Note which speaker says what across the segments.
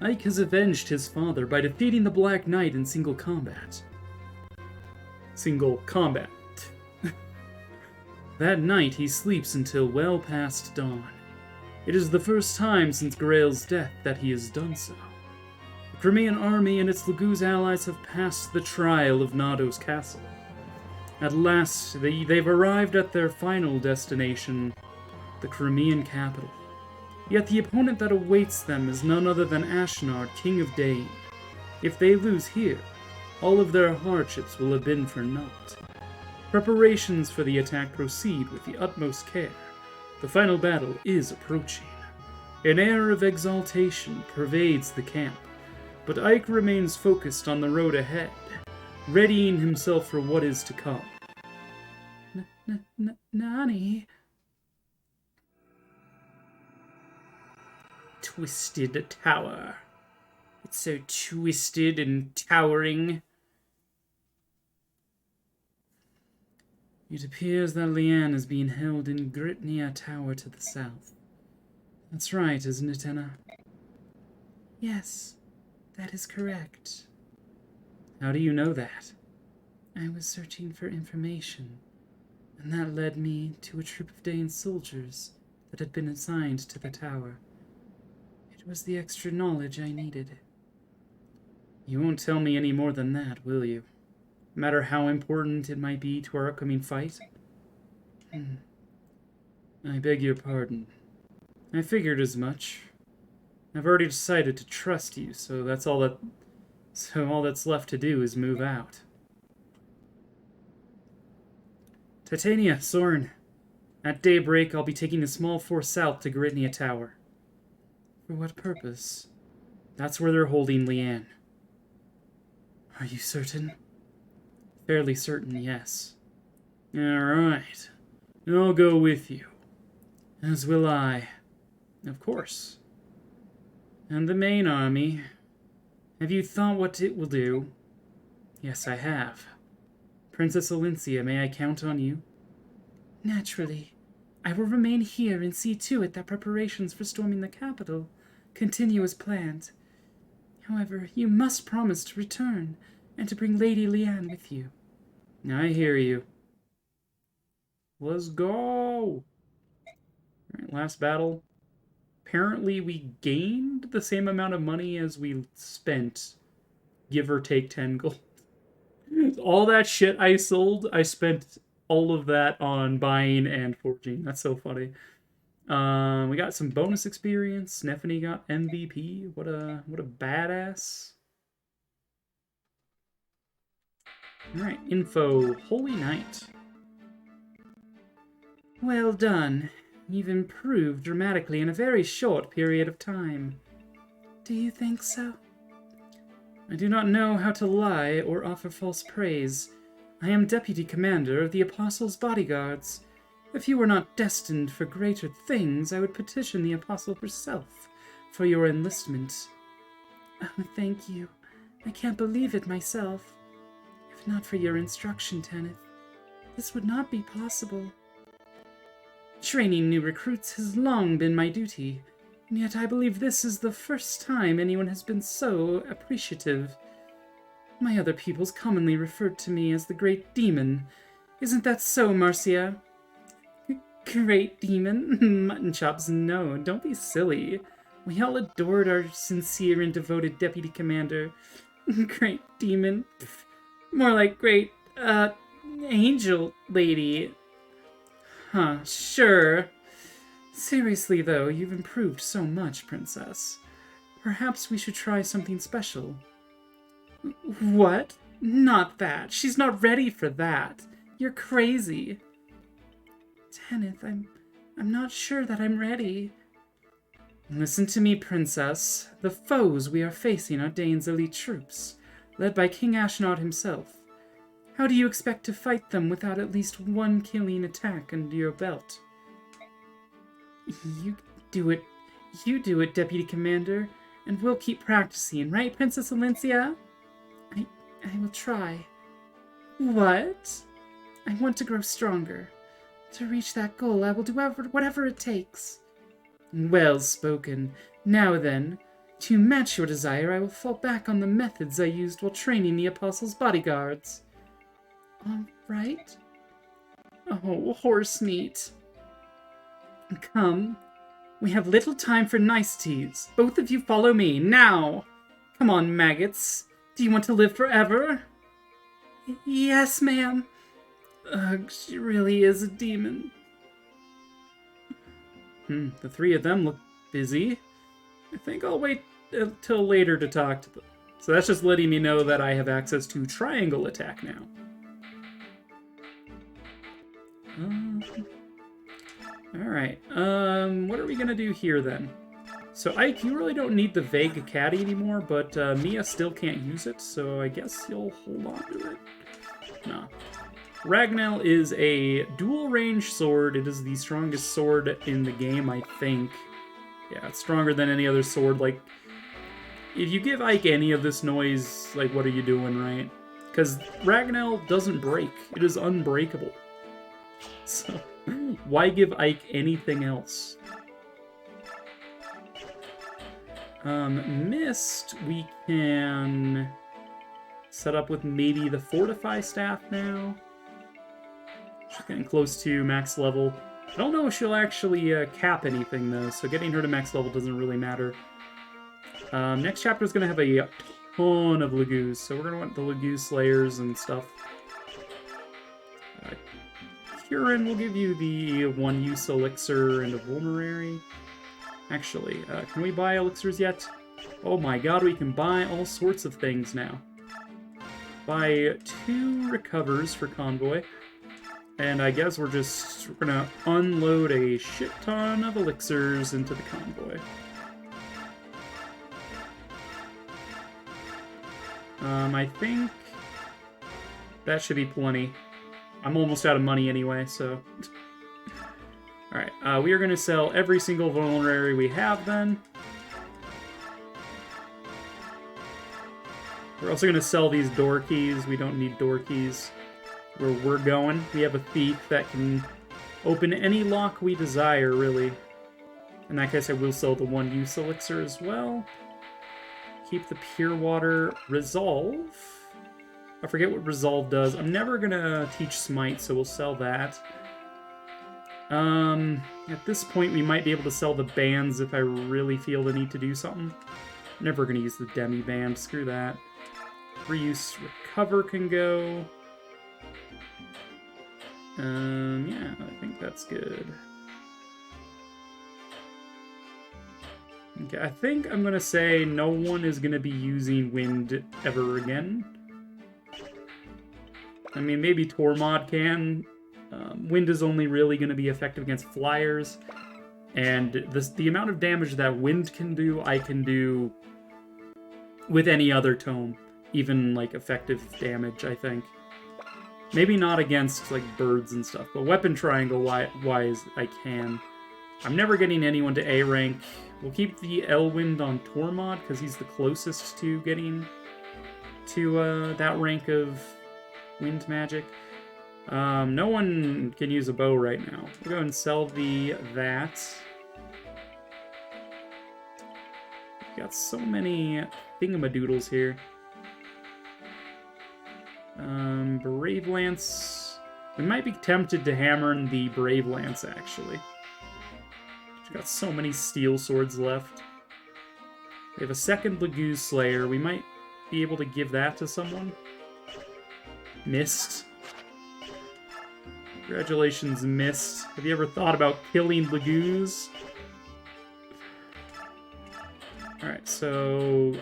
Speaker 1: Ike has avenged his father by defeating the Black Knight in single combat. Single combat. That night he sleeps until well past dawn. It is the first time since Grail's death that he has done so. The Crimean army and its Laguz allies have passed the trial of Nado's castle. At last, they've arrived at their final destination, the Crimean capital. Yet the opponent that awaits them is none other than Ashnard, King of Dane. If they lose here, all of their hardships will have been for naught. Preparations for the attack proceed with the utmost care. The final battle is approaching. An air of exaltation pervades the camp, but Ike remains focused on the road ahead, readying himself for what is to come. Nani? Twisted tower. It's so twisted and towering. It appears that Leanne is being held in Gritnia Tower to the south. That's right, isn't it, Enna? Yes, that is correct. How do you know that? I was searching for information, and that led me to a troop of Dane soldiers that had been assigned to the tower. It was the extra knowledge I needed. You won't tell me any more than that, will you? No matter how important it might be to our upcoming fight? I beg your pardon. I figured as much. I've already decided to trust you, so all that's left to do is move out. Titania, Soren. At daybreak, I'll be taking a small force south to Gritnia Tower. For what purpose? That's where they're holding Leanne. Are you certain? Fairly certain, yes. Alright. I'll go with you. As will I. Of course. And the main army. Have you thought what it will do? Yes, I have. Princess Alincia, may I count on you? Naturally. I will remain here and see to it that preparations for storming the capital continue as planned. However, you must promise to return and to bring Lady Leanne with you. I hear you. Let's go! Alright, last battle. Apparently we gained the same amount of money as we spent. Give or take 10 gold. All that shit I sold, I spent all of that on buying and forging. That's so funny. We got some bonus experience. Stephanie got MVP. What a badass. Alright, info. Holy Knight. Well done. You've improved dramatically in a very short period of time. Do you think so? I do not know how to lie or offer false praise. I am Deputy Commander of the Apostles' Bodyguards. If you were not destined for greater things, I would petition the Apostle herself for your enlistment. Oh, thank you. I can't believe it myself. If not for your instruction, Tanith, this would not be possible. Training new recruits has long been my duty, and yet I believe this is the first time anyone has been so appreciative. My other pupils commonly referred to me as the Great Demon. Isn't that so, Marcia? Great Demon? Mutton chops, no, don't be silly. We all adored our sincere and devoted Deputy Commander. Great Demon. More like Great, Angel Lady. Huh, sure. Seriously, though, you've improved so much, Princess. Perhaps we should try something special. What? Not that. She's not ready for that. You're crazy. Tanith, I'm not sure that I'm ready. Listen to me, Princess. The foes we are facing are Dane's elite troops, led by King Ashnard himself. How do you expect to fight them without at least one killing attack under your belt? You do it, Deputy Commander, and we'll keep practicing, right, Princess Alincia? I will try. What? I want to grow stronger. To reach that goal, I will do whatever it takes. Well spoken. Now then, To match your desire, I will fall back on the methods I used while training the Apostles' bodyguards. All right. Oh, horse meat. Come. We have little time for niceties. Both of you follow me, now! Come on, maggots. Do you want to live forever? Yes, ma'am. Ugh, she really is a demon. The three of them look busy. I think I'll wait till later to talk to them. So that's just letting me know that I have access to triangle attack now. Alright, what are we gonna do here then? So Ike, you really don't need the Vega Caddy anymore, but Mia still can't use it, so I guess you'll hold on to it. No. Ragnell is a dual-range sword. It is the strongest sword in the game, I think. Yeah, it's stronger than any other sword. Like, if you give Ike any of this noise, like, what are you doing, right? Because Ragnell doesn't break. It is unbreakable. So, why give Ike anything else? Mist, we can set up with maybe the Fortify Staff now. She's getting close to max level. I don't know if she'll actually cap anything, though, so getting her to max level doesn't really matter. Next chapter is going to have a ton of Lagoos, so we're going to want the Lagoo Slayers and stuff. Huron will give you the one-use elixir and a vulnerary. Actually, can we buy elixirs yet? Oh my god, we can buy all sorts of things now. Buy 2 recovers for Convoy. And I guess we're gonna unload a shit ton of elixirs into the Convoy. I think that should be plenty. I'm almost out of money anyway, so... Alright, we are gonna sell every single vulnerary we have then. We're also gonna sell these door keys. We don't need door keys. Where we're going, we have a thief that can open any lock we desire, really. In that case, I will sell the one-use elixir as well. Keep the pure water. Resolve. I forget what Resolve does. I'm never gonna teach Smite, so we'll sell that. At this point, we might be able to sell the bands if I really feel the need to do something. I'm never gonna use the Demi Band. Screw that. Reuse Recover can go. Yeah, I think that's good. Okay, I think I'm gonna say no one is gonna be using Wind ever again. I mean, maybe Tormod can. Wind is only really gonna be effective against flyers, and the amount of damage that Wind can do, I can do with any other tome. Even, like, effective damage, I think. Maybe not against, like, birds and stuff, but weapon triangle-wise, I can. I'm never getting anyone to A rank. We'll keep the Elwind on Tormod, because he's the closest to getting to that rank of wind magic. No one can use a bow right now. We'll go and sell that. We've got so many thingamadoodles here. Brave Lance. We might be tempted to hammer in the Brave Lance, actually. We've got so many steel swords left. We have a second Lagoo Slayer. We might be able to give that to someone. Mist. Congratulations, Mist. Have you ever thought about killing Lagoos? Alright, so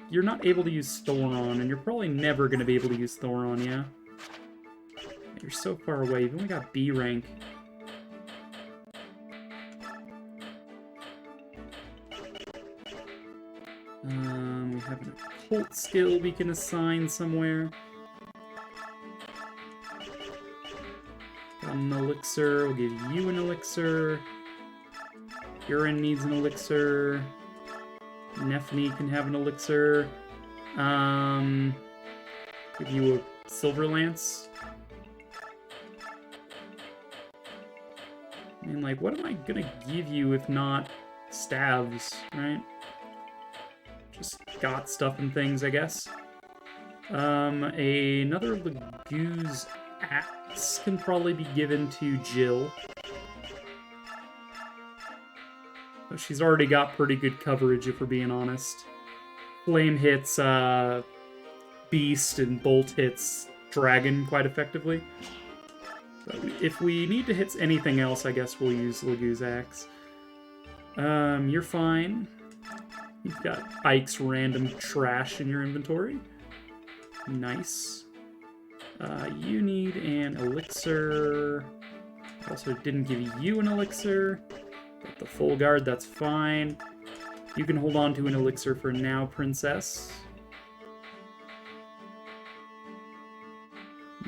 Speaker 1: you're not able to use Thoron, and you're probably never going to be able to use Thoron, yeah? You're so far away. You've only got B rank. We have an occult skill we can assign somewhere. Got an elixir. We'll give you an elixir. Huron needs an elixir. Nephne can have an elixir. Give you a silver lance. I mean, like, what am I gonna give you if not staves, right? Just got stuff and things, I guess. Another Lagoo's axe can probably be given to Jill. She's already got pretty good coverage, if we're being honest. Flame hits Beast, and Bolt hits Dragon quite effectively. So if we need to hit anything else, I guess we'll use Lagoo's axe. You're fine. You've got Ike's random trash in your inventory. Nice. You need an elixir. I also didn't give you an elixir. Got the full guard, that's fine. You can hold on to an elixir for now, Princess.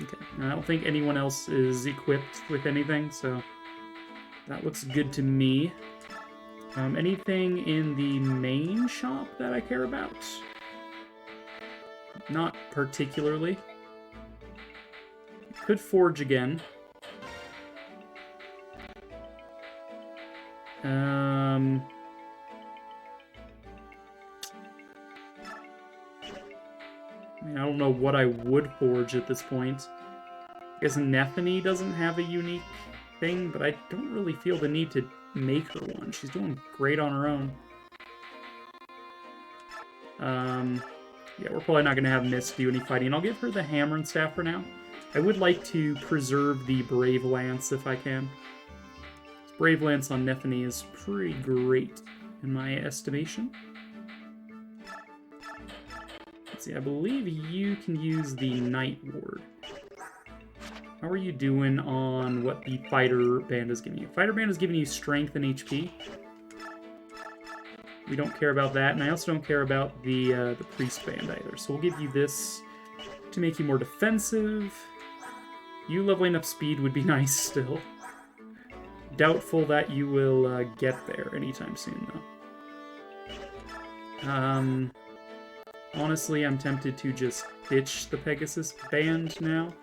Speaker 1: Okay, I don't think anyone else is equipped with anything, so that looks good to me. Anything in the main shop that I care about? Not particularly. Could forge again. I mean, I don't know what I would forge at this point. I guess Nethany doesn't have a unique thing, but I don't really feel the need to make her one. She's doing great on her own. Yeah, we're probably not going to have Mist do any fighting. I'll give her the hammer and staff for now. I would like to preserve the Brave Lance if I can. Brave Lance on Nethany is pretty great in my estimation. Let's see, I believe you can use the Night Ward. How are you doing on what the Fighter Band is giving you? Fighter Band is giving you strength and HP. We don't care about that, and I also don't care about the Priest Band either. So we'll give you this to make you more defensive. You leveling up speed would be nice still. Doubtful that you will get there anytime soon, though. Honestly, I'm tempted to just ditch the Pegasus Band now.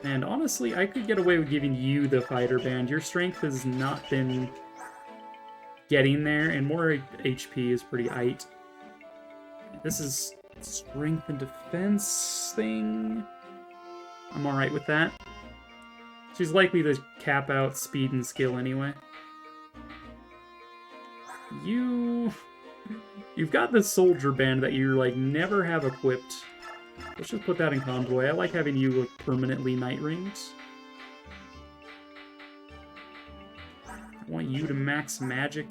Speaker 1: And honestly, I could get away with giving you the Fighter Band. Your strength has not been getting there, and more HP is pretty aight. This is strength and defense thing. I'm alright with that. She's likely to cap out speed and skill anyway. You've got this soldier band that you like never have equipped. Let's just put that in convoy. I like having you like permanently night rings. I want you to max magic.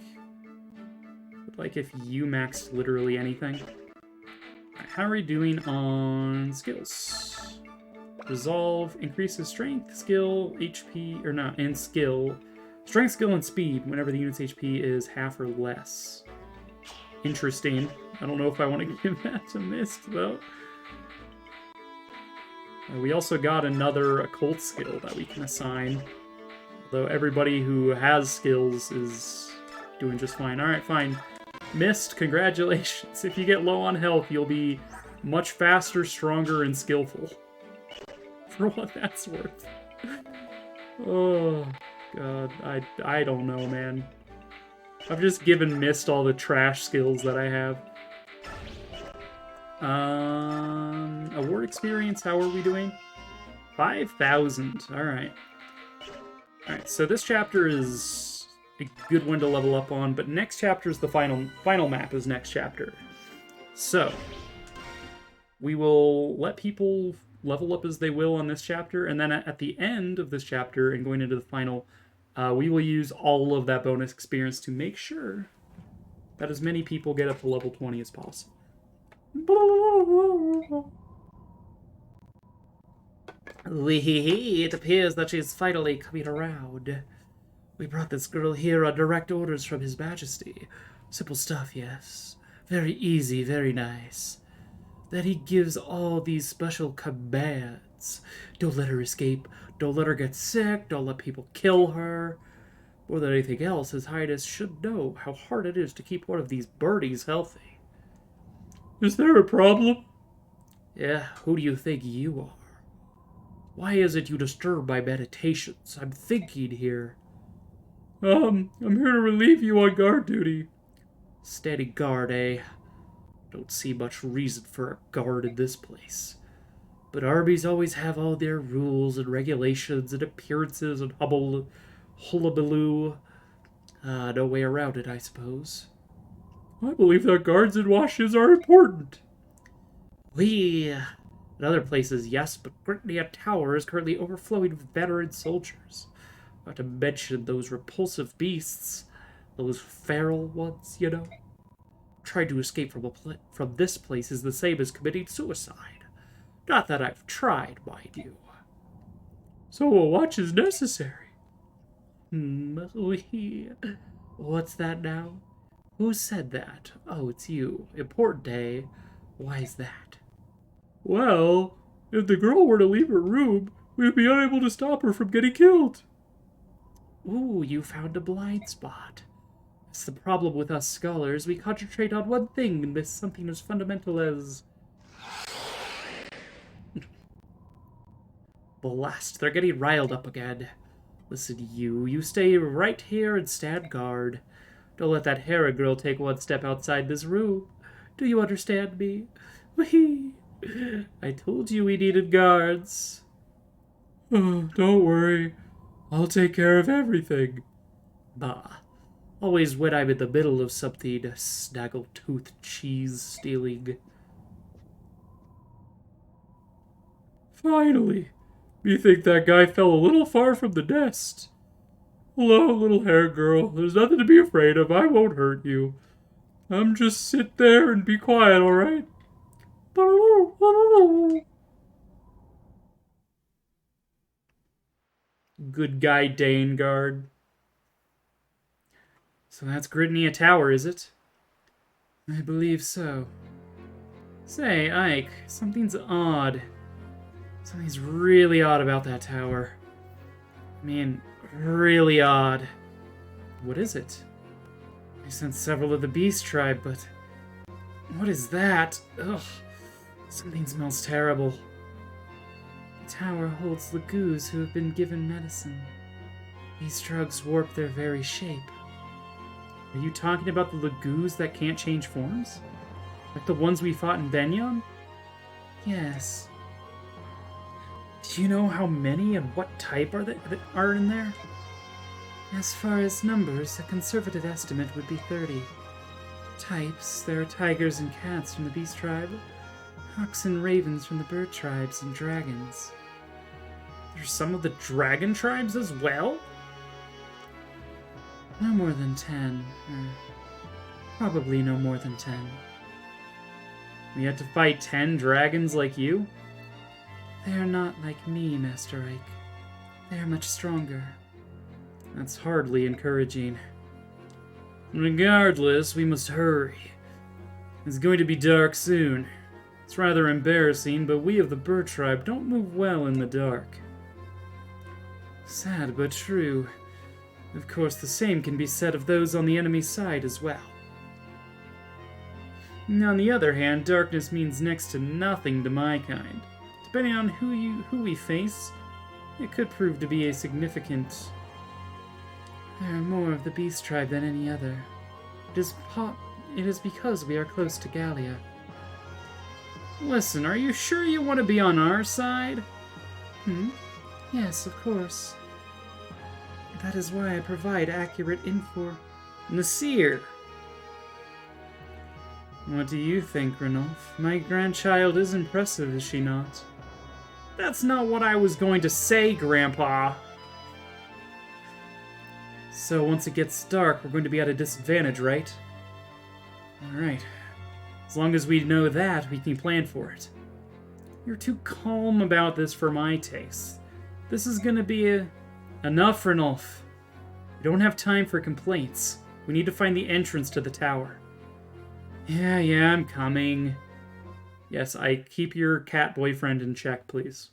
Speaker 1: But like if you maxed literally anything. Right, how are we doing on skills? Resolve increases strength, skill, HP, or not, and skill. Strength, skill, and speed whenever the unit's HP is half or less. Interesting. I don't know if I want to give that to Mist, though. We also got another occult skill that we can assign. Though everybody who has skills is doing just fine. Alright, fine. Mist, congratulations. If you get low on health, you'll be much faster, stronger, and skillful. For what that's worth. Oh, God. I don't know, man. I've just given Mist all the trash skills that I have. Award experience, how are we doing? 5,000. Alright. Alright, so this chapter is a good one to level up on, but next chapter is the final map is next chapter. So, we will let people level up as they will on this chapter, and then at the end of this chapter and going into the final, we will use all of that bonus experience to make sure that as many people get up to level 20 as possible. It appears that she's finally coming around. We brought this girl here on direct orders from His Majesty. Simple stuff, yes. Very easy, very nice. That he gives all these special commands. Don't let her escape. Don't let her get sick. Don't let people kill her. More than anything else, His Highness should know how hard it is to keep one of these birdies healthy. Is there a problem? Yeah, who do you think you are? Why is it you disturb my meditations? I'm thinking here. I'm here to relieve you on guard duty. Steady guard, eh? Don't see much reason for a guard in this place. But armies always have all their rules and regulations and appearances and hullabaloo. No way around it, I suppose. I believe that guards and washes are important. In other places, yes, but Radiant Tower is currently overflowing with veteran soldiers. Not to mention those repulsive beasts. Those feral ones, you know. Trying to escape from this place is the same as committing suicide. Not that I've tried, mind you. So a watch is necessary. What's that now? Who said that? Oh, it's you. Important day. Why is that? Well, if the girl were to leave her room, we'd be unable to stop her from getting killed. Ooh, you found a blind spot. That's the problem with us scholars. We concentrate on one thing and miss something as fundamental as... Blast, they're getting riled up again. Listen, you stay right here and stand guard. Don't let that Hera girl take one step outside this room. Do you understand me? Whee! I told you we needed guards. Oh, don't worry. I'll take care of everything. Bah. Always when I'm in the middle of something, snaggletooth cheese stealing. Finally. You think that guy fell a little far from the nest. Hello, little hair girl. There's nothing to be afraid of. I won't hurt you. I'm just sit there and be quiet, alright? Good guy Danegard. So that's Gridnia Tower, is it? I believe so. Say, Ike, something's odd. Something's really odd about that tower. I mean, really odd. What is it? I sent several of the beast tribe, but... What is that? Ugh. Something smells terrible. The tower holds Lagoos who have been given medicine. These drugs warp their very shape. Are you talking about the Lagoos that can't change forms? Like the ones we fought in Benyon? Yes. Do you know how many and what type are in there? As far as numbers, a conservative estimate would be 30. Types, there are tigers and cats from the beast tribe, hawks and ravens from the bird tribes, and dragons. There's some of the dragon tribes as well? No more than 10, or probably no more than 10. We had to fight 10 dragons like you? They are not like me, Master Ike. They are much stronger. That's hardly encouraging. Regardless, we must hurry. It's going to be dark soon. It's rather embarrassing, but we of the bird tribe don't move well in the dark. Sad but true. Of course, the same can be said of those on the enemy side as well. On the other hand, darkness means next to nothing to my kind. Depending on who we face, it could prove to be a significant... There are more of the beast tribe than any other. It is because we are close to Gallia. Listen, are you sure you want to be on our side? Yes, of course. That is why I provide accurate info. Nasir! What do you think, Ranulf? My grandchild is impressive, is she not? That's not what I was going to say, Grandpa. So once it gets dark, we're going to be at a disadvantage, right? Alright. As long as we know that, we can plan for it. You're too calm about this for my taste. This is gonna be enough, Ranulf. We don't have time for complaints. We need to find the entrance to the tower. Yeah, I'm coming. Yes, I keep your cat boyfriend in check, please.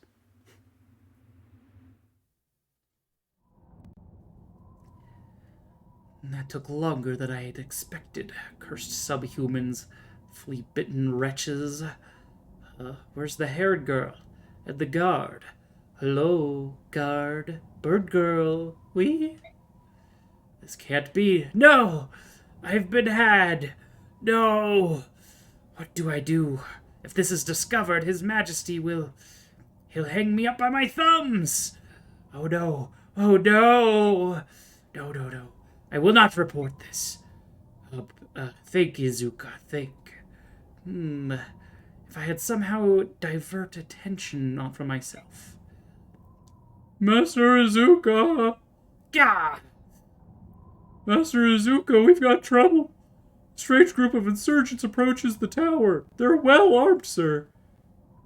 Speaker 1: That took longer than I had expected. Cursed subhumans, flea-bitten wretches. Where's the haired girl? And the guard? Hello, guard. Bird girl. We? This can't be. No! I've been had. No! What do I do? If this is discovered, His Majesty will... He'll hang me up by my thumbs! Oh no! Oh no! No, no, no. I will not report this. Think, Izuka, think. If I had somehow divert attention not from myself. Master Izuka! Gah! Master Izuka, we've got trouble. A strange group of insurgents approaches the tower. They're well armed, sir.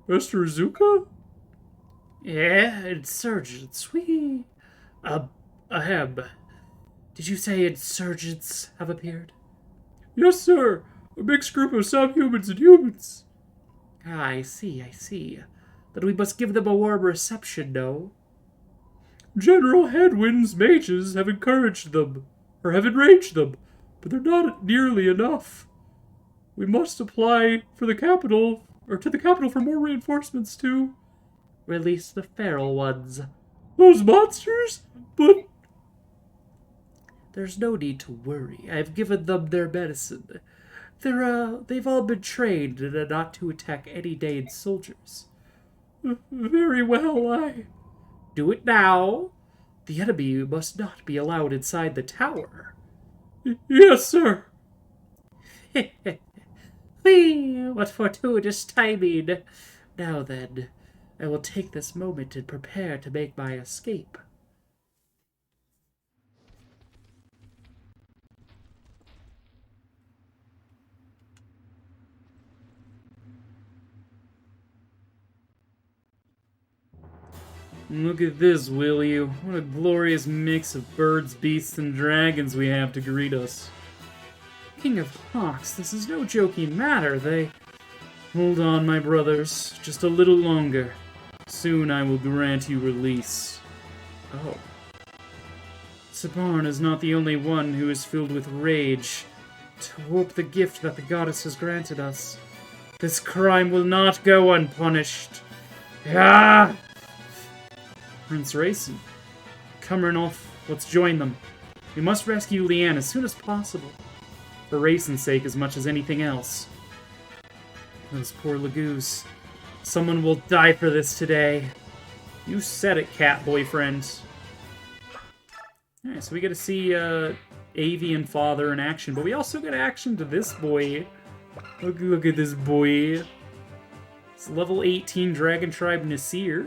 Speaker 1: Master Izuka? Yeah, insurgents. Aheb. Did you say insurgents have appeared? Yes, sir. A mixed group of subhumans and humans. Ah, I see, I see. Then we must give them a warm reception, no? General Headwind's mages have encouraged them, or have enraged them, but they're not nearly enough. We must apply for the capital, or to the capital for more reinforcements to release the feral ones. Those monsters? But there's no need to worry. I've given them their medicine. They've all been trained not to attack any Dane soldiers. Very well, I... Do it now. The enemy must not be allowed inside the tower. Yes, sir. Whee! What fortuitous timing. Now then, I will take this moment and prepare to make my escape. Look at this, will you? What a glorious mix of birds, beasts, and dragons we have to greet us. King of Hawks, this is no joking matter. They... Hold on, my brothers. Just a little longer. Soon I will grant you release. Oh. Sabarn is not the only one who is filled with rage to warp the gift that the goddess has granted us. This crime will not go unpunished. Ah! Prince Racing. Come, Renolf, let's join them. We must rescue Leanne as soon as possible. For Racin's sake as much as anything else. Those poor Lagoos. Someone will die for this today. You said it, cat boyfriend. Alright, so we get to see Avian Father in action, but we also get action to this boy. Look at this boy. It's level 18 Dragon Tribe Nasir.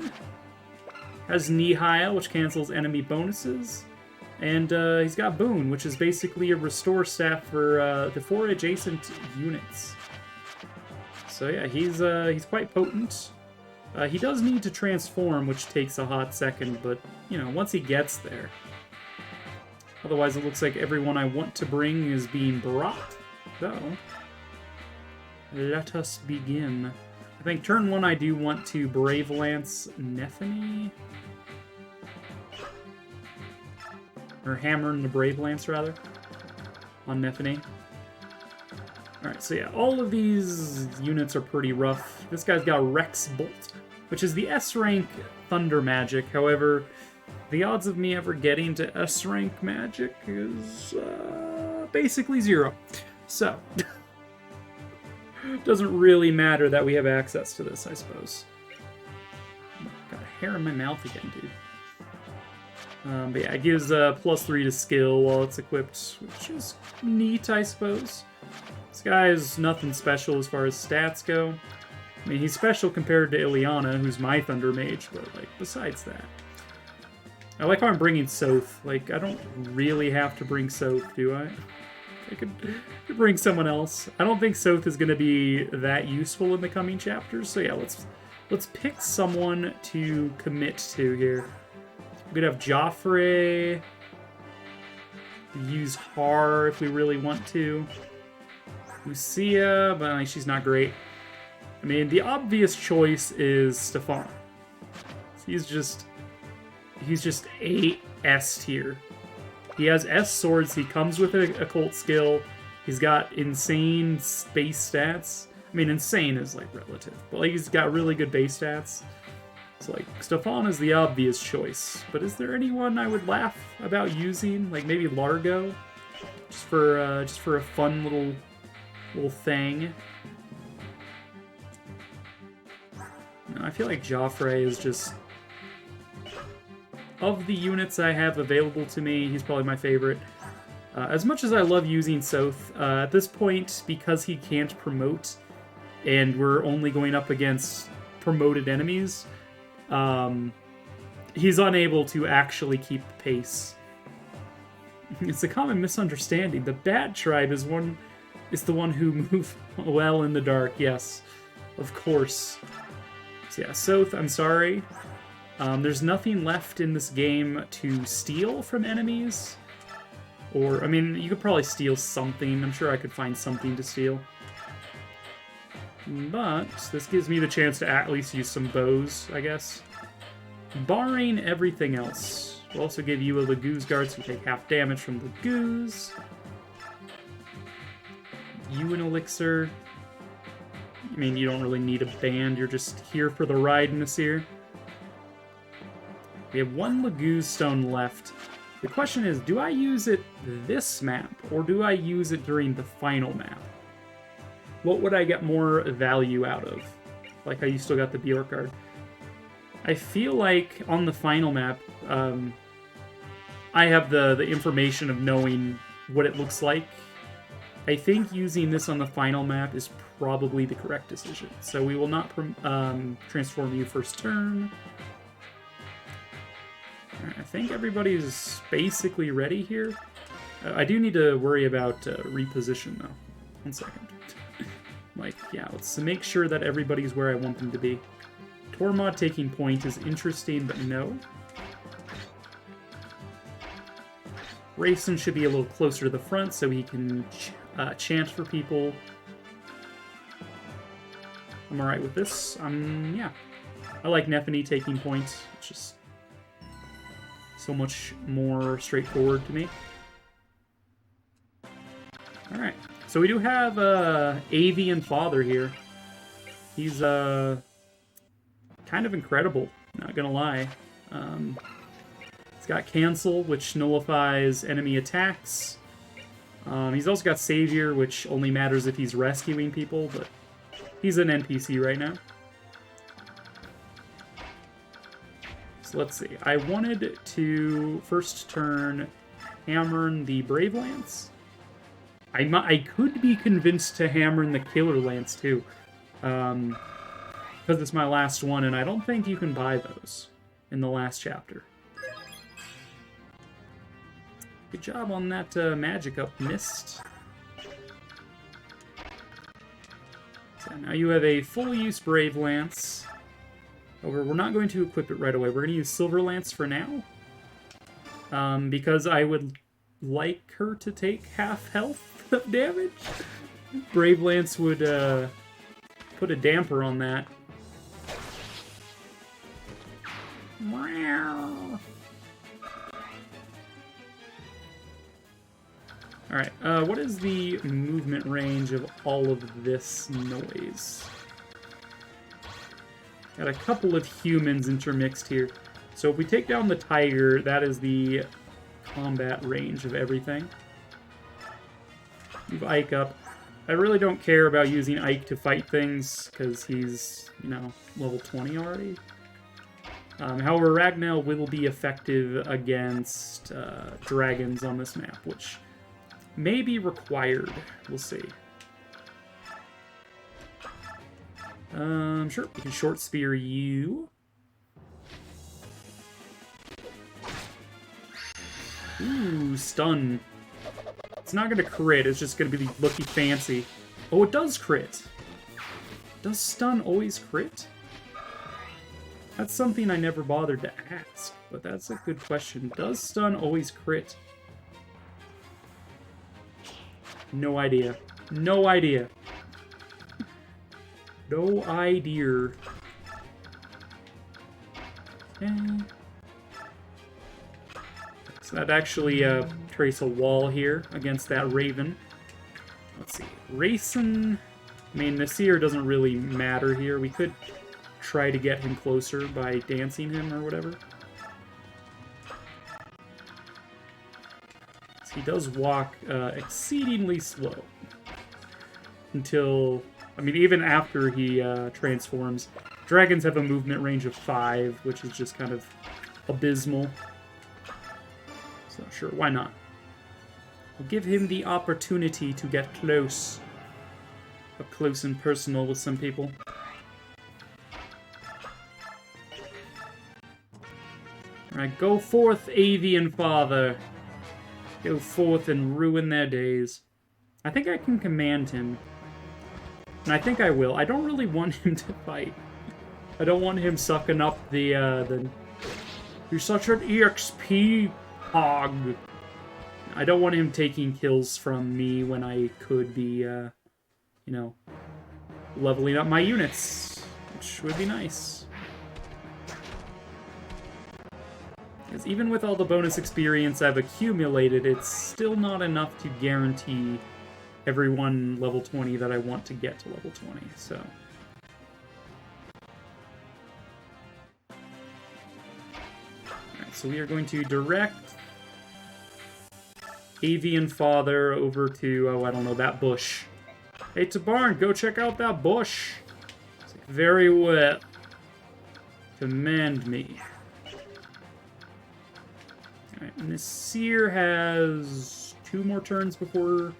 Speaker 1: Has Nihil, which cancels enemy bonuses. And he's got Boon, which is basically a restore staff for the 4 adjacent units. So yeah, he's quite potent. He does need to transform, which takes a hot second, but, you know, once he gets there. Otherwise, it looks like everyone I want to bring is being brought. So, let us begin. I think turn 1 I do want to Brave Lance Nephany. Or Hammer in the Brave Lance, rather. On Nephany. Alright, so yeah, all of these units are pretty rough. This guy's got Rex Bolt, which is the S-rank Thunder magic. However, the odds of me ever getting to S-rank magic is basically 0. So, doesn't really matter that we have access to this, I suppose. Got a hair in my mouth again, dude. But yeah, it gives +3 to skill while it's equipped, which is neat, I suppose. This guy is nothing special as far as stats go. I mean, he's special compared to Ileana, who's my Thunder Mage, but, like, besides that. I like how I'm bringing Soth. Like, I don't really have to bring Soth, do I? I could bring someone else. I don't think Soth is going to be that useful in the coming chapters, so yeah, let's pick someone to commit to here. We could have Joffrey. Use Har if we really want to. Lucia, but like, she's not great. I mean, the obvious choice is Stefan. He's just A S tier. He has S swords. He comes with a occult skill. He's got insane base stats. I mean, insane is like relative, but like he's got really good base stats. So like Stefan is the obvious choice. But is there anyone I would laugh about using? Like maybe Largo, just for a fun little thing. I feel like Joffrey is just... Of the units I have available to me, he's probably my favorite. As much as I love using Soth, at this point, because he can't promote, and we're only going up against promoted enemies, he's unable to actually keep pace. It's a common misunderstanding. The Bat Tribe is the one who move well in the dark, yes. Of course. So yeah, Soth, I'm sorry. There's nothing left in this game to steal from enemies. Or, I mean, you could probably steal something. I'm sure I could find something to steal. But this gives me the chance to at least use some bows, I guess. Barring everything else. We'll also give you a Laguz Guard, so you take half damage from Laguz. You an Elixir. I mean, you don't really need a band. You're just here for the ride, Nasir. We have one Laguz Stone left. The question is, do I use it this map, or do I use it during the final map? What would I get more value out of? Like how you still got the Bjork card. I feel like on the final map, I have the information of knowing what it looks like. I think using this on the final map is probably the correct decision. So we will not transform you first turn. I think everybody's basically ready here. I do need to worry about reposition, though. 1 second. Like, yeah, let's make sure that everybody's where I want them to be. Tormod taking point is interesting, but no. Rayson should be a little closer to the front so he can chant for people. I'm alright with this. Yeah. I like Nephany taking point. It's just so much more straightforward to me. Alright, so we do have Avian Father here. He's kind of incredible, not gonna lie. He's got Cancel, which nullifies enemy attacks. He's also got Savior, which only matters if he's rescuing people, but he's an NPC right now. So let's see. I wanted to first turn Hammer the Brave Lance. I could be convinced to hammer the Killer Lance too, because it's my last one, and I don't think you can buy those in the last chapter. Good job on that magic up, Mist. So now you have a full-use Brave Lance. However, we're not going to equip it right away. We're going to use Silver Lance for now, because I would like her to take half health of damage. Brave Lance would put a damper on that. Alright, what is the movement range of all of this noise? Got a couple of humans intermixed here. So if we take down the tiger, that is the combat range of everything. Move Ike up. I really don't care about using Ike to fight things, because he's, you know, level 20 already. However, Ragnar will be effective against dragons on this map, which may be required. We'll see. Sure, we can short spear you. Ooh, stun. It's not gonna crit, it's just gonna be looking fancy. Oh, it does crit! Does stun always crit? That's something I never bothered to ask, but that's a good question. Does stun always crit? No idea. No idea. No idea. Okay. So that actually trace a wall here against that Raven. Let's see. Rayson. I mean, Nasir doesn't really matter here. We could try to get him closer by dancing him or whatever. So he does walk exceedingly slow. Until, I mean, even after he transforms. Dragons have a movement range of 5, which is just kind of abysmal. So sure, why not? We'll give him the opportunity to get close. Up close and personal with some people. Alright, go forth, avian father. Go forth and ruin their days. I think I can command him. And I think I will. I don't really want him to fight. I don't want him sucking up the You're such an EXP hog. I don't want him taking kills from me when I could be, you know, leveling up my units, which would be nice. Because even with all the bonus experience I've accumulated, it's still not enough to guarantee everyone level 20 that I want to get to level 20, so... Alright, so we are going to direct Avian Father over to, oh, I don't know, that bush. Hey, Tabarn, go check out that bush. It's like, very wet. Command me. Alright, and this Seer has 2 more turns before...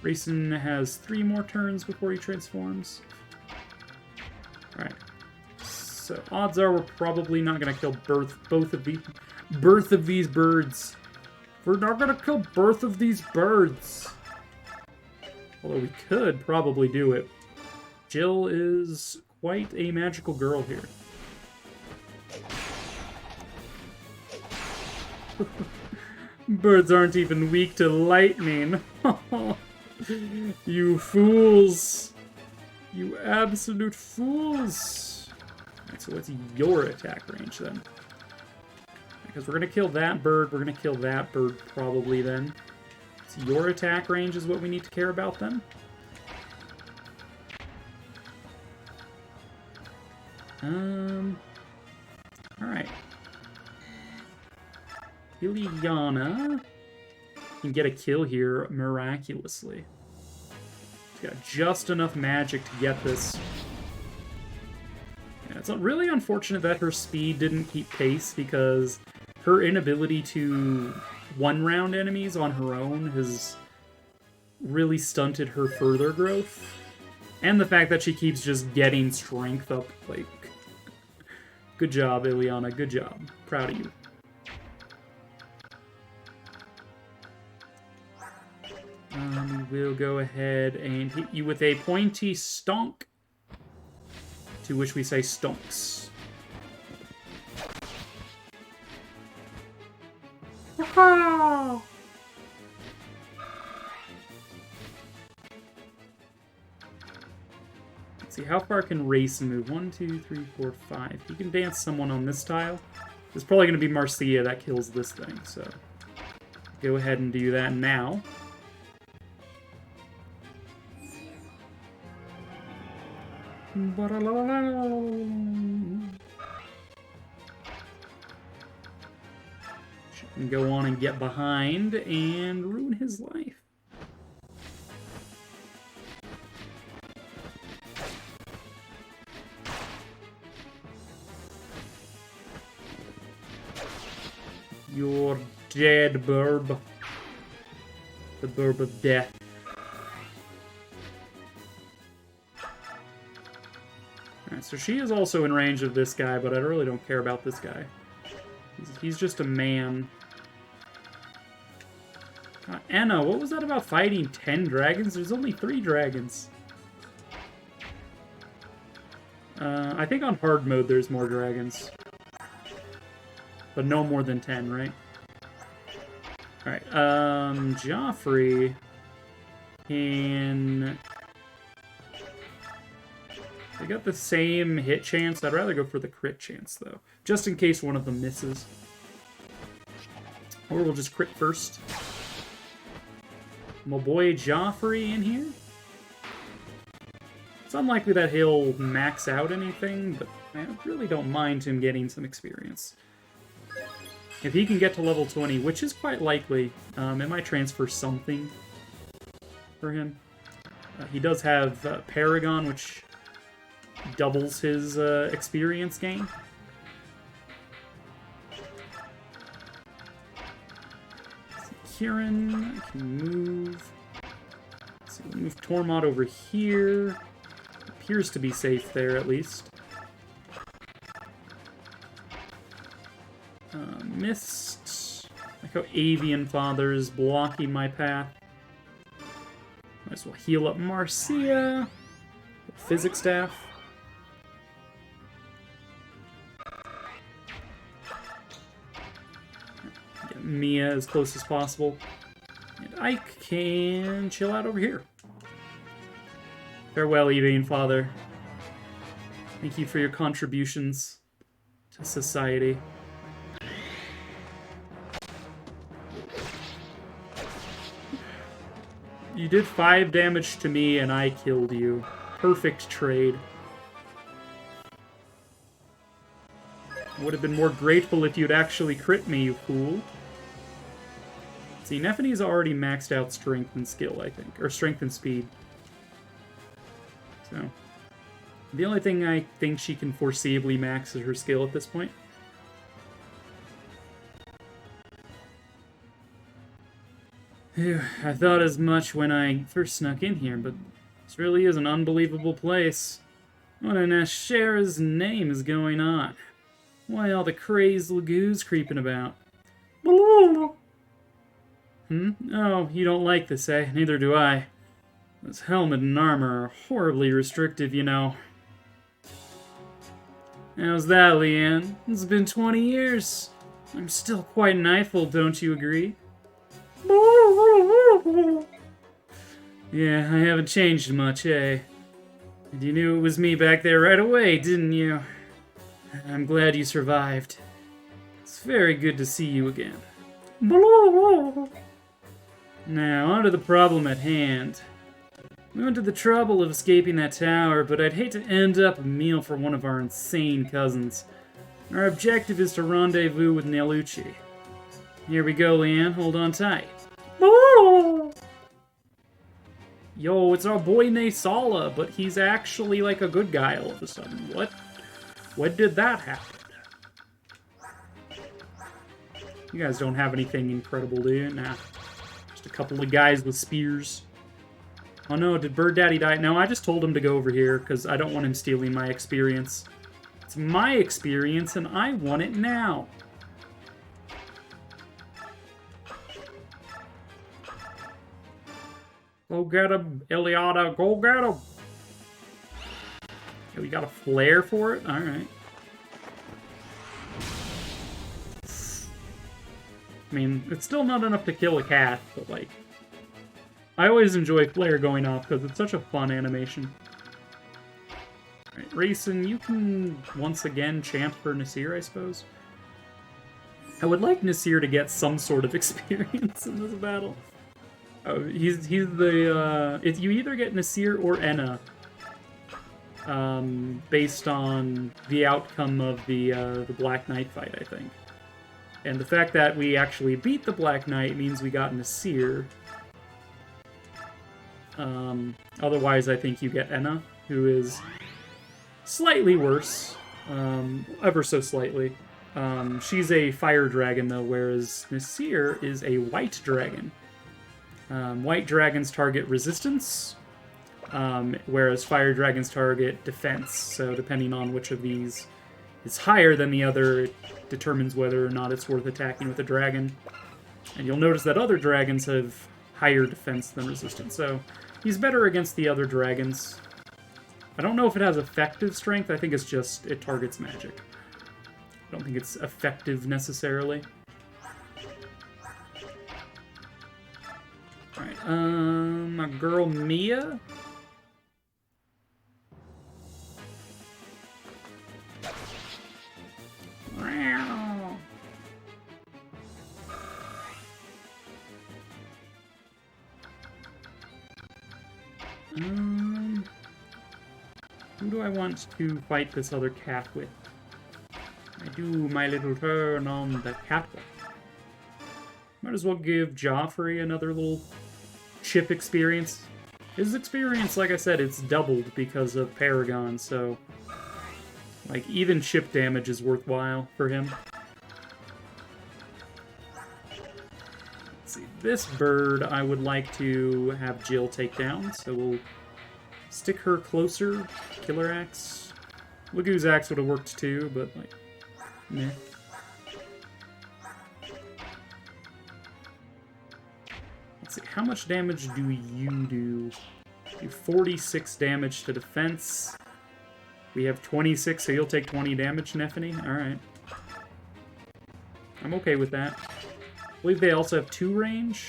Speaker 1: Rayson has 3 more turns before he transforms. Alright. So, odds are we're probably not going to kill both of these birds. We're not going to kill both of these birds. Although we could probably do it. Jill is quite a magical girl here. Birds aren't even weak to lightning. You fools. You absolute fools. Alright, so what's your attack range then? Because we're going to kill that bird, we're going to kill that bird probably then. So your attack range is what we need to care about then. Alright. Ileana can get a kill here miraculously. She's got just enough magic to get this. Yeah, it's really unfortunate that her speed didn't keep pace, because her inability to one-round enemies on her own has really stunted her further growth. And the fact that she keeps just getting strength up, like... Good job, Ileana, good job. Proud of you. We will go ahead and hit you with a pointy stonk, to which we say stonks. Let's see, how far can Rayson move? 1, 2, 3, 4, 5. He can dance someone on this tile. It's probably going to be Marcia that kills this thing, so go ahead and do that now. She can go on and get behind and ruin his life. You're dead, Burb. The Burb of Death. Alright, so she is also in range of this guy, but I really don't care about this guy. He's just a man. Anna, what was that about fighting 10 dragons? There's only 3 dragons. I think on hard mode there's more dragons. But no more than 10, right? Alright, Joffrey can... They got the same hit chance. I'd rather go for the crit chance, though. Just in case one of them misses. Or we'll just crit first. My boy Joffrey in here. It's unlikely that he'll max out anything, but I really don't mind him getting some experience. If he can get to level 20, which is quite likely, it might transfer something for him. He does have Paragon, which doubles his experience gain. Kieran, I can move. Let's see, we'll move Tormod over here. Appears to be safe there, at least. Mist. Like how Avian Father is blocking my path. Might as well heal up Marcia. Physics Staff. Get Mia as close as possible. And Ike can chill out over here. Farewell, Avian Father. Thank you for your contributions to society. You did 5 damage to me and I killed you. Perfect trade. I would have been more grateful if you'd actually crit me, you fool. See, Nephene's already maxed out strength and skill, I think. Or strength and speed. So, the only thing I think she can foreseeably max is her skill at this point. Phew, I thought as much when I first snuck in here, but this really is an unbelievable place. What in Ashera's name is going on? Why all the crazed lagoos creeping about? Oh, you don't like this, eh? Neither do I. This helmet and armor are horribly restrictive, you know. How's that, Leanne? It's been 20 years. I'm still quite knifeful, don't you agree? Yeah, I haven't changed much, eh? And you knew it was me back there right away, didn't you? I'm glad you survived. It's very good to see you again. Now, on to the problem at hand. We went to the trouble of escaping that tower, but I'd hate to end up a meal for one of our insane cousins. Our objective is to rendezvous with Nelucci. Here we go, Leanne. Hold on tight. Yo, it's our boy Naysala, but he's actually like a good guy all of a sudden. What? When did that happen? You guys don't have anything incredible, do you? Nah. Just a couple of guys with spears. Oh no, did Bird Daddy die? No, I just told him to go over here, because I don't want him stealing my experience. It's my experience, and I want it now. Go get him, Iliada. Go get him. Okay, we got a flare for it? Alright. I mean, it's still not enough to kill a cat, but like... I always enjoy flare going off because it's such a fun animation. Alright, Rayson, you can once again champ for Nasir, I suppose. I would like Nasir to get some sort of experience in this battle. He's the you either get Nasir or Enna, based on the outcome of the Black Knight fight, I think. And the fact that we actually beat the Black Knight means we got Nasir. Otherwise, I think you get Enna, who is slightly worse, ever so slightly. She's a fire dragon though, whereas Nasir is a white dragon. White dragons target resistance, whereas fire dragons target defense. So depending on which of these is higher than the other, it determines whether or not it's worth attacking with a dragon. And you'll notice that other dragons have higher defense than resistance, so he's better against the other dragons. I don't know if it has effective strength, I think it's just, it targets magic. I don't think it's effective necessarily. Alright, my girl Mia? Who do I want to fight this other cat with? I do my little turn on the catwalk. Might as well give Joffrey another little chip experience. His experience, like I said, it's doubled because of Paragon, so... like, even chip damage is worthwhile for him. Let's see, this bird I would like to have Jill take down, so we'll stick her closer. Killer Axe. Lagu's Axe would have worked too, but, like, meh. Let's see, how much damage do you do? Do 46 damage to defense. We have 26, so you'll take 20 damage, Nephany? Alright. I'm okay with that. I believe they also have 2 range.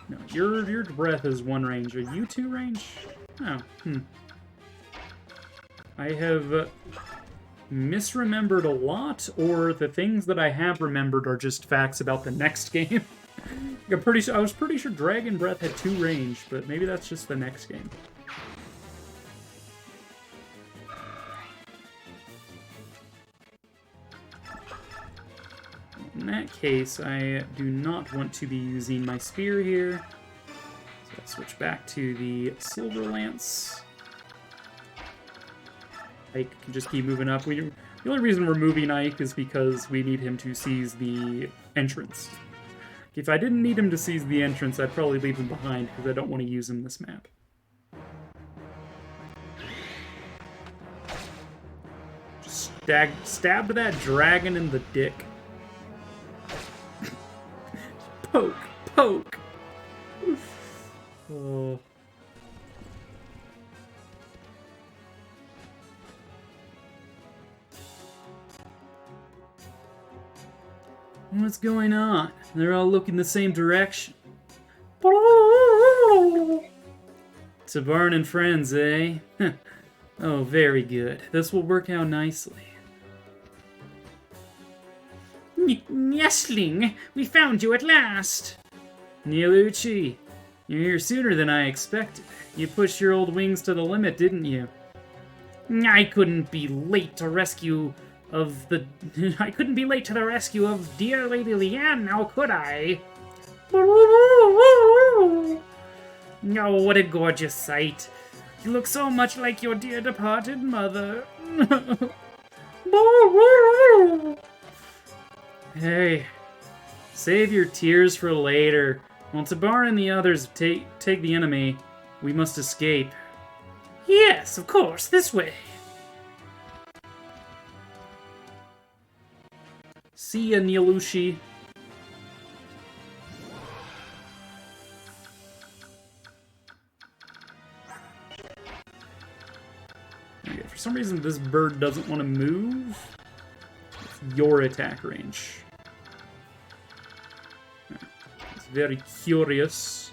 Speaker 1: No, your breath is 1 range. Are you 2 range? Oh, I have misremembered a lot, or the things that I have remembered are just facts about the next game. I was pretty sure Dragon Breath had 2 range, but maybe that's just the next game. In that case, I do not want to be using my spear here. So I'll switch back to the Silver Lance. Ike can just keep moving up. The only reason we're moving Ike is because we need him to seize the entrance. If I didn't need him to seize the entrance, I'd probably leave him behind, because I don't want to use him this map. Just stabbed that dragon in the dick. Poke! Poke! Oh. What's going on? They're all looking the same direction. Tabarn and friends, eh? Oh, very good. This will work out nicely. Nestling, we found you at last! Nielucci, you're here sooner than I expected. You pushed your old wings to the limit, didn't you? I couldn't be late to the rescue of dear Lady Leanne, now could I? Oh, what a gorgeous sight. You look so much like your dear departed mother. Hey, save your tears for later. While Tabar and the others take the enemy, we must escape. Yes, of course, this way. See ya, Nielucci. Okay, for some reason, this bird doesn't want to move. It's your attack range. It's very curious.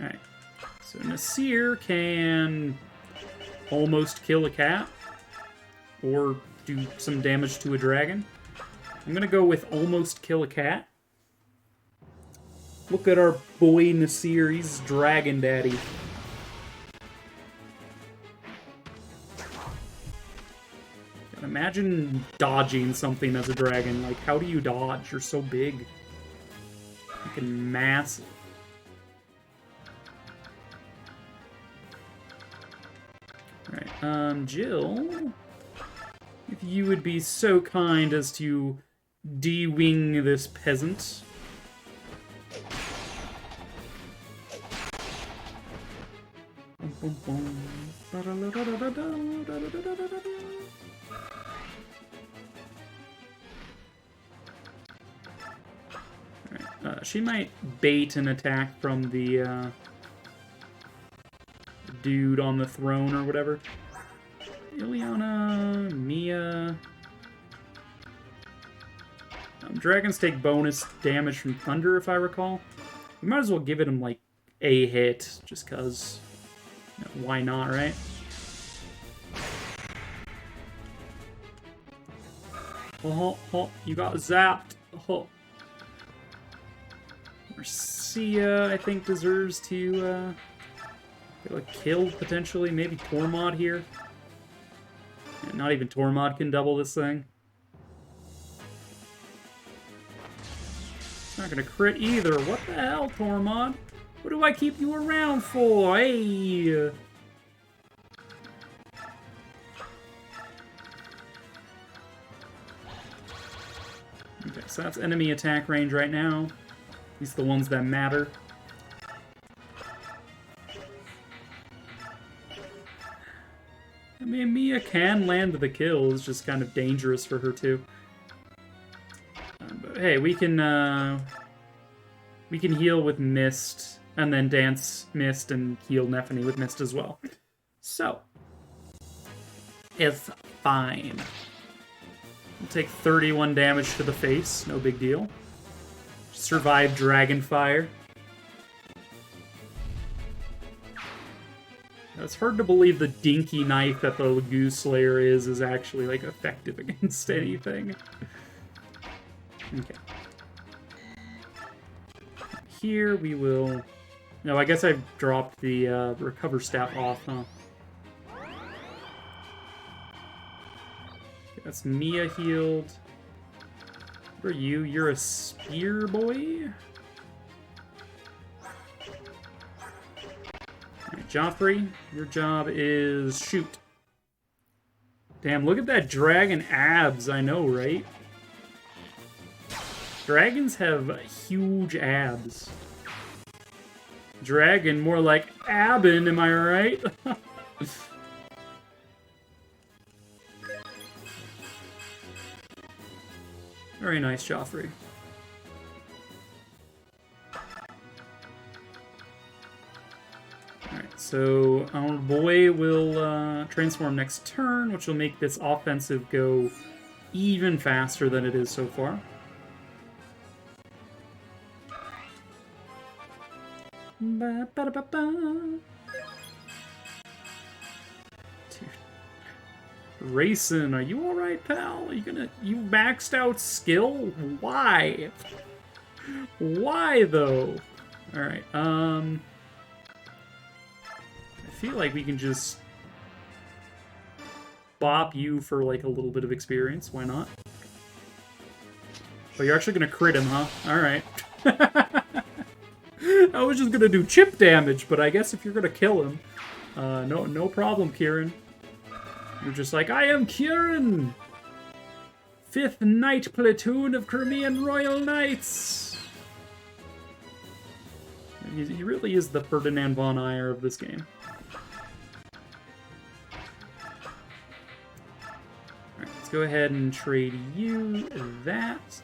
Speaker 1: Alright. So Nasir can almost kill a cat. Or do some damage to a dragon. I'm gonna go with almost kill a cat. Look at our boy Nasir, he's Dragon Daddy. Imagine dodging something as a dragon. Like, how do you dodge? You're so big. Fucking massive. Alright, Jill, if you would be so kind as to de-wing this peasant. Alright, she might bait an attack from the dude on the throne or whatever. Ileana, Mia. Dragons take bonus damage from thunder, if I recall. We might as well give him, like, a hit, just cause. You know, why not, right? Oh, you got zapped. Oh. Marcia, I think, deserves to get a kill, potentially. Maybe Tormod here. Yeah, not even Tormod can double this thing. Not gonna crit either. What the hell, Tormod? What do I keep you around for? Hey! Okay, so that's enemy attack range right now. These are the ones that matter. I mean, Mia can land the kill. It's just kind of dangerous for her, too. But hey, we can heal with Mist, and then dance Mist and heal Nephany with Mist as well. So, it's fine. We'll take 31 damage to the face, no big deal. Survive Dragonfire. It's hard to believe the dinky knife that the Lagoon Slayer is actually, like, effective against anything. Okay. Here we will... No, I guess I've dropped the recover staff off, huh? Okay, that's Mia healed. What are you? You're a spear boy? Alright, Joffrey, your job is shoot. Damn, look at that dragon abs, I know, right? Dragons have huge abs. Dragon, more like Abin, am I right? Very nice, Joffrey. Alright, so our boy will transform next turn, which will make this offensive go even faster than it is so far. Dude. Rayson, are you alright, pal? You maxed out skill? Why? Why, though? Alright, I feel like we can just bop you for, like, a little bit of experience. Why not? Oh, you're actually gonna crit him, huh? Alright. I was just gonna do chip damage, but I guess if you're gonna kill him, no problem, Kieran. You're just like, I am Kieran! 5th Knight Platoon of Crimean Royal Knights! He really is the Ferdinand von Ayer of this game. Alright, let's go ahead and trade you that.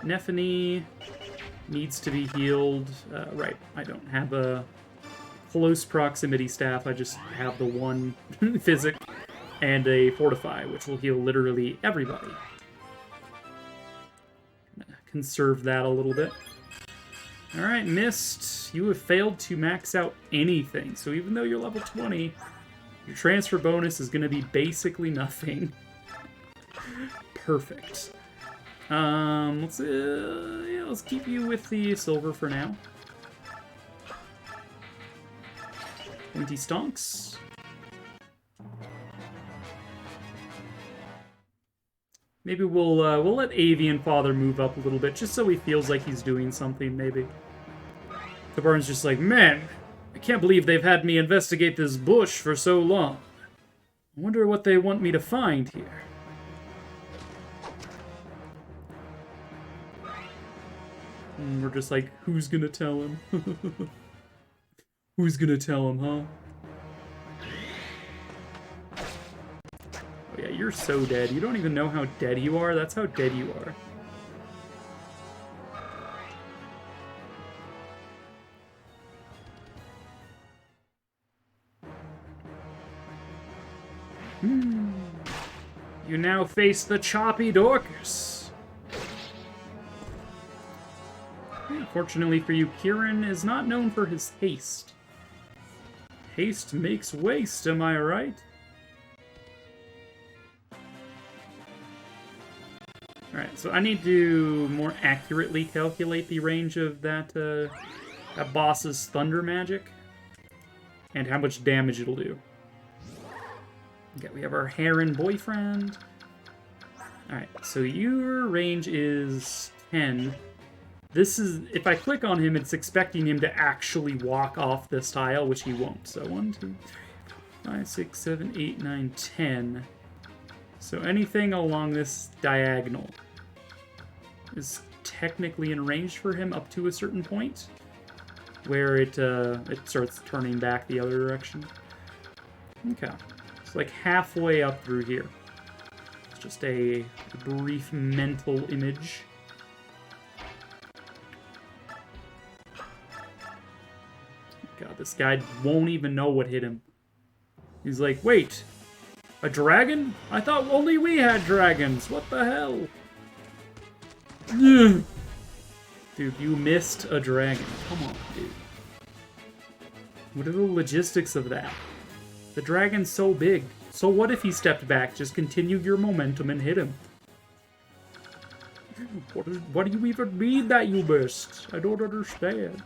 Speaker 1: Nephany needs to be healed. Right, I don't have a close proximity staff, I just have the one Physic and a Fortify, which will heal literally everybody. Conserve that a little bit. Alright, Mist, you have failed to max out anything, so even though you're level 20, your transfer bonus is going to be basically nothing. Perfect. Let's keep you with the silver for now. 20 stonks. Maybe we'll let Avian Father move up a little bit, just so he feels like he's doing something, maybe. The Baron's just like, man, I can't believe they've had me investigate this bush for so long. I wonder what they want me to find here. And we're just like, who's gonna tell him? Who's gonna tell him, huh? Oh yeah, you're so dead. You don't even know how dead you are? That's how dead you are. You now face the choppy Dorcas. Fortunately for you, Kieran is not known for his haste. Haste makes waste, am I right? Alright, so I need to more accurately calculate the range of that boss's thunder magic. And how much damage it'll do. Okay, we have our Heron boyfriend. Alright, so your range is 10. This is, if I click on him, it's expecting him to actually walk off this tile, which he won't. So 1, 2, 3, 4, 5, 6, 7, 8, 9, 10. So anything along this diagonal is technically in range for him up to a certain point, where it starts turning back the other direction. Okay, it's like halfway up through here. It's just a brief mental image. God, this guy won't even know what hit him. He's like, wait, a dragon? I thought only we had dragons. What the hell? Dude, you missed a dragon. Come on, dude. What are the logistics of that? The dragon's so big. So what if he stepped back? Just continue your momentum and hit him. What do you even mean that you missed? I don't understand.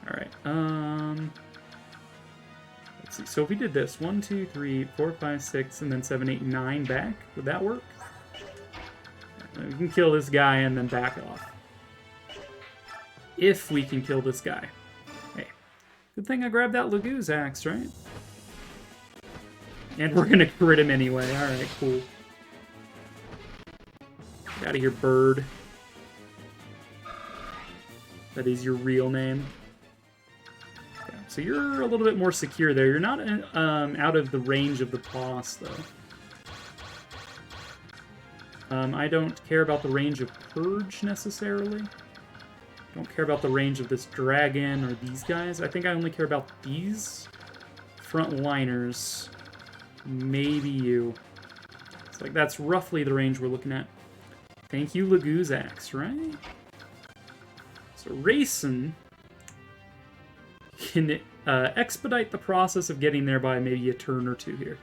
Speaker 1: Alright, let's see. So if we did this, 1, 2, 3, 4, 5, 6, and then 7, 8, 9 back, would that work? We can kill this guy and then back off. If we can kill this guy. Hey, good thing I grabbed that Lagoo's axe, right? And we're gonna crit him anyway. Alright, cool. Get out of here, bird. That is your real name. Okay, so you're a little bit more secure there. You're not out of the range of the boss, though. I don't care about the range of Purge, necessarily. Don't care about the range of this dragon or these guys. I think I only care about these frontliners. Maybe you. It's like, that's roughly the range we're looking at. Thank you, Lagoo's axe, right? So Rayson can expedite the process of getting there by maybe a turn or two here.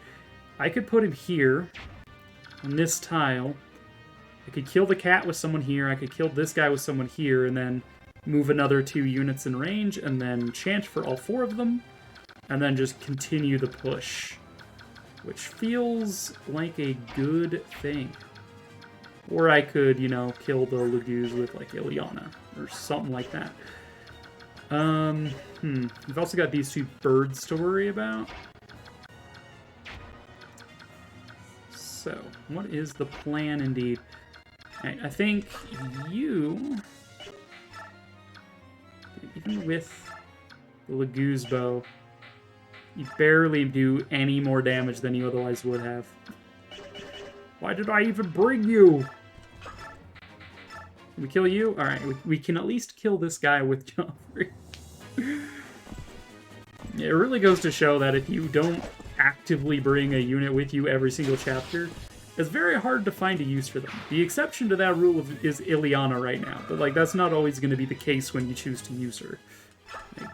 Speaker 1: I could put him here, on this tile. I could kill the cat with someone here, I could kill this guy with someone here, and then move another 2 units in range, and then chant for all 4 of them, and then just continue the push. Which feels like a good thing. Or I could, you know, kill the Lagoo's with, like, Ileana, or something like that. We've also got these 2 birds to worry about. So, what is the plan, indeed? I think you... Even with the Lagoo's bow, you barely do any more damage than you otherwise would have. Why did I even bring you? Can we kill you? Alright, we can at least kill this guy with Joffrey. It really goes to show that if you don't actively bring a unit with you every single chapter, it's very hard to find a use for them. The exception to that rule is Ileana right now, but like that's not always going to be the case when you choose to use her. Like,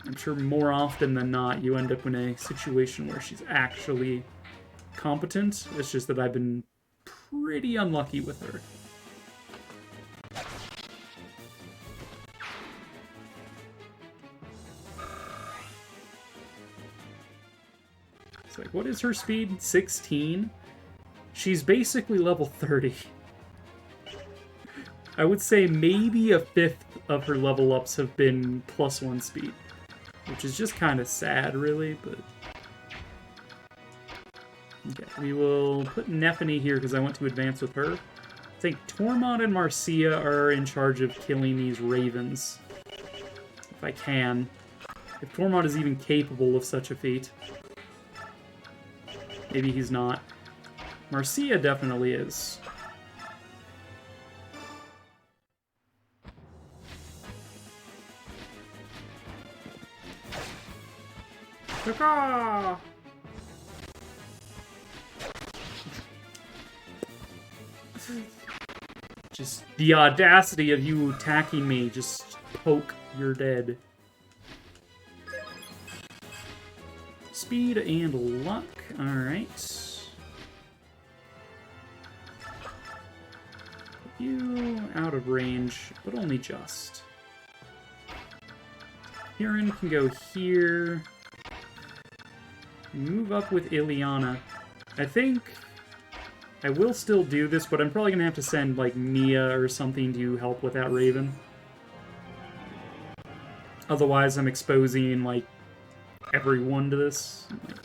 Speaker 1: I'm sure more often than not you end up in a situation where she's actually competent. It's just that I've been pretty unlucky with her. It's like, what is her speed? 16? She's basically level 30. I would say maybe a fifth of her level ups have been +1 speed. Which is just kind of sad, really, but... Okay, we will put Nephany here because I want to advance with her. I think Tormod and Marcia are in charge of killing these ravens. If I can. If Tormod is even capable of such a feat. Maybe he's not. Marcia definitely is. Caw! Just the audacity of you attacking me. Just poke, you're dead. Speed and luck. Alright. You out of range, but only just. Kieran can go here. Move up with Ileana. I think I will still do this, but I'm probably gonna have to send, like, Mia or something to help with that Raven. Otherwise, I'm exposing, like, everyone to this. Like,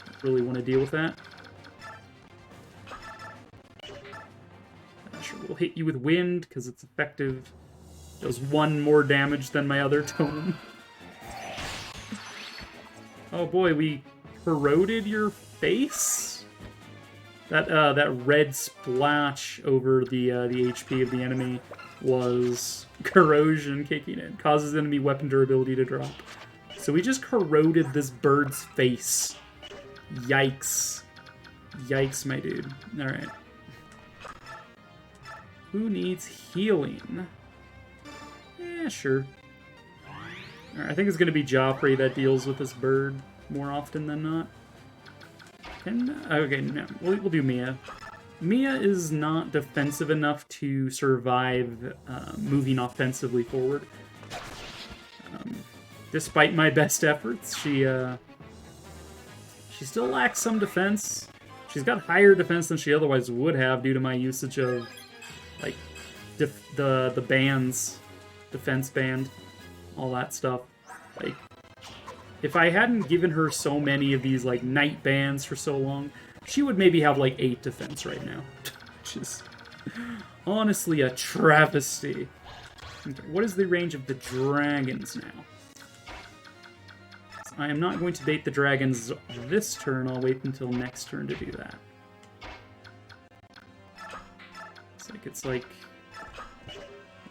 Speaker 1: I really want to deal with that. Sure, we'll hit you with wind, because it's effective. Does 1 more damage than my other tome. Oh boy, we corroded your face? That red splash over the HP of the enemy was corrosion kicking in. Causes enemy weapon durability to drop. So we just corroded this bird's face. Yikes. Yikes, my dude. Alright. Who needs healing? Yeah, sure. Alright, I think it's going to be Joffrey that deals with this bird more often than not. Okay, no. We'll do Mia. Mia is not defensive enough to survive moving offensively forward. Despite my best efforts, she still lacks some defense. She's got higher defense than she otherwise would have due to my usage of, like, the bands, defense band, all that stuff. Like, if I hadn't given her so many of these, like, night bands for so long, she would maybe have, like, 8 defense right now. Which is honestly a travesty. Okay, what is the range of the dragons now? So I am not going to bait the dragons this turn. I'll wait until next turn to do that. It's like...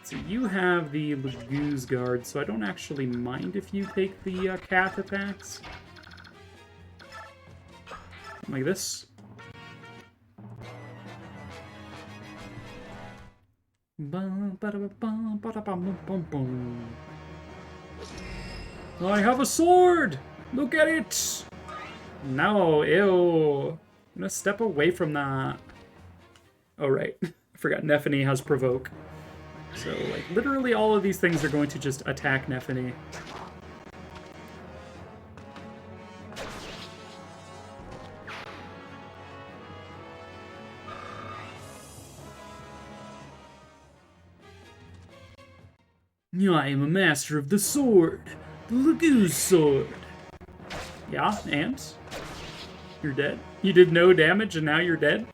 Speaker 1: So you have the Laguz Guard, so I don't actually mind if you take the cat attacks. Like this. I have a sword! Look at it! No, ew. I'm gonna step away from that. Oh, right. I forgot Nephany has Provoke. So, like, literally all of these things are going to just attack Nephany. I am a master of the sword. The Laguz sword. Yeah, and? You're dead? You did no damage and now you're dead?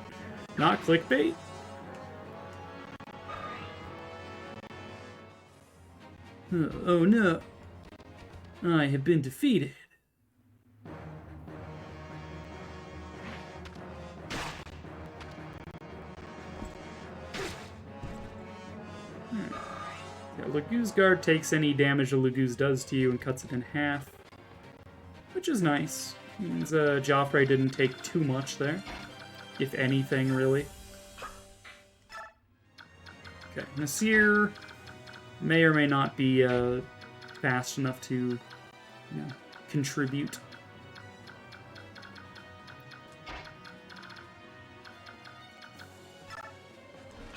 Speaker 1: Not clickbait? Oh no. I have been defeated. Yeah, Laguz Guard takes any damage a Laguz does to you and cuts it in half. Which is nice. Means Joffrey didn't take too much there. If anything, really. Okay, Nasir may or may not be fast enough to, contribute.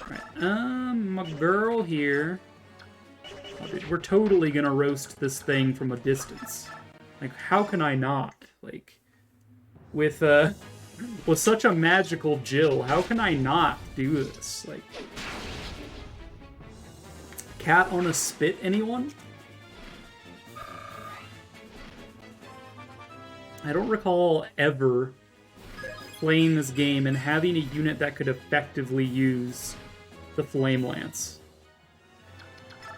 Speaker 1: Alright, my girl here. Oh, dude, we're totally gonna roast this thing from a distance. Like, how can I not? Like, with such a magical Jill, how can I not do this? Like, cat on a spit, anyone? I don't recall ever playing this game and having a unit that could effectively use the Flame Lance.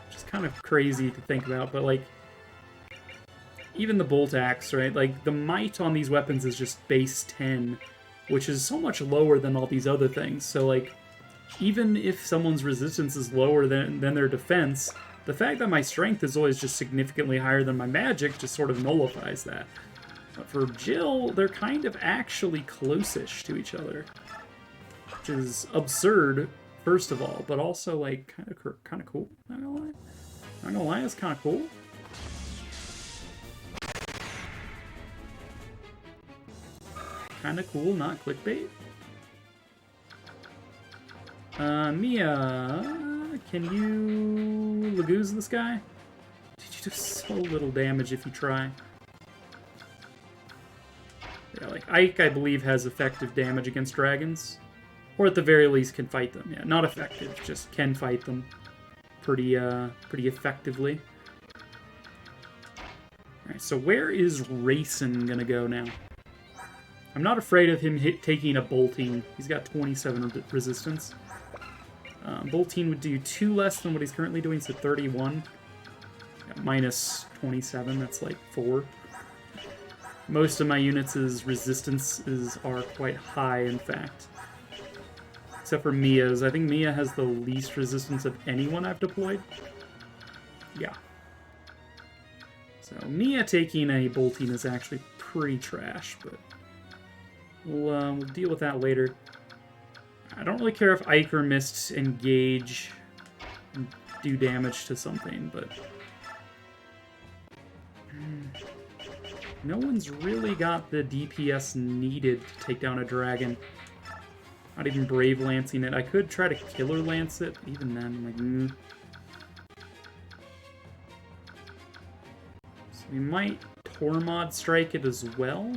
Speaker 1: Which is kind of crazy to think about, but, like, even the Bolt Axe, right? Like, the might on these weapons is just base 10, which is so much lower than all these other things. So, like, even if someone's resistance is lower than their defense, the fact that my strength is always just significantly higher than my magic just sort of nullifies that. But for Jill, they're kind of actually close-ish to each other. Which is absurd, first of all, but also, like, kind of cool. Not gonna lie. Not gonna lie, it's kind of cool. Kind of cool, not clickbait. Mia, can you Laguz this guy? Dude, you do so little damage if you try. Yeah, like, Ike, I believe, has effective damage against dragons. Or at the very least can fight them. Yeah, not effective, just can fight them pretty effectively. Alright, so where is Rayson gonna go now? I'm not afraid of him taking a bolting. He's got 27 resistance. Bolting would do 2 less than what he's currently doing, so 31. Minus 27, that's like 4. Most of my units' resistances are quite high, in fact. Except for Mia's. I think Mia has the least resistance of anyone I've deployed. Yeah. So Mia taking a bolting is actually pretty trash, but we'll deal with that later. I don't really care if Ike or Mist engage and do damage to something, but no one's really got the DPS needed to take down a dragon. Not even Brave Lancing it. I could try to Killer Lance it, but even then, like, So we might Tormod strike it as well.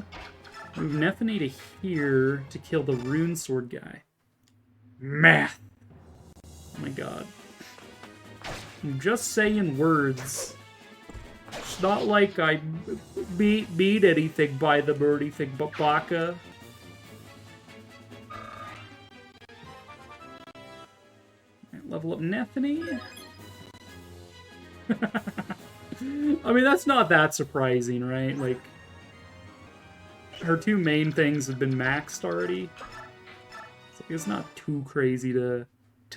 Speaker 1: Move Nephany to here to kill the Rune Sword guy. Math! Oh my god. I'm just saying words. It's not like I beat anything by the birdie thing, but Baka. Level up Nephany. I mean, that's not that surprising, right? Like, her 2 main things have been maxed already. So it's not too crazy to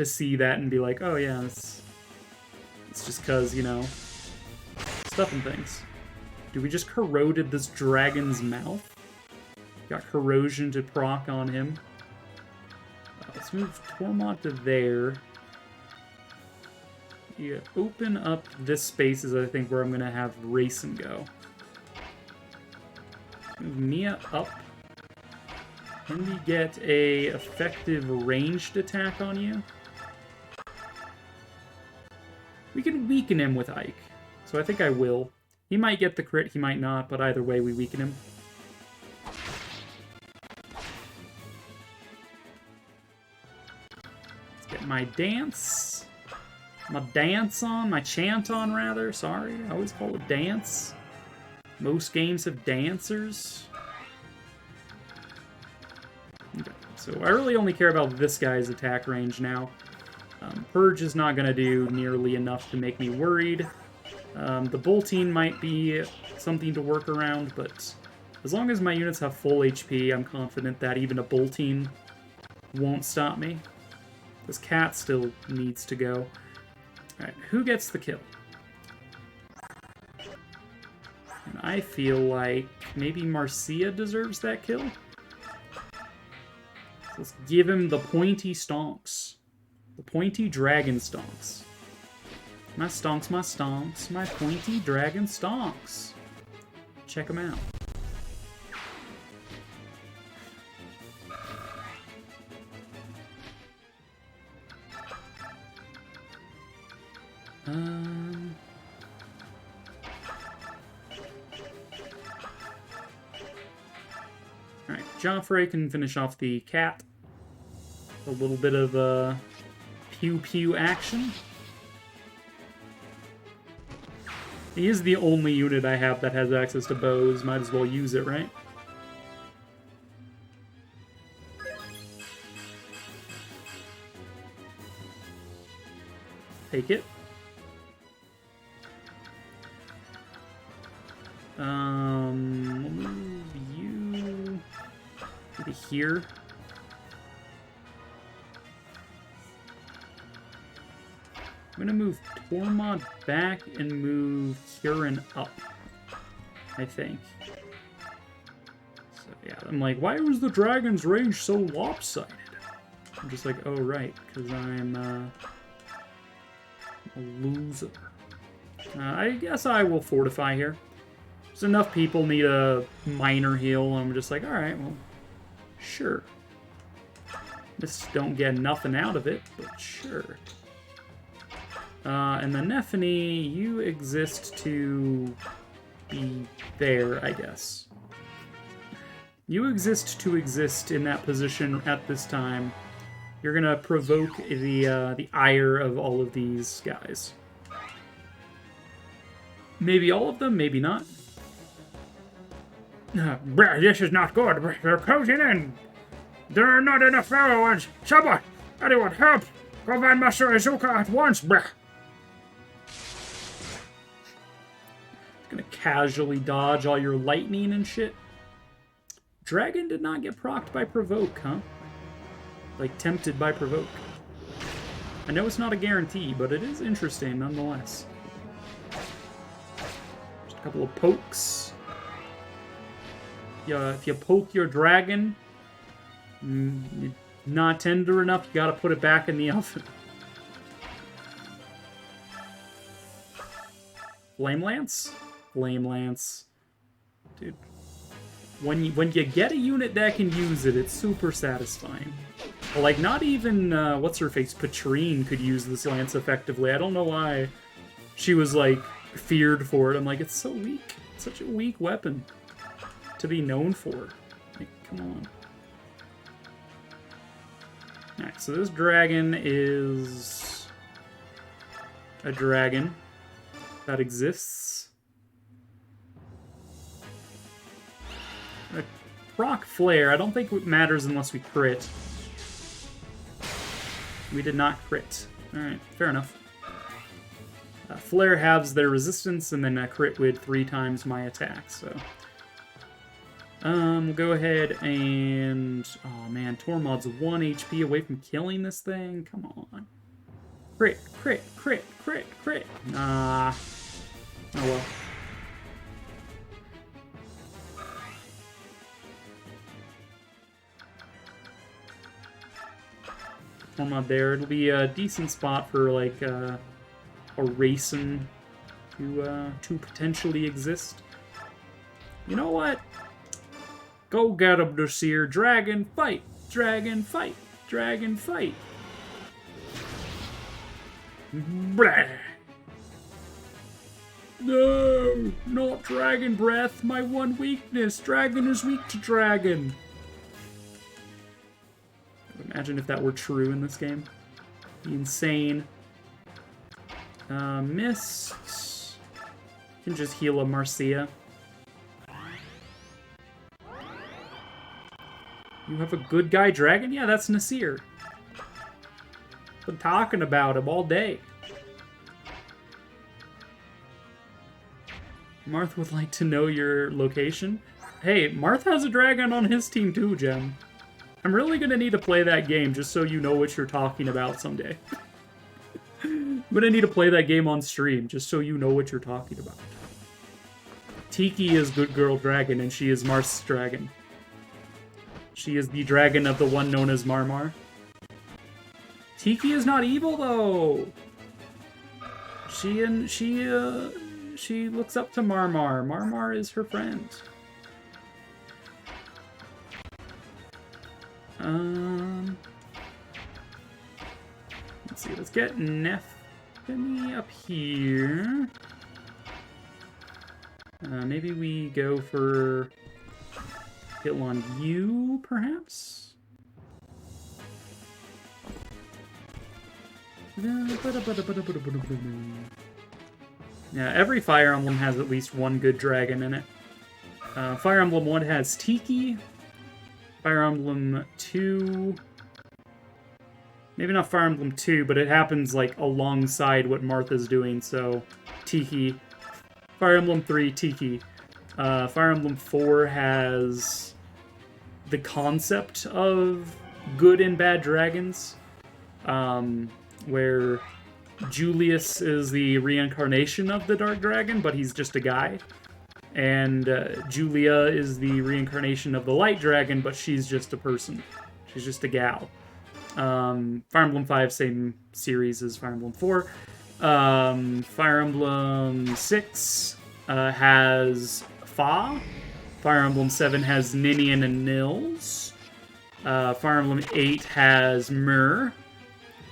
Speaker 1: see that and be like, oh yeah, it's just because, you know, stuff and things. Do we just corroded this dragon's mouth? Got corrosion to proc on him. Let's move Tormod to there. Yeah, open up this space is, I think, where I'm going to have Rayson go. Move Mia up. Can we get a effective ranged attack on you? We can weaken him with Ike. So I think I will. He might get the crit, he might not, but either way we weaken him. Let's get my dance. My chant on, rather. Sorry, I always call it dance. Most games have dancers. Okay, so I really only care about this guy's attack range now. Purge is not going to do nearly enough to make me worried. The bolting might be something to work around, but as long as my units have full HP, I'm confident that even a bolting won't stop me. This cat still needs to go. Alright, who gets the kill? And I feel like maybe Marcia deserves that kill. So let's give him the pointy stonks. The pointy dragon stonks. My stonks, my pointy dragon stonks. Check them out. Alright, Joffrey can finish off the cat. A little bit of pew-pew action. He is the only unit I have that has access to bows. Might as well use it, right? Take it. We'll move you to here. I'm gonna move Tormod back and move Kieran up, I think. So yeah, I'm like, why was the dragon's range so lopsided? I'm just like, oh right, because I'm a loser. I guess I will fortify here. There's enough people need a minor heal, I'm just like, alright, well, sure. Just don't get nothing out of it, but sure. And the Nephany, you exist to be there, I guess. You exist to exist in that position at this time, You're gonna provoke the ire of all of these guys. Maybe all of them, maybe not. This is not good. They're closing in. There are not enough fellow ones. Someone, anyone, help! Go find Master Izuka at once. Gonna casually dodge all your lightning and shit. Dragon did not get procced by provoke, huh? Like tempted by provoke. I know it's not a guarantee, but it is interesting nonetheless. Just a couple of pokes. Yeah, if you poke your dragon, not tender enough, you gotta put it back in the oven. Flame Lance? Flame Lance. Dude. When you get a unit that can use it, it's super satisfying. But like, not even, what's-her-face, Patrine could use this lance effectively. I don't know why she was, like, feared for it. I'm like, it's so weak. It's such a weak weapon to be known for. Like, come on. Alright, so this dragon is a dragon that exists. A proc flare, I don't think it matters unless we crit. We did not crit. Alright, fair enough. Flare halves their resistance, and then a crit with 3 times my attack, so... we'll go ahead and... Oh man, Tormod's 1 HP away from killing this thing? Come on. Crit, crit, crit, crit, crit. Nah. Oh well. Tormod there. It'll be a decent spot for, like, a racing to potentially exist. You know what? Go get him, Nasir. Dragon fight! Dragon fight! Dragon fight! Blah. No! Not dragon breath! My one weakness! Dragon is weak to dragon! Imagine if that were true in this game. Be insane. Missed. Can just heal a Marcia. You have a good guy dragon? Yeah, that's Nasir. Been talking about him all day. Marth would like to know your location. Hey, Marth has a dragon on his team too, Jem. I'm really gonna need to play that game just so you know what you're talking about someday. I'm gonna need to play that game on stream just so you know what you're talking about. Tiki is Good Girl Dragon, and she is Marth's dragon. She is the dragon of the one known as Marmar. Tiki is not evil, though! She looks up to Marmar. Marmar is her friend. Let's see, let's get Nephthemy up here. Maybe we go for hit on you, perhaps? Yeah, every Fire Emblem has at least one good dragon in it. Fire Emblem 1 has Tiki. Fire Emblem 2... Maybe not Fire Emblem 2, but it happens, like, alongside what Martha's doing, so... Tiki. Fire Emblem 3, Tiki. Fire Emblem 4 has... the concept of good and bad dragons. Where Julius is the reincarnation of the Dark Dragon, but he's just a guy. And Julia is the reincarnation of the Light Dragon, but she's just a person. She's just a gal. Fire Emblem 5, same series as Fire Emblem 4. Fire Emblem 6 has Fa. Fire Emblem 7 has Ninian and Nils. Fire Emblem 8 has Myr.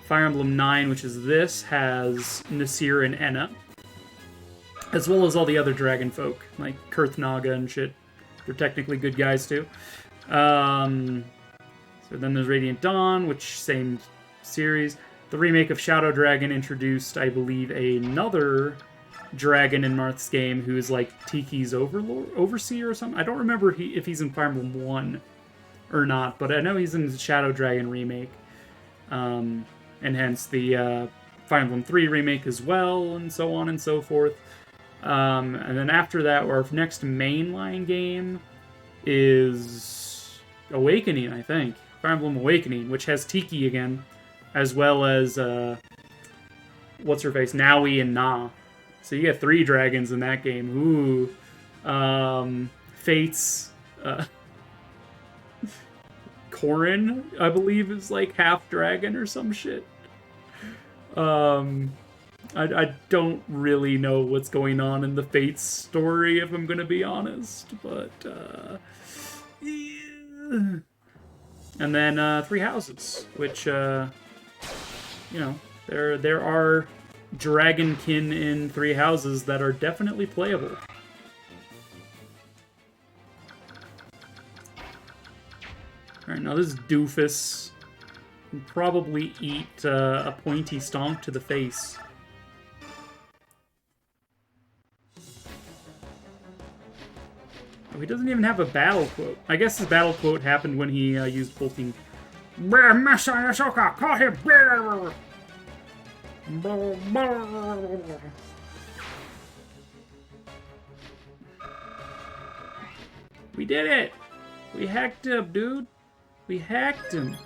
Speaker 1: Fire Emblem 9, which is this, has Nasir and Enna. As well as all the other dragon folk, like Kurth Naga and shit. They're technically good guys, too. So So then there's Radiant Dawn, which same series. The remake of Shadow Dragon introduced, I believe, another dragon in Marth's game who is like Tiki's overseer or something. I don't remember if he's in Fire Emblem 1 or not, but I know he's in the Shadow Dragon remake. And hence the Fire Emblem 3 remake as well, and so on and so forth. And then after that, our next mainline game is Awakening, I think. Fire Emblem Awakening, which has Tiki again, as well as, what's-her-face, Naui and Na. So you get 3 dragons in that game. Ooh. Fates, Corrin, I believe, is like half dragon or some shit. I don't really know what's going on in the Fates story, if I'm gonna be honest, but, yeah. And then, 3 Houses, which, you know, there are dragonkin in 3 Houses that are definitely playable. Alright, now this doofus can probably eat a pointy stomp to the face. Oh, he doesn't even have a battle quote. I guess his battle quote happened when he used Bolting. Call him. We did it! We hacked him, dude. We hacked him.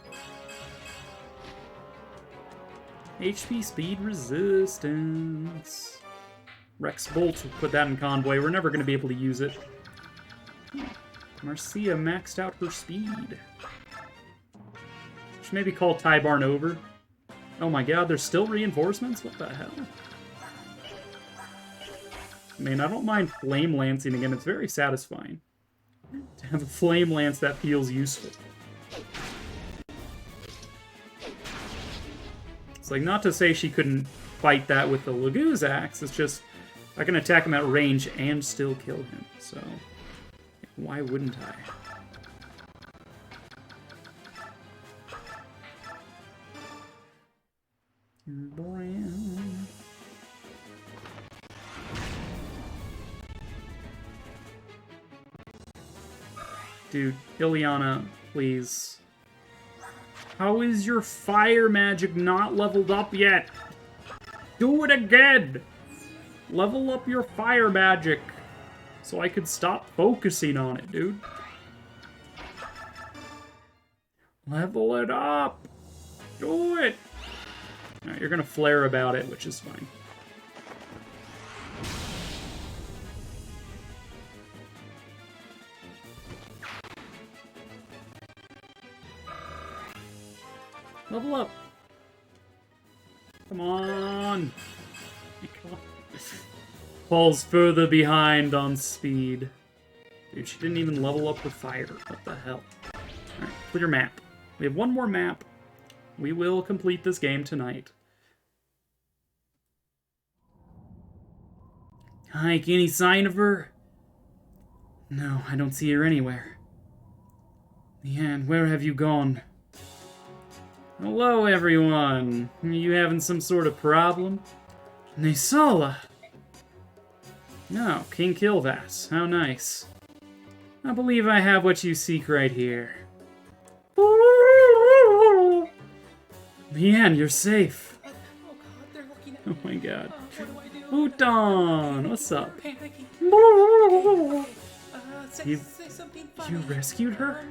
Speaker 1: HP speed resistance. Rex Bolt, we'll put that in Convoy. We're never going to be able to use it. Marcia maxed out her speed. Should maybe call Tybarn over. Oh my god, there's still reinforcements? What the hell? I mean, I don't mind Flame Lancing again. It's very satisfying to have a Flame Lance that feels useful. It's like, not to say she couldn't fight that with the Lagoo's axe, it's just I can attack him at range and still kill him, so why wouldn't I? Dude, Ileana, please. How is your fire magic not leveled up yet? Do it again! Level up your fire magic so I could stop focusing on it, dude. Level it up! Do it! Alright, you're gonna flare about it, which is fine. Level up! Come on! Falls further behind on speed. Dude, she didn't even level up her fire. What the hell? Alright, clear map. We have one more map. We will complete this game tonight. Hike, any sign of her? No, I don't see her anywhere. Leanne, where have you gone? Hello, everyone. Are you having some sort of problem? Nisala! No, King Kilvass. How nice. I believe I have what you seek right here. Leanne, you're safe.
Speaker 2: Oh god, they're looking at
Speaker 1: Oh
Speaker 2: me.
Speaker 1: my god.
Speaker 2: What do I do?
Speaker 1: Bhutan, what's up?
Speaker 2: Panicking. Say something funny.
Speaker 1: You rescued her?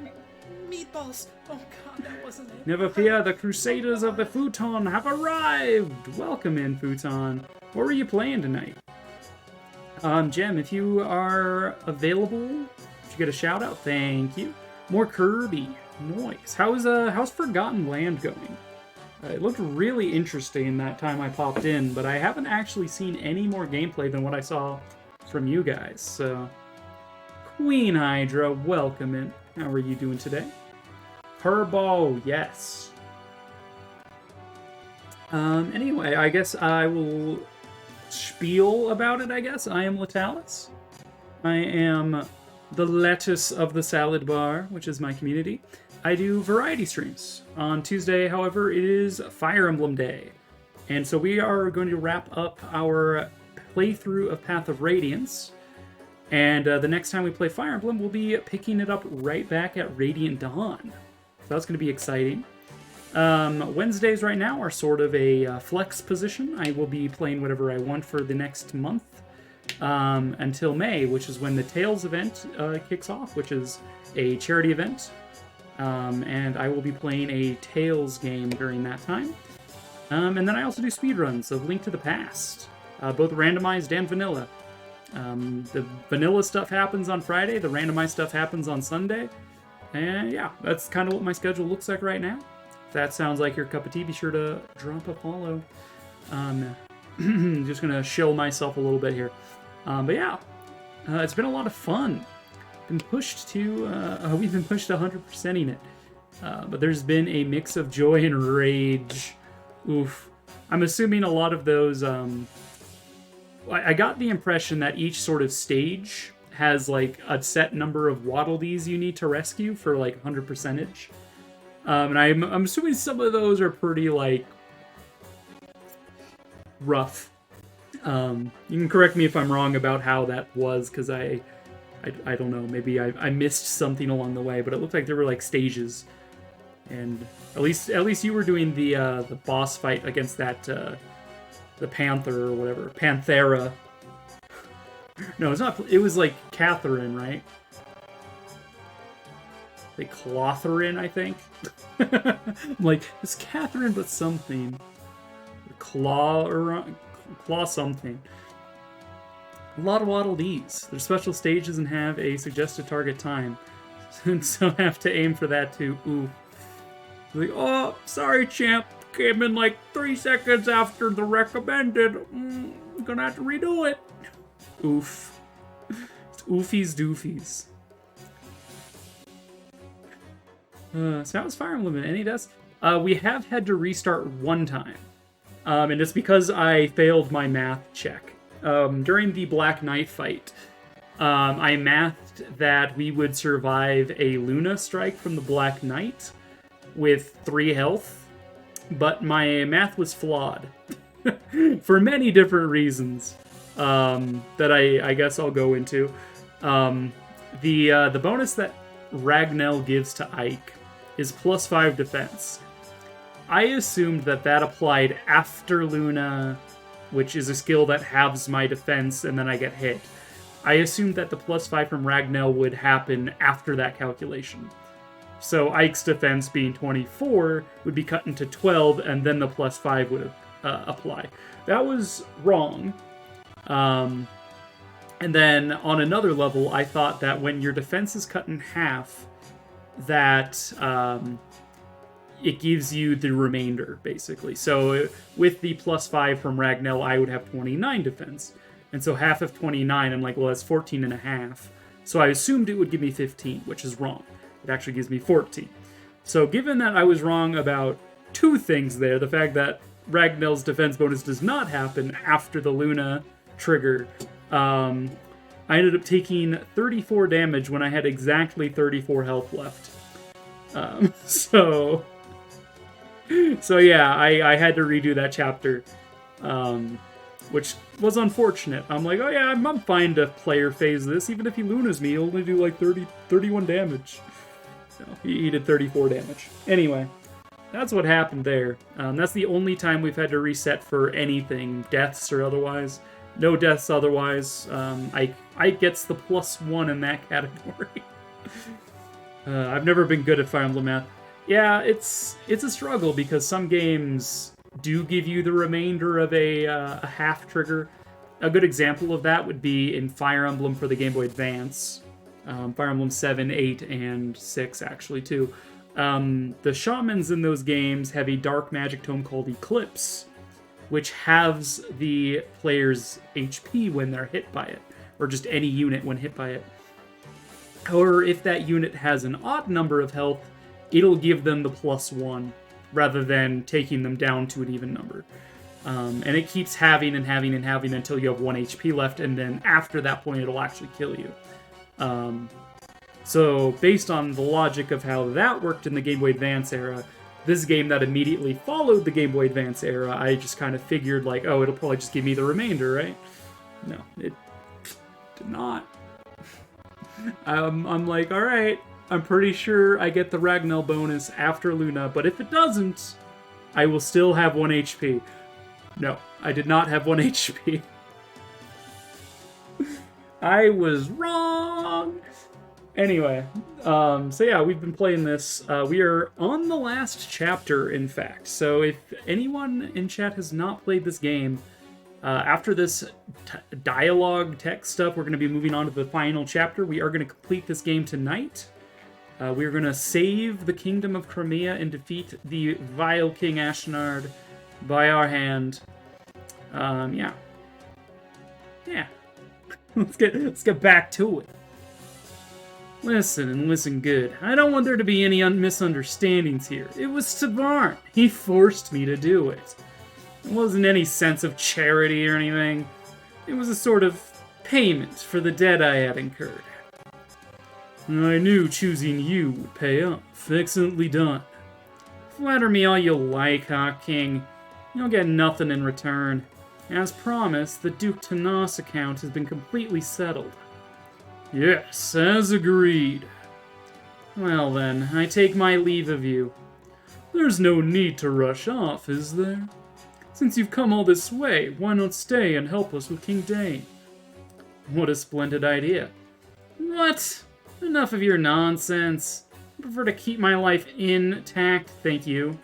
Speaker 2: Meatballs. Oh god, that wasn't it.
Speaker 1: Never fear, the Crusaders of the Futon have arrived! Welcome in, Futon. What were you playing tonight? Jem, if you are available, did you get a shout out? Thank you. More Kirby. Nice. How's Forgotten Land going? It looked really interesting that time I popped in, but I haven't actually seen any more gameplay than what I saw from you guys, so... Queen Hydra, welcome in. How are you doing today? Herbo, yes. Anyway, I guess I will spiel about it, I guess. I am Latalis. I am the lettuce of the salad bar, which is my community. I do variety streams. On Tuesday, however, it is Fire Emblem Day. And so we are going to wrap up our playthrough of Path of Radiance. And the next time we play Fire Emblem, we'll be picking it up right back at Radiant Dawn. So that's going to be exciting. Wednesdays right now are sort of a flex position. I will be playing whatever I want for the next month until May, which is when the Tales event kicks off, which is a charity event. And I will be playing a Tales game during that time. And then I also do speedruns of Link to the Past, both randomized and vanilla. The vanilla stuff happens on Friday, the randomized stuff happens on Sunday. And yeah, that's kind of what my schedule looks like right now. If that sounds like your cup of tea, be sure to drop a follow. Just gonna shill myself a little bit here. But yeah, it's been a lot of fun. We've been pushed to 100%ing it. But there's been a mix of joy and rage. Oof. I'm assuming a lot of those, I got the impression that each sort of stage has like a set number of Waddle Dees you need to rescue for like 100%. And I'm assuming some of those are pretty like rough. You can correct me if I'm wrong about how that was, because I don't know, maybe I missed something along the way, but it looked like there were like stages. And at least you were doing the boss fight against that the Panther or whatever, Panthera. No, it's not. It was like Catherine, right? Like Clotherin, I think. I'm like, it's Catherine, but something. Claw something. A lot of Waddle Dees. There's special stages and have a suggested target time, and so have to aim for that too. Ooh. Like, oh, sorry, champ. Came in like 3 seconds after the recommended. I'm gonna have to redo it. Oof. It's oofies doofies. So how's Fire Emblem? Any deaths? We have had to restart one time. And it's because I failed my math check. During the Black Knight fight, I mathed that we would survive a Luna strike from the Black Knight with 3 health, but my math was flawed for many different reasons that I guess I'll go into. The bonus that Ragnell gives to Ike is +5 defense. I assumed that applied after Luna, which is a skill that halves my defense and then I get hit. I assumed that the +5 from Ragnell would happen after that calculation. So Ike's defense being 24 would be cut into 12, and then the +5 would apply. That was wrong. And then on another level, I thought that when your defense is cut in half, that it gives you the remainder, basically. So with the +5 from Ragnell, I would have 29 defense. And so half of 29, I'm like, well, that's 14 and a half. So I assumed it would give me 15, which is wrong. It actually gives me 14. So given that I was wrong about 2 things there, the fact that Ragnell's defense bonus does not happen after the Luna trigger, I ended up taking 34 damage when I had exactly 34 health left. So yeah, I had to redo that chapter, which was unfortunate. I'm like, oh yeah, I'm fine to player phase this. Even if he Lunas me, he'll only do like 31 damage. So he did 34 damage. Anyway, that's what happened there. That's the only time we've had to reset for anything, deaths or otherwise. No deaths otherwise. Ike gets the +1 in that category. I've never been good at Fire Emblem math. Yeah, it's a struggle because some games do give you the remainder of a half trigger. A good example of that would be in Fire Emblem for the Game Boy Advance. Fire Emblem 7, 8, and 6, actually, too. The shamans in those games have a dark magic tome called Eclipse, which halves the player's HP when they're hit by it, or just any unit when hit by it. However, if that unit has an odd number of health, it'll give them the +1, rather than taking them down to an even number. And it keeps having and having and having until you have 1 HP left, and then after that point, it'll actually kill you. So, based on the logic of how that worked in the Game Boy Advance era, this game that immediately followed the Game Boy Advance era, I just kind of figured, like, oh, it'll probably just give me the remainder, right? No, it did not. I'm like, alright, I'm pretty sure I get the Ragnell bonus after Luna, but if it doesn't, I will still have 1 HP. No, I did not have 1 HP. I was wrong! Anyway, so yeah, we've been playing this. We are on the last chapter, in fact. So if anyone in chat has not played this game, after this dialogue text stuff, we're going to be moving on to the final chapter. We are going to complete this game tonight. We are going to save the Kingdom of Crimea and defeat the vile King Ashnard by our hand. Yeah. let's get back to it. Listen, and listen good. I don't want there to be any misunderstandings here. It was Tavarn. He forced me to do it. It wasn't any sense of charity or anything. It was a sort of payment for the debt I had incurred. I knew choosing you would pay off. Excellently done. Flatter me all you like, Hawk King. You'll get nothing in return. As promised, the Duke Tanas account has been completely settled. Yes, as agreed. Well then, I take my leave of you. There's no need to rush off, is there? Since you've come all this way, why not stay and help us with King Dane? What a splendid idea. What? Enough of your nonsense. I prefer to keep my life intact, thank you.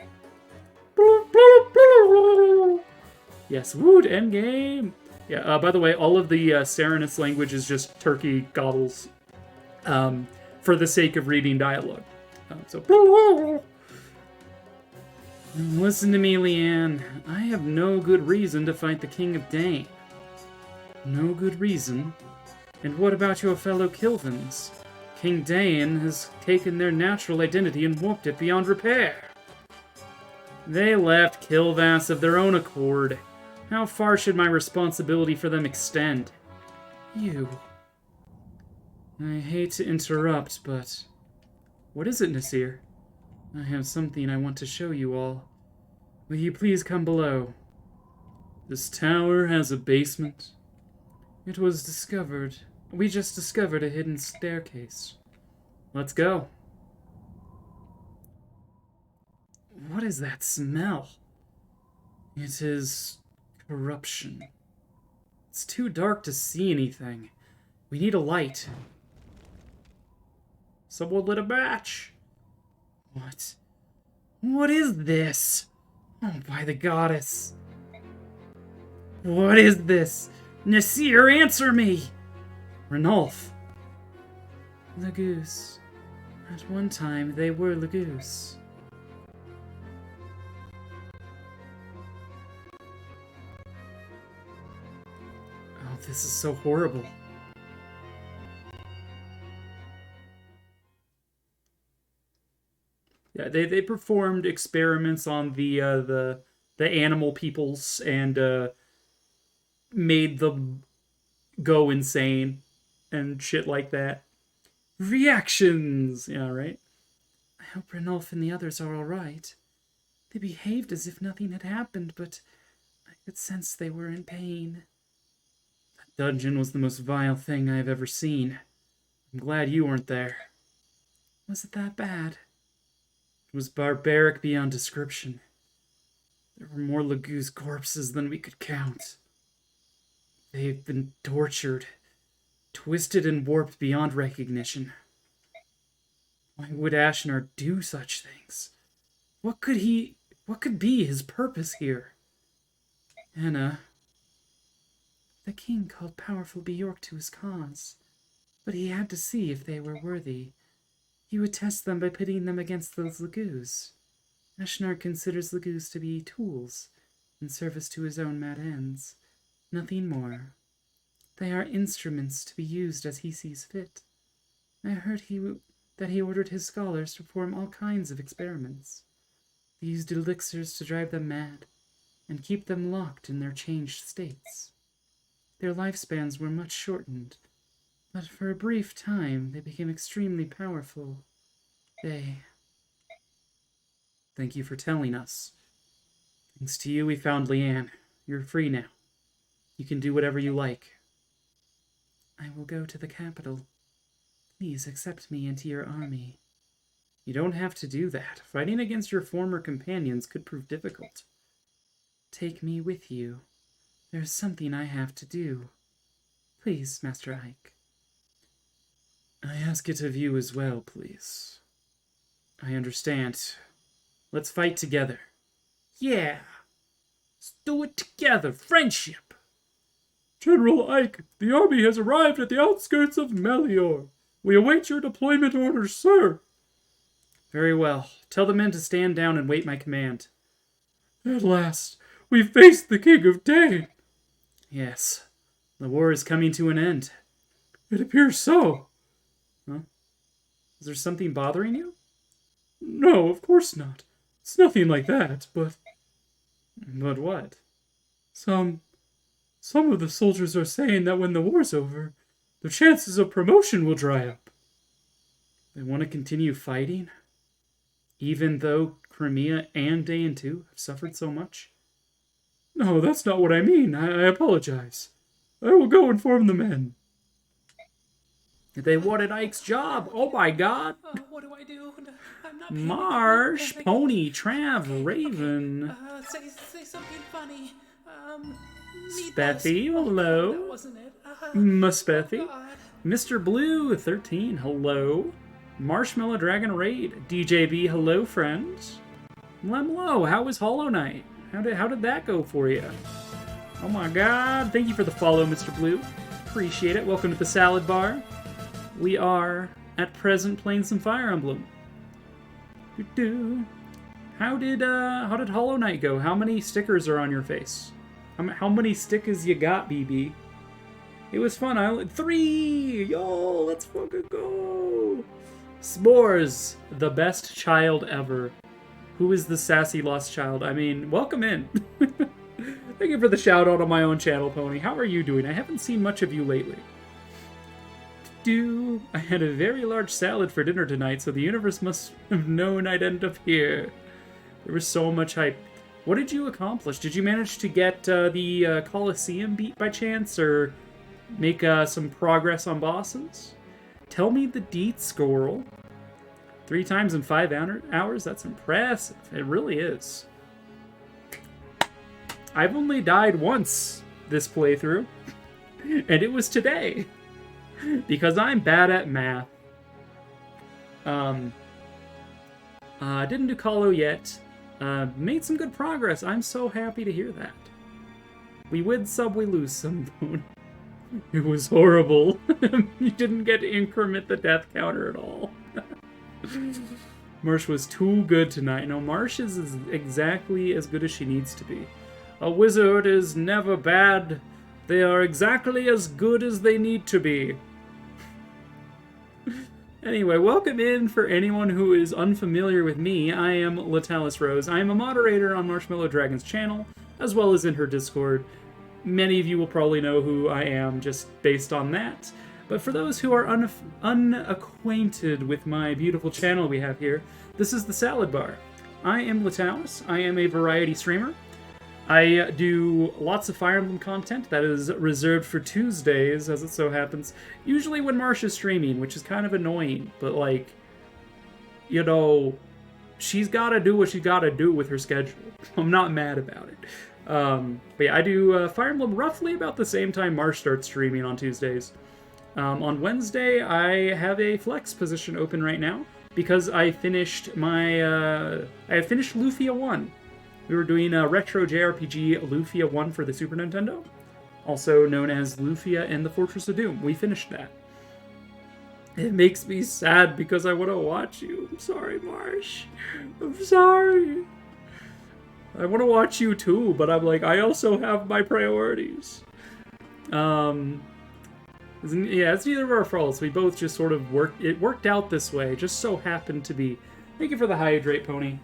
Speaker 1: Yes, woot, endgame. Yeah, by the way, all of the Serenus language is just turkey gobbles for the sake of reading dialogue. Listen to me, Leanne. I have no good reason to fight the King of Dane. No good reason? And what about your fellow Kilvins? King Dane has taken their natural identity and warped it beyond repair. They left Kilvass of their own accord. How far should my responsibility for them extend? You. I hate to interrupt, but... What is it, Nasir? I have something I want to show you all. Will you please come below? This tower has a basement. It was discovered. We just discovered a hidden staircase. Let's go. What is that smell? It is corruption. It's too dark to see anything. We need a light. Someone lit a match. What? What is this? Oh, by the goddess. What is this? Nasir, answer me! Ranulf. Lagoose. At one time, they were Lagoose. Oh, this is so horrible. Yeah, they performed experiments on the animal peoples and made them go insane and shit like that. Reactions! Yeah, right? I hope Ranulf and the others are alright. They behaved as if nothing had happened, but I could sense they were in pain. That dungeon was the most vile thing I have ever seen. I'm glad you weren't there. Was it that bad? It was barbaric beyond description. There were more Lagoose corpses than we could count. They've been tortured, twisted and warped beyond recognition. Why would Ashnard do such things? What could be his purpose here? Anna. The king called powerful Bjork to his cause, but he had to see if they were worthy. He would test them by pitting them against those Lagoose. Ashnard considers Lagoose to be tools in service to his own mad ends. Nothing more. They are instruments to be used as he sees fit. I heard that he ordered his scholars to perform all kinds of experiments. They used elixirs to drive them mad, and keep them locked in their changed states. Their lifespans were much shortened. But for a brief time, they became extremely powerful. They... Thank you for telling us. Thanks to you, we found Leanne. You're free now. You can do whatever you like. I will go to the capital. Please accept me into your army. You don't have to do that. Fighting against your former companions could prove difficult. Take me with you. There's something I have to do. Please, Master Ike. I ask it of you as well, please. I understand. Let's fight together. Yeah! Let's do it together! Friendship!
Speaker 3: General Ike, the army has arrived at the outskirts of Melior. We await your deployment orders, sir.
Speaker 1: Very well. Tell the men to stand down and wait my command.
Speaker 3: At last, we face the King of Dane.
Speaker 1: Yes. The war is coming to an end.
Speaker 3: It appears so.
Speaker 1: Huh? Is there something bothering you?
Speaker 3: No, of course not. It's nothing like that, but...
Speaker 1: But what?
Speaker 3: Some of the soldiers are saying that when the war's over, their chances of promotion will dry up.
Speaker 1: They want to continue fighting? Even though Crimea and Dane too have suffered so much?
Speaker 3: No, that's not what I mean. I apologize. I will go inform the men.
Speaker 1: They wanted Ike's job. Oh my god.
Speaker 2: What do I do? I'm not panicking.
Speaker 1: Marsh,
Speaker 2: Panicking.
Speaker 1: Pony, Trav, Raven.
Speaker 2: Say something funny.
Speaker 1: Speffy,
Speaker 2: Meatballs.
Speaker 1: hello.
Speaker 2: That wasn't it.
Speaker 1: Muspethy.
Speaker 2: God.
Speaker 1: Mr. Blue, 13, hello. Marshmallow Dragon Raid. DJB, hello, friends. Lemlo, how was Hollow Knight? How did that go for you? Oh my god. Thank you for the follow, Mr. Blue. Appreciate it. Welcome to the Salad Bar. We are, at present, playing some Fire Emblem. How did Hollow Knight go? How many stickers are on your face? How many stickers you got, BB? It was fun. 3! Yo, let's fucking go! S'mores, the best child ever. Who is the sassy lost child? I mean, welcome in. Thank you for the shout out on my own channel, Pony. How are you doing? I haven't seen much of you lately. I had a very large salad for dinner tonight, so the universe must have known I'd end up here. There was so much hype. What did you accomplish? Did you manage to get the Colosseum beat by chance, or make some progress on bosses? Tell me the deets, squirrel. 3 times in 5 hours? That's impressive. It really is. I've only died once this playthrough, and it was today. Because I'm bad at math. Didn't do Colo yet. Made some good progress. I'm so happy to hear that. We win some, we lose some. It was horrible. You didn't get to increment the death counter at all. Marsh was too good tonight. No, Marsh is exactly as good as she needs to be. A wizard is never bad. They are exactly as good as they need to be. Anyway, welcome in for anyone who is unfamiliar with me. I am Latalis Rose. I am a moderator on Marshmallow Dragon's channel, as well as in her Discord. Many of you will probably know who I am just based on that. But for those who are unacquainted with my beautiful channel we have here, this is the Salad Bar. I am Latalis. I am a variety streamer. I do lots of Fire Emblem content that is reserved for Tuesdays, as it so happens. Usually when Marsh is streaming, which is kind of annoying, but like, you know, she's gotta do what she's gotta do with her schedule. I'm not mad about it. But yeah, I do Fire Emblem roughly about the same time Marsh starts streaming on Tuesdays. On Wednesday, I have a flex position open right now, because I finished my, I finished Lufia 1. We were doing a retro JRPG Lufia 1 for the Super Nintendo, also known as Lufia and the Fortress of Doom. We finished that. It makes me sad because I want to watch you. I'm sorry, Marsh. I'm sorry. I want to watch you too, but I'm like, I also have my priorities. Yeah, it's neither of our faults. We both just sort of worked out this way. It just so happened to be. Thank you for the hydrate, Pony.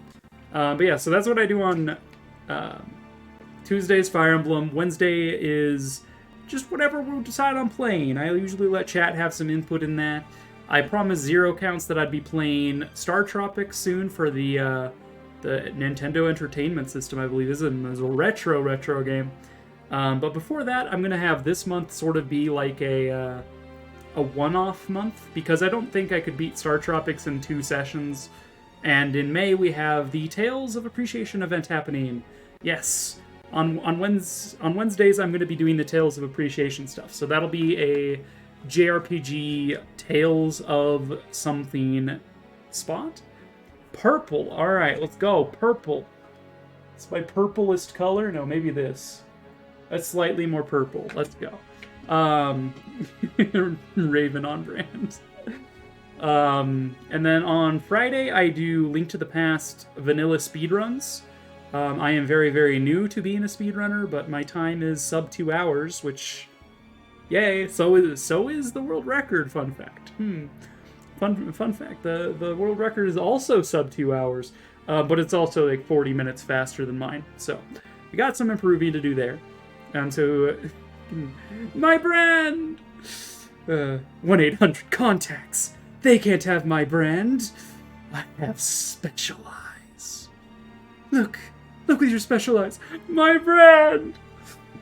Speaker 1: But yeah, so that's what I do on Tuesday's Fire Emblem. Wednesday is just whatever we'll decide on playing. I usually let chat have some input in that. I promised Zero Counts that I'd be playing Star Tropics soon for the Nintendo Entertainment System, I believe. This is a retro game. But before that, I'm going to have this month sort of be like a one-off month, because I don't think I could beat Star Tropics in 2 sessions. And in May, we have the Tales of Appreciation event happening. Yes, on Wednesdays, I'm going to be doing the Tales of Appreciation stuff. So that'll be a JRPG Tales of something spot. Purple. All right, let's go. Purple. It's my purplest color. No, maybe this. That's slightly more purple. Let's go. Raven on brand. And then on Friday, I do Link to the Past vanilla speedruns. I am very, very new to being a speedrunner, but my time is sub 2 hours, which, yay, so is the world record, fun fact. Fun fact, the world record is also sub 2 hours, but it's also like 40 minutes faster than mine, so we got some improving to do there. And so, my brand! 1-800-CONTACTS. They can't have my brand. I have special eyes. Look with your special eyes. My brand!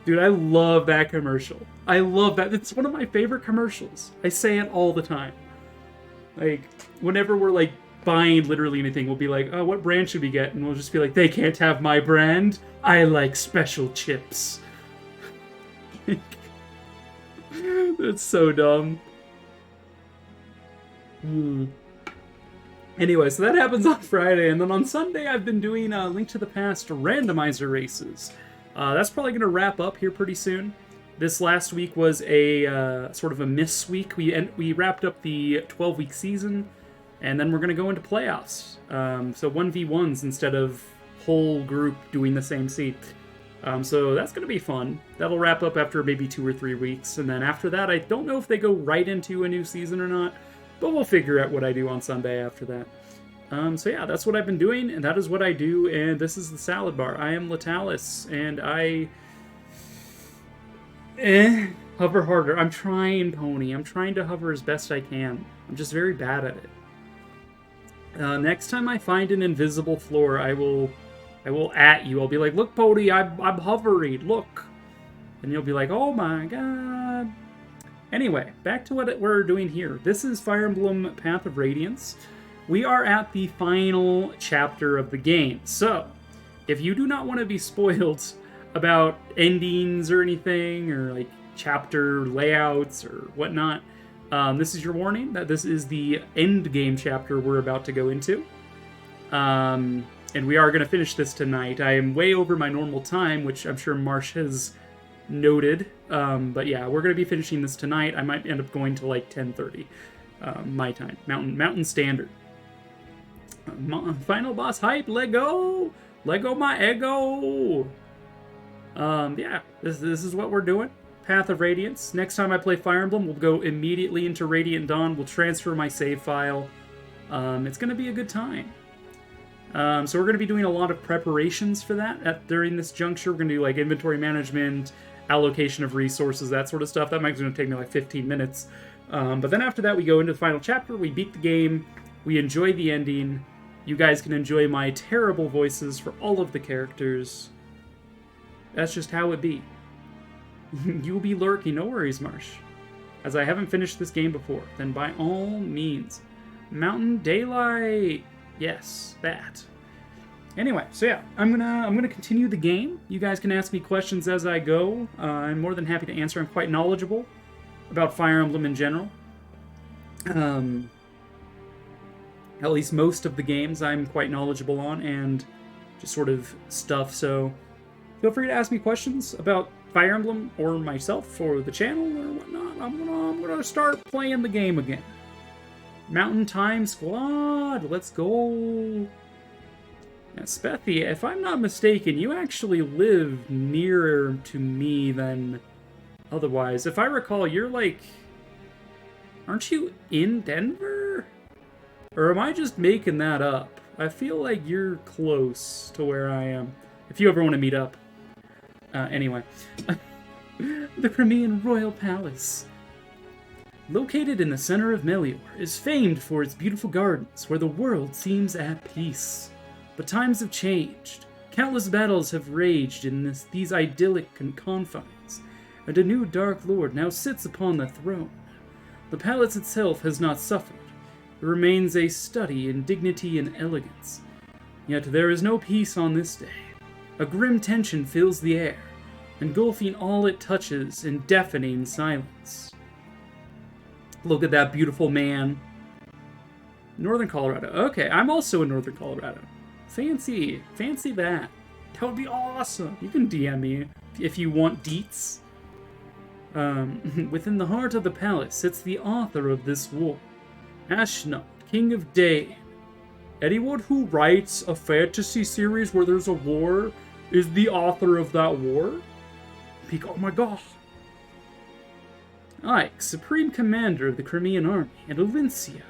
Speaker 1: Dude, I love that commercial. I love that. It's one of my favorite commercials. I say it all the time. Like, whenever we're, like, buying literally anything, we'll be like, oh, what brand should we get? And we'll just be like, they can't have my brand. I like special chips. That's so dumb. Anyway, so that happens on Friday, and then on Sunday I've been doing Link to the Past randomizer races. That's probably going to wrap up here pretty soon. This last week was a sort of a miss week. We wrapped up the 12-week season, and then we're going to go into playoffs. So 1v1s instead of whole group doing the same seed. So that's going to be fun. That'll wrap up after maybe 2 or 3 weeks, and then after that, I don't know if they go right into a new season or not. But we'll figure out what I do on Sunday after that. So yeah, that's what I've been doing, and that is what I do, and this is the Salad Bar. I am Latalis, and I... hover harder. I'm trying, Pony. I'm trying to hover as best I can. I'm just very bad at it. Next time I find an invisible floor, I will at you. I'll be like, look, Pony, I'm hovering, look. And you'll be like, oh my god. Anyway, back to what we're doing here. This is Fire Emblem Path of Radiance. We are at the final chapter of the game. So, if you do not want to be spoiled about endings or anything, or like chapter layouts or whatnot, this is your warning that this is the end game chapter we're about to go into. And we are going to finish this tonight. I am way over my normal time, which I'm sure Marsh has noted, but yeah, we're gonna be finishing this tonight. I might end up going to like 10:30 my time, Mountain Standard. Final boss hype. Lego my ego. Yeah, this is what we're doing. Path of Radiance. Next time I play Fire Emblem, we'll go immediately into Radiant Dawn. We'll transfer my save file. It's gonna be a good time. So we're going to be doing a lot of preparations for that during this juncture. We're going to do like inventory management, allocation of resources, that sort of stuff. That might going to take me like 15 minutes. But then after that, we go into the final chapter. We beat the game. We enjoy the ending. You guys can enjoy my terrible voices for all of the characters. That's just how it be. You'll be lurking. No worries, Marsh. As I haven't finished this game before, then by all means. Mountain Daylight. Yes, that. Anyway, so yeah, I'm gonna continue the game. You guys can ask me questions as I go. I'm more than happy to answer. I'm quite knowledgeable about Fire Emblem in general. At least most of the games I'm quite knowledgeable on, and just sort of stuff. So feel free to ask me questions about Fire Emblem or myself or the channel or whatnot. I'm gonna start playing the game again. Mountain Time Squad, let's go. Now, Spethy, if I'm not mistaken, you actually live nearer to me than otherwise. If I recall, you're like... Aren't you in Denver? Or am I just making that up? I feel like you're close to where I am. If you ever want to meet up. Anyway. The Crimean Royal Palace. Located in the center of Melior, is famed for its beautiful gardens where the world seems at peace. But times have changed. Countless battles have raged in these idyllic confines, and a new Dark Lord now sits upon the throne. The palace itself has not suffered. It remains a study in dignity and elegance. Yet there is no peace on this day. A grim tension fills the air, engulfing all it touches in deafening silence. Look at that beautiful man. Northern Colorado. Okay, I'm also in Northern Colorado. Fancy that. That would be awesome. You can DM me if you want deets. Within the heart of the palace sits the author of this war, Ashnod, King of Dane.
Speaker 3: Anyone who writes a fantasy series where there's a war is the author of that war? Oh my gosh.
Speaker 1: Ike, Supreme Commander of the Crimean Army, and Olyncia,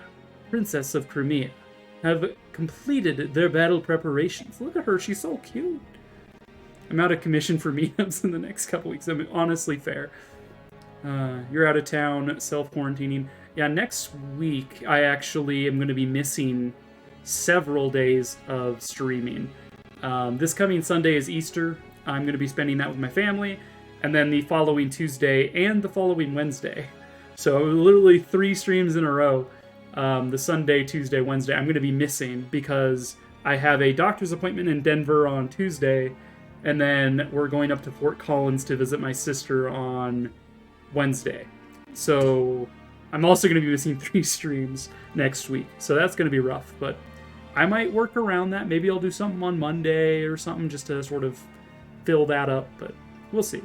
Speaker 1: Princess of Crimea, have completed their battle preparations. Look at her, she's so cute. I'm out of commission for meetups in the next couple weeks. I mean, honestly fair. You're out of town, self-quarantining. Yeah, next week I actually am going to be missing several days of streaming. This coming Sunday is Easter. I'm going to be spending that with my family. And then the following Tuesday and the following Wednesday. So literally 3 streams in a row. The Sunday, Tuesday, Wednesday, I'm going to be missing because I have a doctor's appointment in Denver on Tuesday, and then we're going up to Fort Collins to visit my sister on Wednesday. So I'm also going to be missing 3 streams next week. So that's going to be rough, but I might work around that. Maybe I'll do something on Monday or something just to sort of fill that up, but we'll see.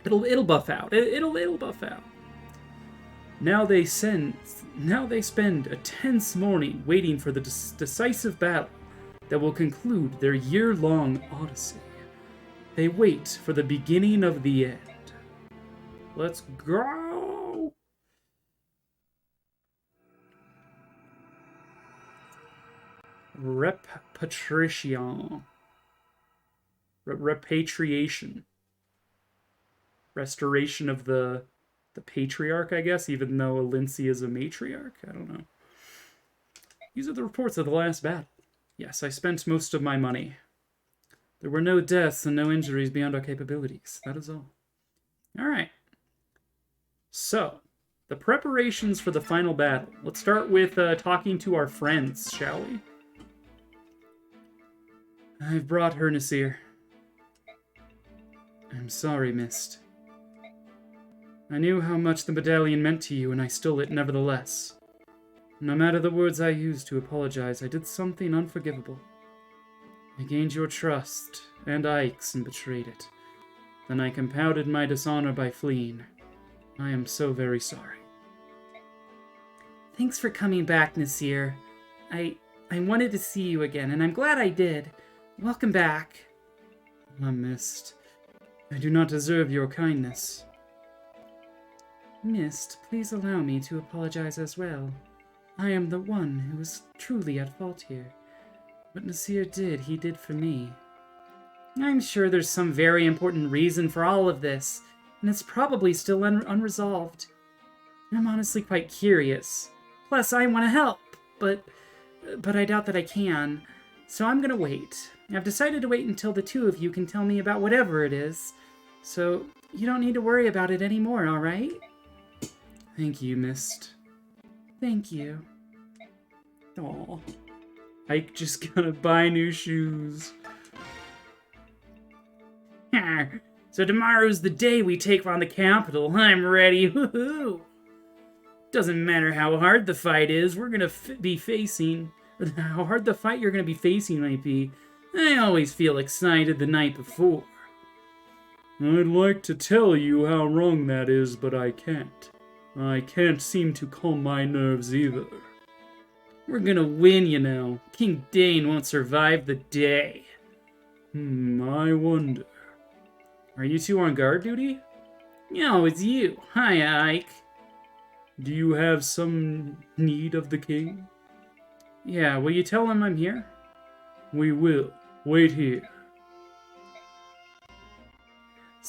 Speaker 1: It'll buff out. It'll buff out. Now they spend a tense morning waiting for the decisive battle that will conclude their year-long odyssey. They wait for the beginning of the end. Let's go! Repatriation. Repatriation. Restoration of the patriarch, I guess, even though Olyncia is a matriarch. I don't know. These are the reports of the last battle. Yes, I spent most of my money. There were no deaths and no injuries beyond our capabilities. That is all. Alright. So, the preparations for the final battle. Let's start with talking to our friends, shall we? I've brought her, Nasir. I'm sorry, Mist. I knew how much the medallion meant to you, and I stole it nevertheless. No matter the words I used to apologize, I did something unforgivable. I gained your trust, and Ike's, and betrayed it. Then I compounded my dishonor by fleeing. I am so very sorry. Thanks for coming back, Nasir. I wanted to see you again, and I'm glad I did. Welcome back. Mist. I do not deserve your kindness. Mist, please allow me to apologize as well. I am the one who is truly at fault here. What Nasir did, he did for me. I'm sure there's some very important reason for all of this, and it's probably still unresolved. I'm honestly quite curious. Plus, I want to help, but I doubt that I can. So I'm gonna wait. I've decided to wait until the two of you can tell me about whatever it is. So you don't need to worry about it anymore, alright? Thank you, Mist. Thank you. Aw. Ike just gonna buy new shoes. So tomorrow's the day we take on the capital. I'm ready. Woohoo! Doesn't matter how hard the fight is, we're gonna be facing... Or how hard the fight you're gonna be facing might be. I always feel excited the night before.
Speaker 3: I'd like to tell you how wrong that is, but I can't. I can't seem to calm my nerves either.
Speaker 1: We're gonna win, you know. King Dane won't survive the day.
Speaker 3: I wonder.
Speaker 1: Are you two on guard duty? No, it's you. Hi, Ike.
Speaker 3: Do you have some need of the king?
Speaker 1: Yeah, will you tell him I'm here?
Speaker 3: We will. Wait here.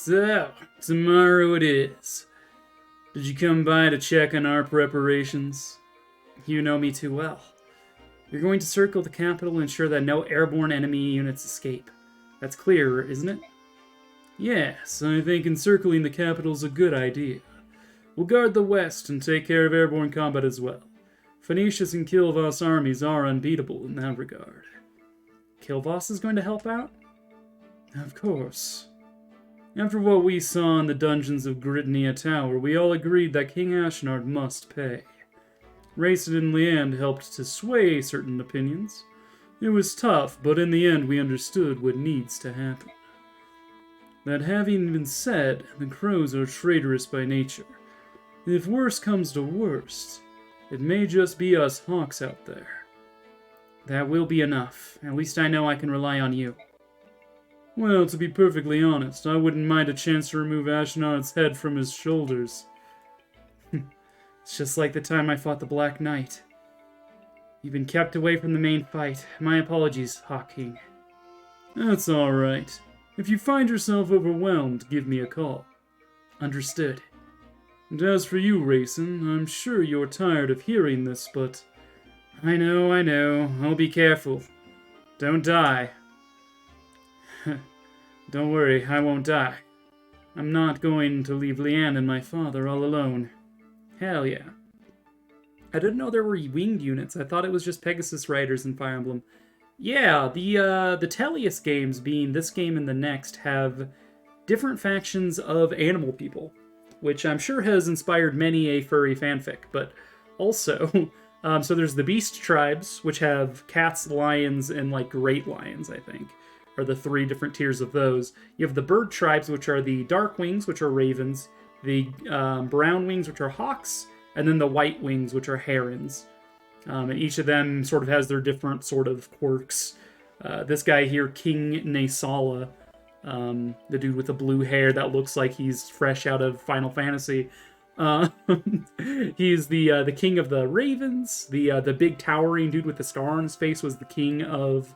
Speaker 1: So, tomorrow it is. Did you come by to check on our preparations? You know me too well. You're going to circle the capital and ensure that no airborne enemy units escape. That's clear, isn't it? Yes, I think encircling the capital's a good idea. We'll guard the west and take care of airborne combat as well. Phoenicia's and Kilvas' armies are unbeatable in that regard. Kilvas is going to help out? Of course. After what we saw in the dungeons of Gridnia Tower, we all agreed that King Ashnard must pay. Rayson and Leand helped to sway certain opinions. It was tough, but in the end we understood what needs to happen. That having been said, the crows are traitorous by nature. If worst comes to worst, it may just be us hawks out there. That will be enough. At least I know I can rely on you. Well, to be perfectly honest, I wouldn't mind a chance to remove Ashnard's head from his shoulders. It's just like the time I fought the Black Knight. You've been kept away from the main fight. My apologies, Hawk King. That's alright. If you find yourself overwhelmed, give me a call. Understood. And as for you, Rayson, I'm sure you're tired of hearing this, but... I know. I'll be careful. Don't die. Don't worry, I won't die. I'm not going to leave Leanne and my father all alone. Hell yeah. I didn't know there were winged units. I thought it was just Pegasus Riders in Fire Emblem. Yeah, the Tellius games, being this game and the next, have different factions of animal people, which I'm sure has inspired many a furry fanfic, but also... so there's the Beast Tribes, which have cats, lions, and, like, great lions, I think, are the three different tiers of those. You have the Bird Tribes, which are the Dark Wings, which are ravens, the Brown Wings, which are hawks, and then the White Wings, which are herons. And each of them sort of has their different sort of quirks. This guy here, King Nasala, the dude with the blue hair that looks like he's fresh out of Final Fantasy. He's the king of the ravens. The big towering dude with the scar on his face was the king of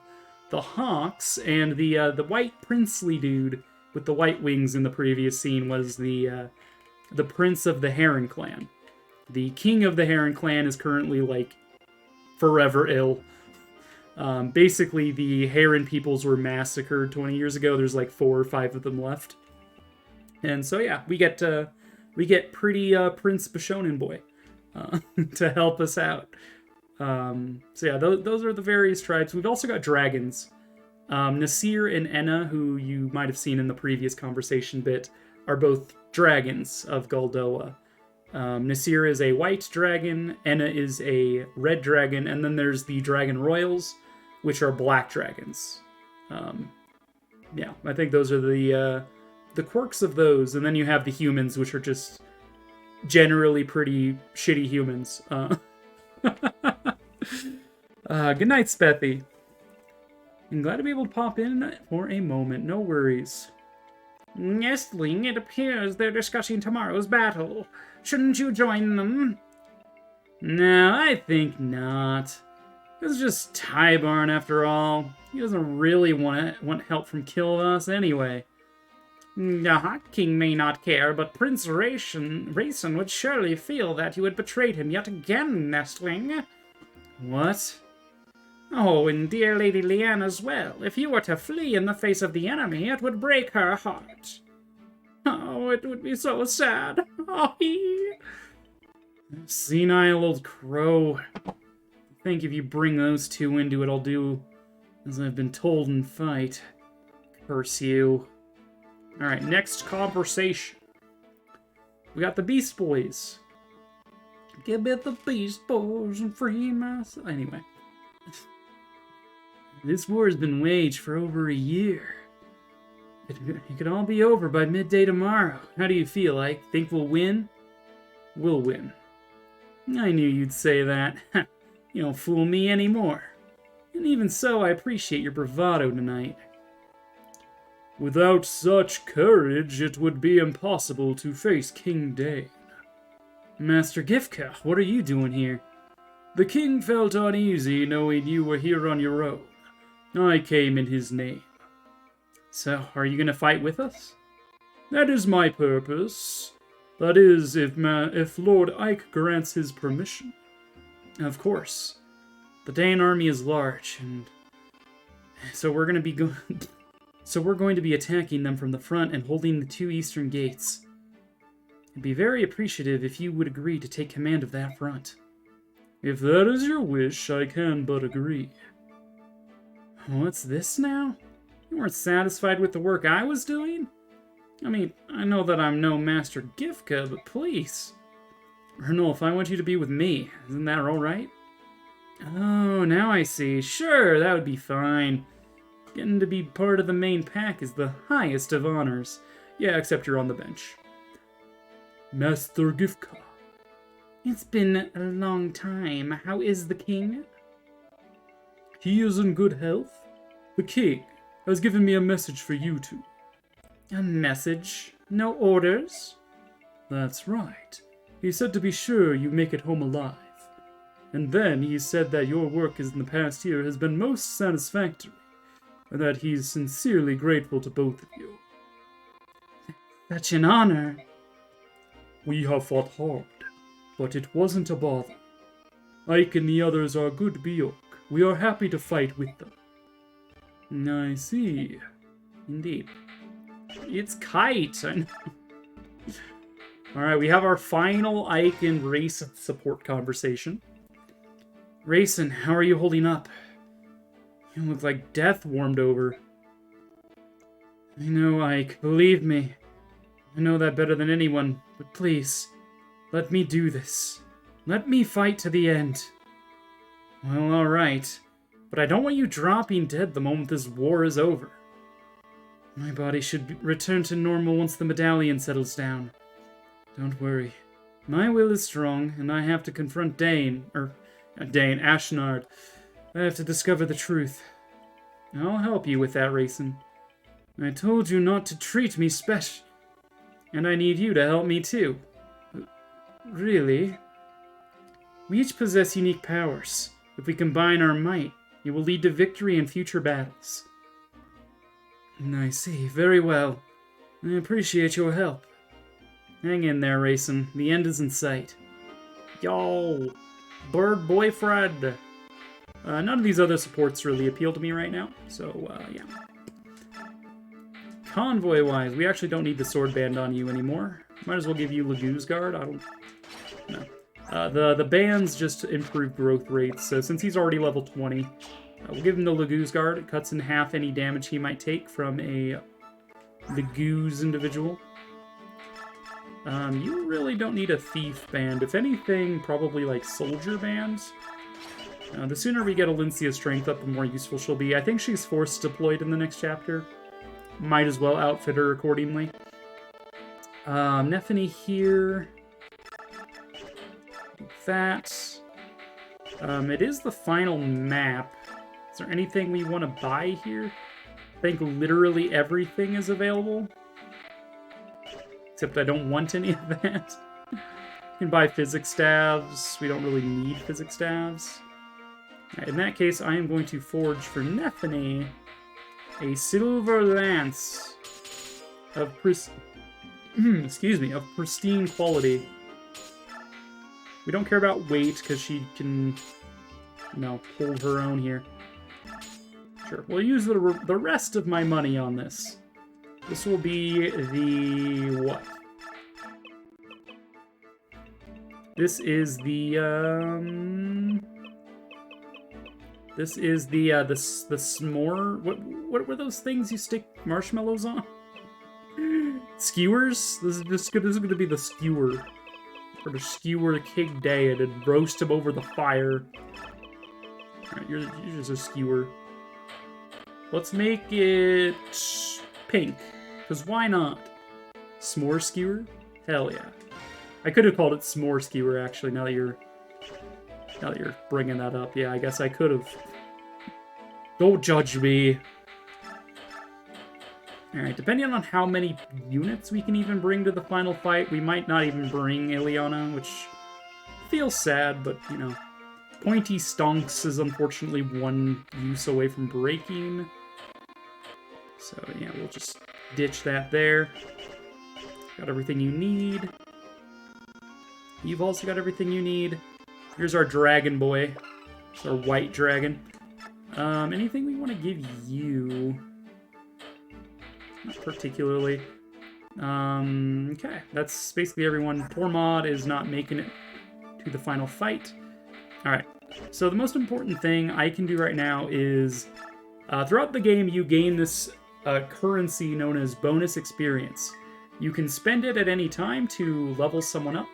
Speaker 1: the hawks, and the white princely dude with the white wings in the previous scene was the prince of the Heron clan. The king of the Heron clan is currently like forever ill. Basically, the Heron peoples were massacred 20 years ago. There's like 4 or 5 of them left, and so yeah, we get pretty Prince Bishonen boy to help us out. So yeah, those are the various tribes. We've also got dragons. Nasir and Enna, who you might have seen in the previous conversation bit, are both dragons of Goldoa. Nasir is a white dragon, Enna is a red dragon, and then there's the Dragon Royals, which are black dragons. Yeah, I think those are the quirks of those, and then you have the humans, which are just generally pretty shitty humans. Good night, Spethy. I'm glad to be able to pop in for a moment. No worries. Nestling, it appears they're discussing tomorrow's battle. Shouldn't you join them? No, I think not. It's just Tybarn after all. He doesn't really want help from Kilvas anyway. The Hot King may not care, but Prince Rayson would surely feel that you had betrayed him yet again, Nestling. What? Oh, and dear Lady Leanne as well. If you were to flee in the face of the enemy, it would break her heart. Oh, it would be so sad. Oh, senile old crow. I think if you bring those two into it, I'll do as I've been told in fight. Curse you. Alright, next conversation. We got the Beast Boys. Give me the Beast Boys and free myself. Anyway. This war has been waged for over a year. It could all be over by midday tomorrow. How do you feel? I think we'll win? We'll win. I knew you'd say that. You don't fool me anymore. And even so, I appreciate your bravado tonight. Without such courage, it would be impossible to face King Dane. Master Gifka, what are you doing here? The king felt uneasy knowing you were here on your own. I came in his name. So, are you going to fight with us?
Speaker 3: That is my purpose. That is, if Lord Ike grants his permission.
Speaker 1: Of course. The Dane army is large, and so we're going to be so we're going to be attacking them from the front and holding the 2 eastern gates. I'd be very appreciative if you would agree to take command of that front.
Speaker 3: If that is your wish, I can but agree.
Speaker 1: What's this now? You weren't satisfied with the work I was doing? I mean, I know that I'm no Master Gifka, but please. Ernulf, I want you to be with me. Isn't that alright? Oh, now I see. Sure, that would be fine. Getting to be part of the main pack is the highest of honors.
Speaker 3: Yeah, except you're on the bench. Master Gifka.
Speaker 1: It's been a long time. How is the king?
Speaker 3: He is in good health. The king has given me a message for you two.
Speaker 1: A message? No orders?
Speaker 3: That's right. He said to be sure you make it home alive. And then he said that your work in the past year has been most satisfactory, and that he's sincerely grateful to both of you.
Speaker 1: Such an honor.
Speaker 3: We have fought hard, but it wasn't a bother. Ike and the others are good Biok. We are happy to fight with them.
Speaker 1: I see. Indeed. It's Kite. Alright, we have our final Ike and Rayson support conversation. Rayson, how are you holding up? You look like death warmed over. I know, Ike. Believe me. I know that better than anyone. But please, let me do this. Let me fight to the end. Well, alright. But I don't want you dropping dead the moment this war is over. My body should return to normal once the medallion settles down. Don't worry. My will is strong, and I have to confront Ashnard. I have to discover the truth. I'll help you with that, Rayson. I told you not to treat me special. And I need you to help me too. Really? We each possess unique powers. If we combine our might, it will lead to victory in future battles. I see. Very well. I appreciate your help. Hang in there, Rayson. The end is in sight. Yo! Bird boyfriend! None of these other supports really appeal to me right now, so, yeah. Convoy-wise, we actually don't need the sword band on you anymore. Might as well give you Lagoo's Guard. I don't... No. The bands just improve growth rates, so since he's already level 20, we'll give him the Lagoo's Guard. It cuts in half any damage he might take from a Lagoo's individual. You really don't need a Thief band. If anything, probably like Soldier bands. The sooner we get Alincia's strength up, the more useful she'll be. I think she's force deployed in the next chapter. Might as well outfit her accordingly. Nephany here. That. It is the final map. Is there anything we want to buy here? I think literally everything is available. Except I don't want any of that. You can buy physics staves. We don't really need physics staves. In that case, I am going to forge for Nephany a silver lance of of pristine quality. We don't care about weight because she can, hold her own here. Sure, we'll use the rest of my money on this. This will be the what? This is the the s'more. What were those things you stick marshmallows on? Skewers. This is gonna be the skewer. Or to skewer King Daeid and roast him over the fire. Alright, you're just a skewer. Let's make it pink. Because why not? S'more skewer? Hell yeah. I could have called it s'more skewer, actually, now that you're bringing that up. Yeah, I guess I could have. Don't judge me. Alright, depending on how many units we can even bring to the final fight, we might not even bring Ileana, which feels sad, but, Pointy Stonks is unfortunately one use away from breaking. So, yeah, we'll just ditch that there. Got everything you need. You've also got everything you need. Here's our dragon boy. It's our white dragon. Anything we want to give you? Not particularly. Okay, that's basically everyone. Tormod is not making it to the final fight. Alright, so the most important thing I can do right now is, throughout the game, you gain this currency known as bonus experience. You can spend it at any time to level someone up.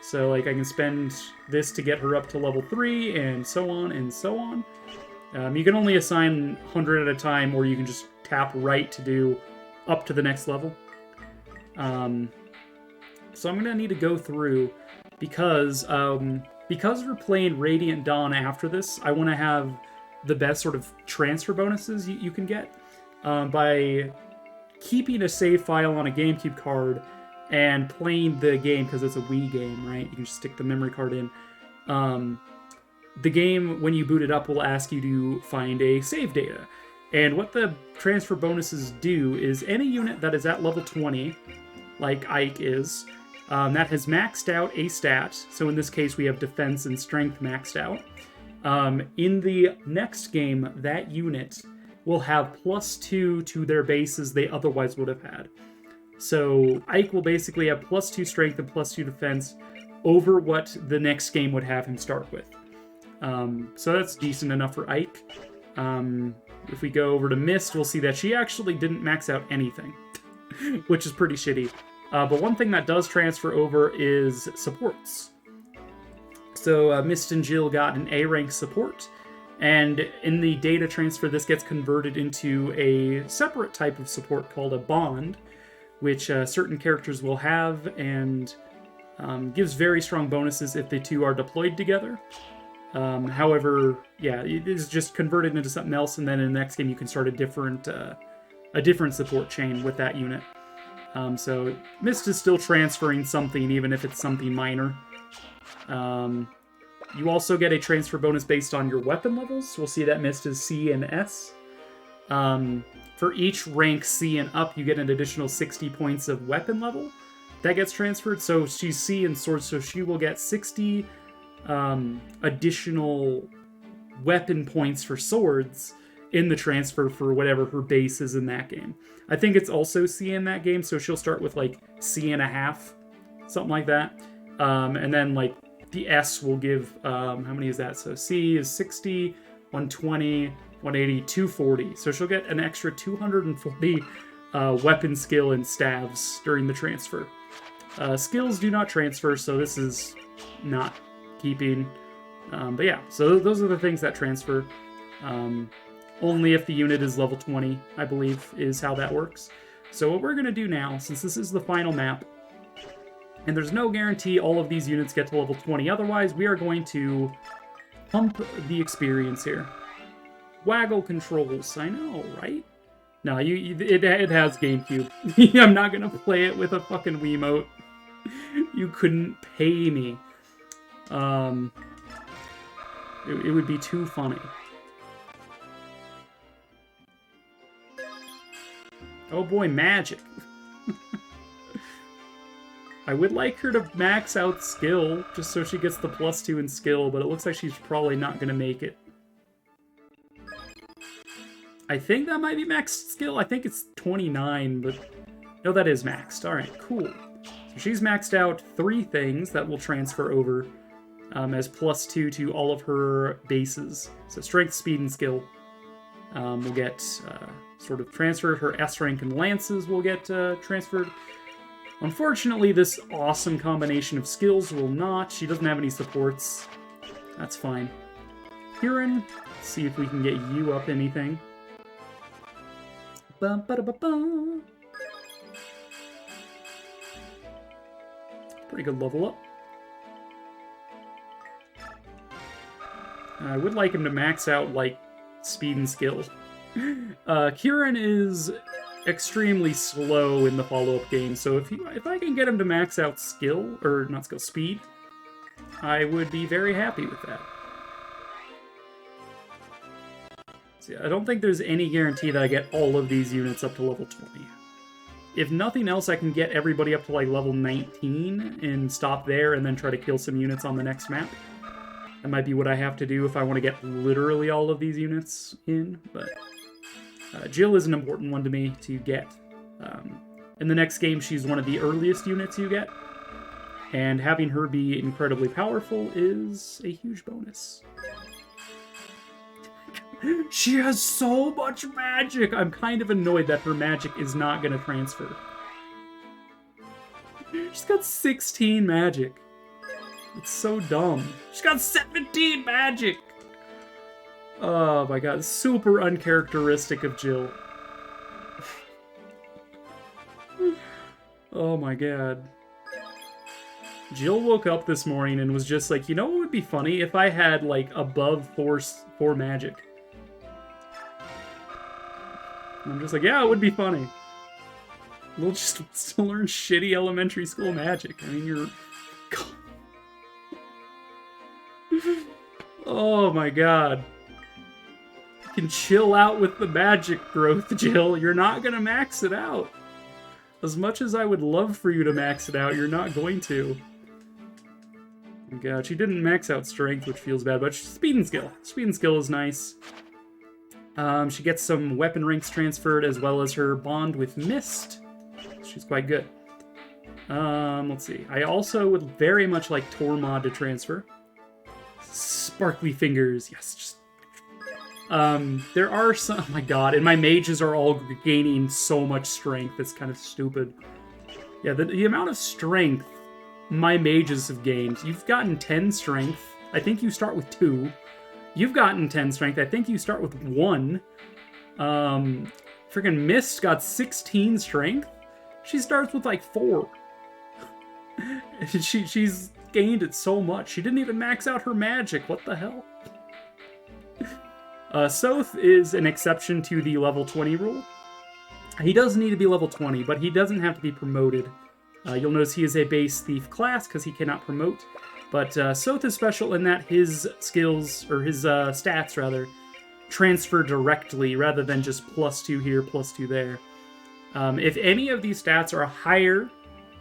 Speaker 1: So, like, I can spend this to get her up to level 3, and so on and so on. You can only assign 100 at a time, or you can just tap right to do up to the next level. So I'm going to need to go through, because we're playing Radiant Dawn after this, I want to have the best sort of transfer bonuses you can get by keeping a save file on a GameCube card and playing the game, because it's a Wii game, right? You can just stick the memory card in. The game, when you boot it up, will ask you to find a save data. And what the transfer bonuses do is any unit that is at level 20, like Ike is, that has maxed out a stat, so in this case we have defense and strength maxed out, in the next game, that unit will have +2 to their bases they otherwise would have had. So Ike will basically have +2 strength and +2 defense over what the next game would have him start with. So that's decent enough for Ike. If we go over to Mist, we'll see that she actually didn't max out anything, which is pretty shitty. But one thing that does transfer over is supports. So Mist and Jill got an A rank support, and in the data transfer, this gets converted into a separate type of support called a bond, which certain characters will have, and gives very strong bonuses if the two are deployed together. However, yeah, it is just converted into something else, and then in the next game you can start a different support chain with that unit. So Mist is still transferring something, even if it's something minor. You also get a transfer bonus based on your weapon levels. We'll see that Mist is C and S. For each rank C and up, you get an additional 60 points of weapon level. That gets transferred, so she's C in swords, so she will get 60 additional weapon points for swords in the transfer for whatever her base is in that game. I think it's also C in that game, so she'll start with like C and a half, something like that. And then like the S will give, how many is that? So C is 60, 120, 180, 240. So she'll get an extra 240 weapon skill and staves during the transfer. Skills do not transfer, so this is not keeping. But yeah, so those are the things that transfer. Only if the unit is level 20, I believe, is how that works. So what we're going to do now, since this is the final map, and there's no guarantee all of these units get to level 20 otherwise, we are going to pump the experience here. Waggle controls, I know, right? No, it has GameCube. I'm not going to play it with a fucking Wiimote. You couldn't pay me. It would be too funny. Oh boy, magic. I would like her to max out skill, just so she gets the +2 in skill, but it looks like she's probably not going to make it. I think that might be maxed skill. I think it's 29, but... No, that is maxed. Alright, cool. So she's maxed out 3 things that will transfer over as +2 to all of her bases. So strength, speed, and skill will get sort of transferred. Her S rank and lances will get transferred. Unfortunately, this awesome combination of skills will not. She doesn't have any supports. That's fine. Kieran, let's see if we can get you up anything. Bum-ba-da-ba-bum. Pretty good level up. I would like him to max out, like, speed and skill. Kieran is extremely slow in the follow-up game, so if I can get him to max out skill, or not skill, speed, I would be very happy with that. So yeah, I don't think there's any guarantee that I get all of these units up to level 20. if nothing else, I can get everybody up to like level 19 and stop there and then try to kill some units on the next map. That might be what I have to do if I want to get literally all of these units in, but Jill is an important one to me to get. In the next game, she's one of the earliest units you get, and having her be incredibly powerful is a huge bonus. She has so much magic! I'm kind of annoyed that her magic is not going to transfer. She's got 16 magic. It's so dumb. She's got 17 magic! Oh my god, super uncharacteristic of Jill. Oh my god. Jill woke up this morning and was just like, you know what would be funny? If I had, like, above 4 magic. And I'm just like, yeah, it would be funny. We'll just still learn shitty elementary school magic. I mean, you're... Oh my god. You can chill out with the magic growth, Jill. You're not gonna max it out. As much as I would love for you to max it out, you're not going to. Oh god, she didn't max out strength, which feels bad, but speed and skill. Speed and skill is nice. She gets some weapon ranks transferred, as well as her bond with Mist. She's quite good. Let's see. I also would very much like Tormod to transfer. Sparkly fingers, yes. Just there are some. Oh my god! And my mages are all gaining so much strength. It's kind of stupid. Yeah, the amount of strength my mages have gained. You've gotten 10 strength. I think you start with 2. You've gotten 10 strength. I think you start with 1. Freaking Mist got 16 strength. She starts with like 4. She's gained it so much. She didn't even max out her magic. What the hell? Soth is an exception to the level 20 rule. He does need to be level 20, but he doesn't have to be promoted. You'll notice he is a base thief class because he cannot promote. But Soth is special in that his skills, or his stats rather, transfer directly rather than just +2 here, +2 there. If any of these stats are higher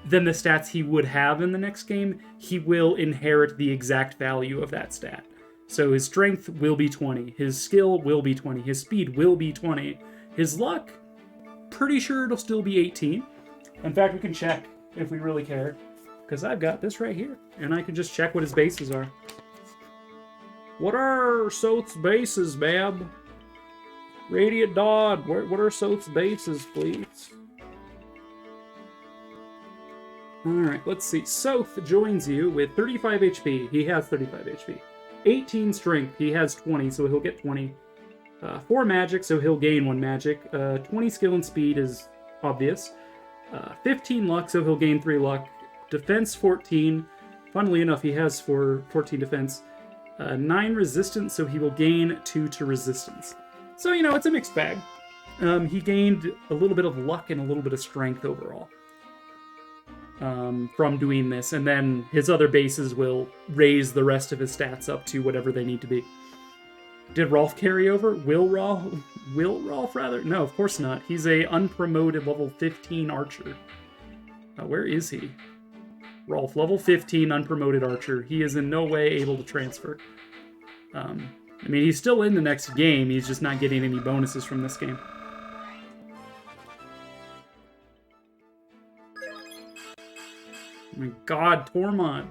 Speaker 1: than the stats he would have in the next game, he will inherit the exact value of that stat. So his strength will be 20, his skill will be 20, his speed will be 20, his luck, pretty sure it'll still be 18. In fact, we can check if we really care, because I've got this right here, and I can just check what his bases are. What are Soth's bases, Bab? Radiant Duology, what are Soth's bases, please? Alright, let's see. Soth joins you with 35 HP. He has 35 HP. 18 strength. He has 20, so he'll get 20. 4 magic, so he'll gain 1 magic. 20 skill and speed is obvious. 15 luck, so he'll gain 3 luck. Defense 14. Funnily enough, he has 14 defense. 9 resistance, so he will gain 2 to resistance. So, you know, it's a mixed bag. He gained a little bit of luck and a little bit of strength overall from doing this, and then his other bases will raise the rest of his stats up to whatever they need to be. Did Rolf carry over? Will Rolf rather? No, of course not. He's a unpromoted level 15 archer. Where is he? Rolf, level 15 unpromoted archer. He is in no way able to transfer. I mean, he's still in the next game. He's just not getting any bonuses from this game. Oh my god, Tormod.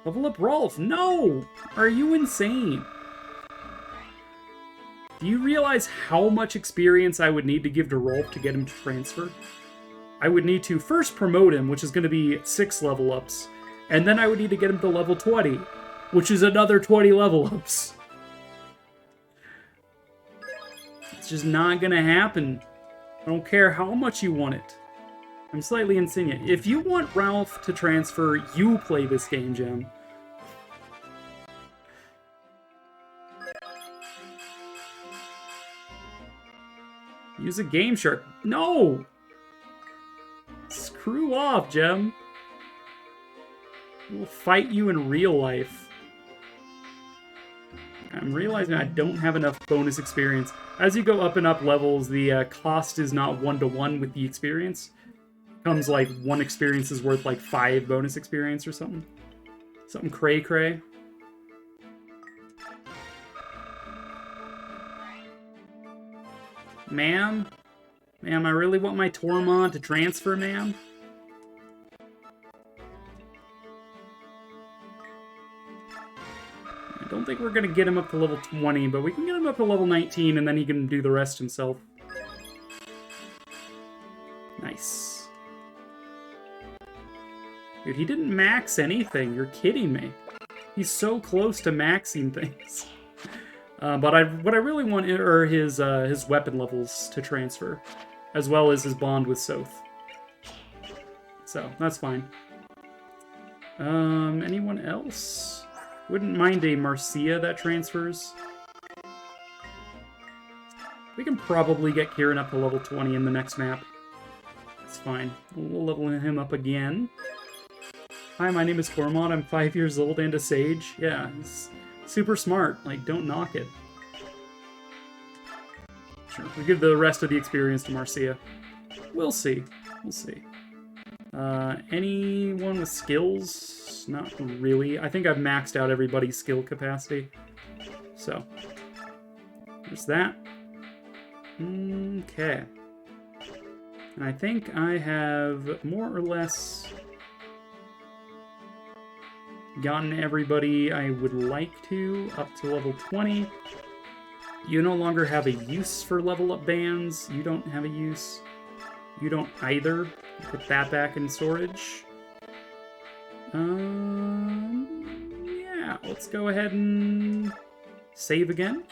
Speaker 1: Level up Rolf. No! Are you insane? Do you realize how much experience I would need to give to Rolf to get him to transfer? I would need to first promote him, which is going to be 6 level ups, and then I would need to get him to level 20, which is another 20 level ups. It's just not going to happen. I don't care how much you want it. I'm slightly insinuating. If you want Ralph to transfer, you play this game, Gem. Use a Game Shark. No! Screw off, Gem. We'll fight you in real life. I'm realizing I don't have enough bonus experience. As you go up and up levels, the cost is not 1-to-1 with the experience. It comes like 1 experience is worth like 5 bonus experience or something. Something cray-cray. Ma'am? Ma'am, I really want my Tormod to transfer, ma'am. I don't think we're going to get him up to level 20, but we can get him up to level 19, and then he can do the rest himself. Nice. Dude, he didn't max anything. You're kidding me. He's so close to maxing things. But what I really want are his weapon levels to transfer, as well as his bond with Soth. So, that's fine. Anyone else? Wouldn't mind a Marcia that transfers. We can probably get Kieran up to level 20 in the next map. That's fine. We'll level him up again. Hi, my name is Tormod. I'm 5 years old and a sage. Yeah, he's super smart. Like, don't knock it. Sure, we give the rest of the experience to Marcia. We'll see. We'll see. Anyone with skills? Not really. I think I've maxed out everybody's skill capacity. So, there's that. Okay. And I think I have more or less gotten everybody I would like to up to level 20. You no longer have a use for level up bands. You don't have a use. You don't either. Put that back in storage. Yeah, let's go ahead and save again.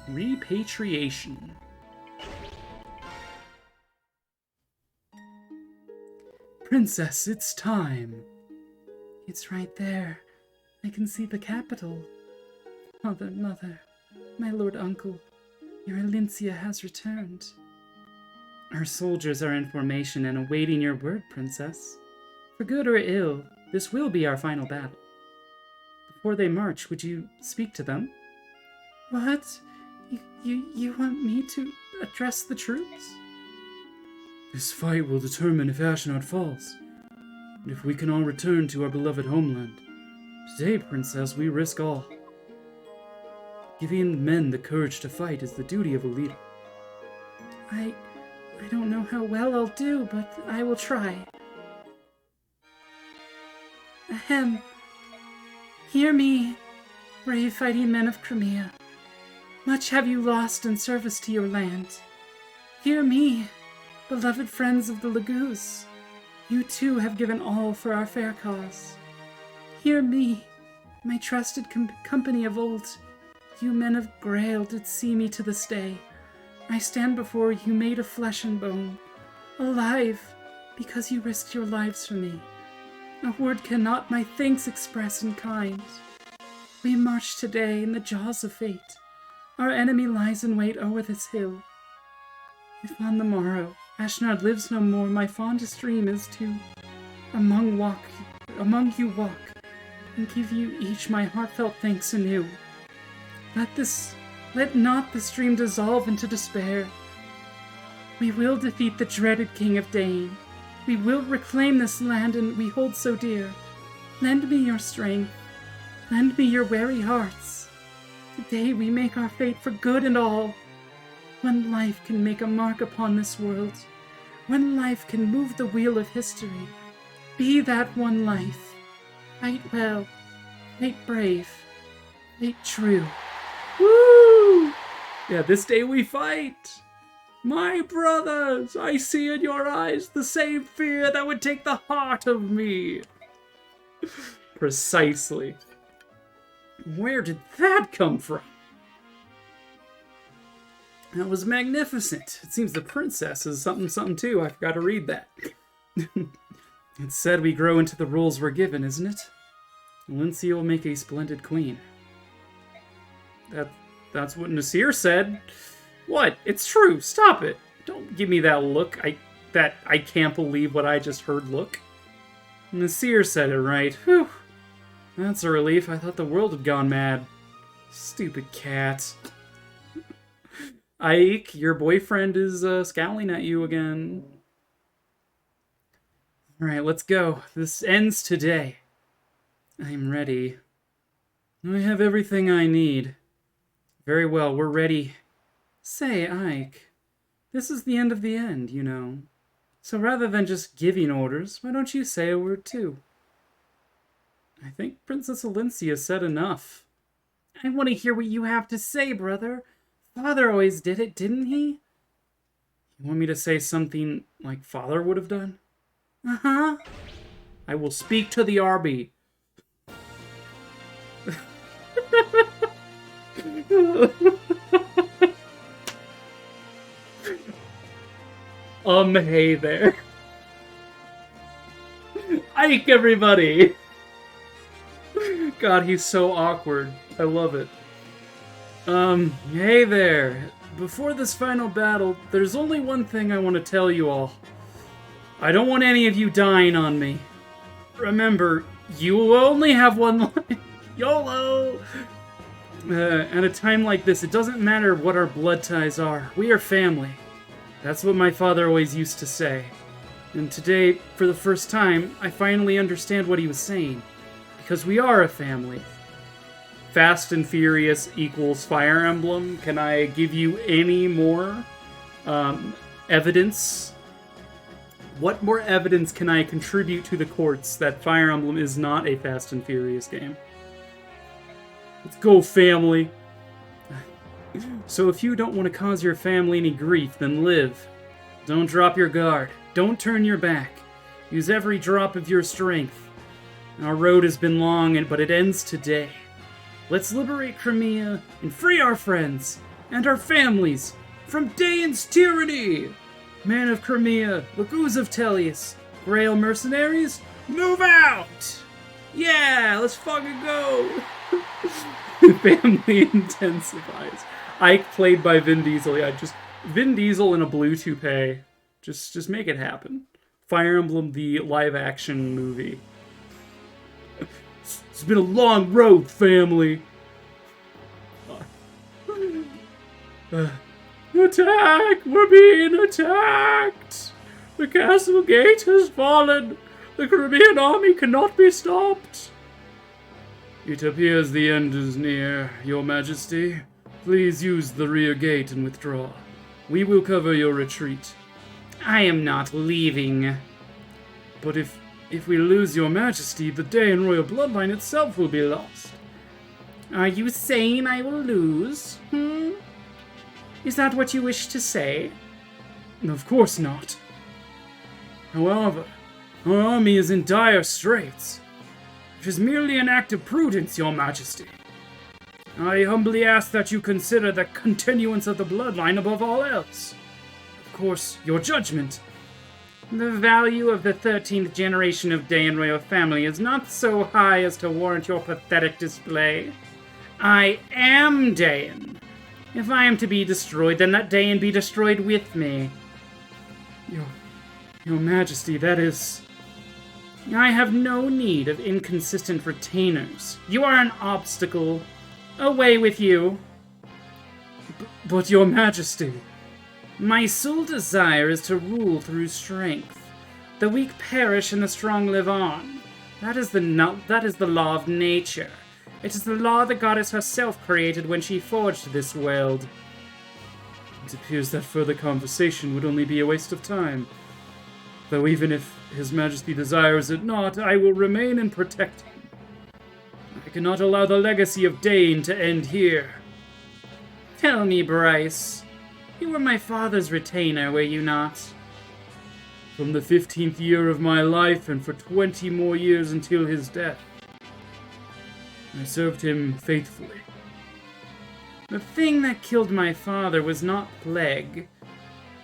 Speaker 1: Repatriation. Princess, it's time. It's right there. I can see the capital. Mother, my lord uncle, your Alincia has returned. Our soldiers are in formation and awaiting your word, princess. For good or ill, this will be our final battle. Before they march, would you speak to them? What? You want me to address the troops?
Speaker 3: This fight will determine if Ashnod falls, and if we can all return to our beloved homeland. Today, princess, we risk all. Giving men the courage to fight is the duty of a leader.
Speaker 2: I don't know how well I'll do, but I will try. Ahem. Hear me, brave fighting men of Crimea. Much have you lost in service to your land. Hear me, beloved friends of the Lagoose. You too have given all for our fair cause. Hear me, my trusted company of old. You men of Grail did see me to this day. I stand before you made of flesh and bone, alive, because you risked your lives for me. A word cannot my thanks express in kind. We march today in the jaws of fate. Our enemy lies in wait o'er this hill. If on the morrow Ashnod lives no more, my fondest dream is to among you walk, and give you each my heartfelt thanks anew. Let not this dream dissolve into despair. We will defeat the dreaded King of Dane. We will reclaim this land and we hold so dear. Lend me your strength. Lend me your wary hearts. Today we make our fate for good and all. One life can make a mark upon this world. One life can move the wheel of history. Be that one life. Fight well. Fight brave. Fight true.
Speaker 1: Woo! Yeah, this day we fight! My brothers, I see in your eyes the same fear that would take the heart of me. Precisely. Where did that come from? That was magnificent. It seems the princess is something too. I forgot to read that. It said we grow into the roles we're given, isn't it? Alincia will make a splendid queen. That's what Nasir said. What? It's true. Stop it. Don't give me that look. I can't believe what I just heard look. Nasir said it right. Whew. That's a relief. I thought the world had gone mad. Stupid cat. Ike, your boyfriend is scowling at you again. Alright, let's go. This ends today. I'm ready. I have everything I need. Very well, we're ready. Say, Ike, this is the end of the end, you know. So rather than just giving orders, why don't you say a word too? I think Princess Alencia said enough. I want to hear what you have to say, brother. Father always did it, didn't he? You want me to say something like Father would have done? Uh-huh. I will speak to the Arby. Hey there. Ike, everybody! God, he's so awkward. I love it. Hey there. Before this final battle, there's only one thing I want to tell you all. I don't want any of you dying on me. Remember, you will only have one life. YOLO! At a time like this, it doesn't matter what our blood ties are. We are family. That's what my father always used to say. And today, for the first time, I finally understand what he was saying. Because we are a family. Fast and Furious equals Fire Emblem. Can I give you any more evidence? What more evidence can I contribute to the courts that Fire Emblem is not a Fast and Furious game? Let's go, family! So if you don't want to cause your family any grief, then live. Don't drop your guard. Don't turn your back. Use every drop of your strength. Our road has been long, but it ends today. Let's liberate Crimea and free our friends and our families from Dane's tyranny! Man of Crimea, Lagoos of Tellius, Grail mercenaries, move out! Yeah, let's fucking go! Family intensifies. Ike played by Vin Diesel. Yeah, just Vin Diesel in a blue toupee. Just make it happen. Fire Emblem, the live-action movie. It's been a long road, family. Attack! We're being attacked! The castle gate has fallen. The Caribbean army cannot be stopped. It appears the end is near, Your Majesty. Please use the rear gate and withdraw. We will cover your retreat. I am not leaving. But if we lose Your Majesty, the Dayan royal bloodline itself will be lost. Are you saying I will lose? Is that what you wish to say? Of course not. However, our army is in dire straits. It is merely an act of prudence, Your Majesty. I humbly ask that you consider the continuance of the bloodline above all else. Of course, your judgment. The value of the 13th generation of Dayan royal family is not so high as to warrant your pathetic display. I am Dayan. If I am to be destroyed, then let Dayan be destroyed with me. Your Majesty, that is... I have no need of inconsistent retainers. You are an obstacle. Away with you. But Your Majesty... My sole desire is to rule through strength. The weak perish and the strong live on. That is the law of nature. It is the law the goddess herself created when she forged this world. It appears that further conversation would only be a waste of time. Though even if His Majesty desires it not, I will remain and protect him. I cannot allow the legacy of Dane to end here. Tell me, Bryce. You were my father's retainer, were you not? From the 15th year of my life and for 20 more years until his death. I served him faithfully. The thing that killed my father was not plague,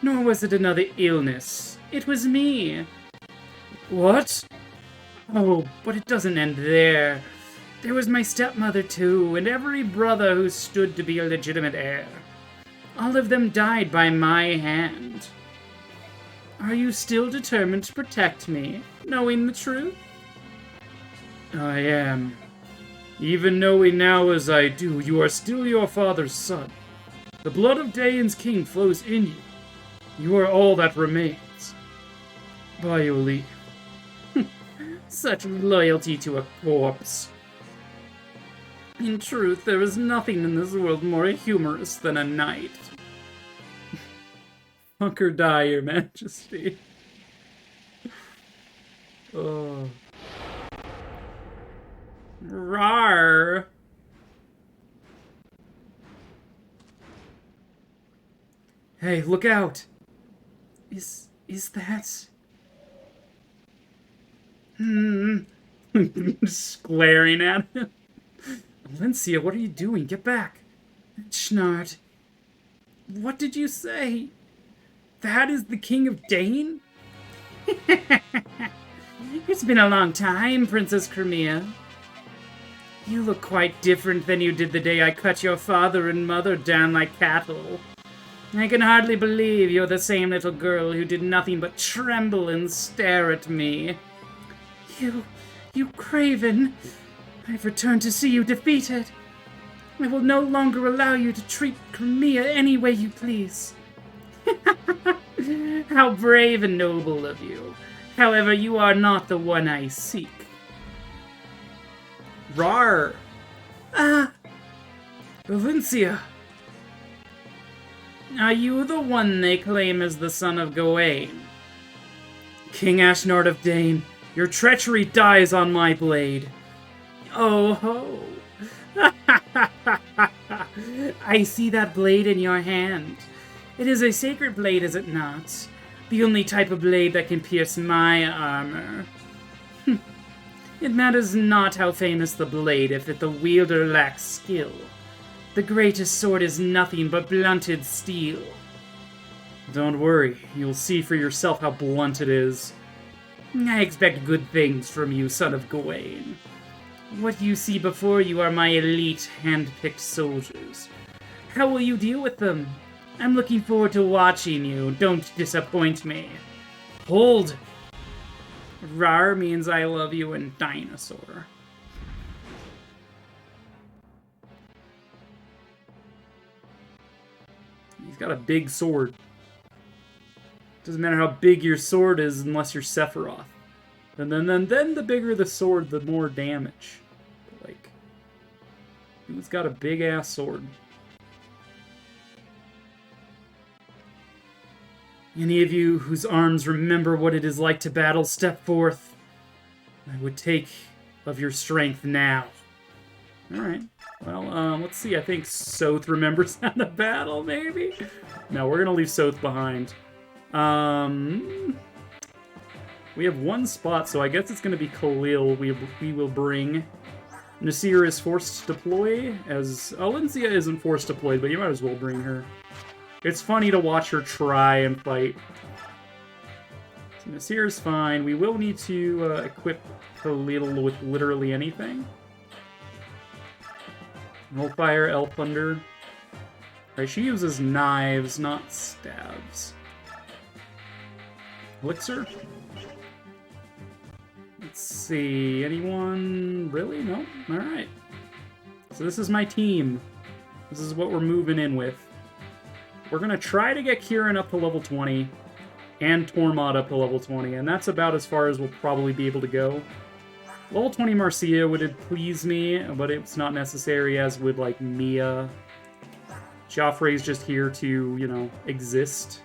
Speaker 1: nor was it another illness. It was me. What? Oh, but it doesn't end there. There was my stepmother, too, and every brother who stood to be a legitimate heir. All of them died by my hand. Are you still determined to protect me, knowing the truth? I am.
Speaker 3: Even knowing now as I do, you are still your father's son. The blood of Dane's king flows in you. You are all that remains. By your leave.
Speaker 1: Such loyalty to a corpse. In truth, there is nothing in this world more humorous than a knight.
Speaker 3: Fuck or die, your majesty. Oh.
Speaker 1: Rawr.
Speaker 3: Hey, look out!
Speaker 2: Is that...
Speaker 3: Just glaring at him. Valencia, what are you doing? Get back!
Speaker 2: Schnard.
Speaker 1: What did you say? That is the King of Dane?
Speaker 2: It's been a long time, Princess Crimea. You look quite different than you did the day I cut your father and mother down like cattle. I can hardly believe you're the same little girl who did nothing but tremble and stare at me. You craven. I've returned to see you defeated. I will no longer allow you to treat Crimea any way you please. How brave and noble of you. However, you are not the one I seek.
Speaker 1: Rawr.
Speaker 3: Valencia!
Speaker 2: Are you the one they claim as the son of Gawain?
Speaker 3: King Ashnard of Dane, your treachery dies on my blade.
Speaker 2: Oh ho! I see that blade in your hand. It is a sacred blade, is it not? The only type of blade that can pierce my armor. It matters not how famous the blade if the wielder lacks skill. The greatest sword is nothing but blunted steel.
Speaker 3: Don't worry, you'll see for yourself how blunt it is.
Speaker 2: I expect good things from you, son of Gawain. What you see before you are my elite, hand-picked soldiers. How will you deal with them? I'm looking forward to watching you. Don't disappoint me.
Speaker 3: Hold!
Speaker 2: Rar means I love you in dinosaur.
Speaker 3: He's got a big sword. Doesn't matter how big your sword is unless you're Sephiroth. And then the bigger the sword, the more damage. But like, dude's got a big ass sword. Any of you whose arms remember what it is like to battle, step forth. I would take of your strength now. Alright. Well, let's see. I think Soth remembers how to battle, maybe? No, we're gonna leave Soth behind. We have one spot, so I guess it's gonna be Khalil we will bring. Nasir is forced to deploy, as Valencia isn't forced deployed, but you might as well bring her. It's funny to watch her try and fight. So Nasir's fine. We will need to equip Khalil with literally anything. Hellfire, Elf Thunder. Right, she uses knives, not stabs. Elixir? Let's see, anyone? Really? No? Alright. So this is my team. This is what we're moving in with. We're going to try to get Kieran up to level 20 and Tormod up to level 20, and that's about as far as we'll probably be able to go. Level 20 Marcia would please me, but it's not necessary, as would, like, Mia. Joffrey's just here to, you know, exist.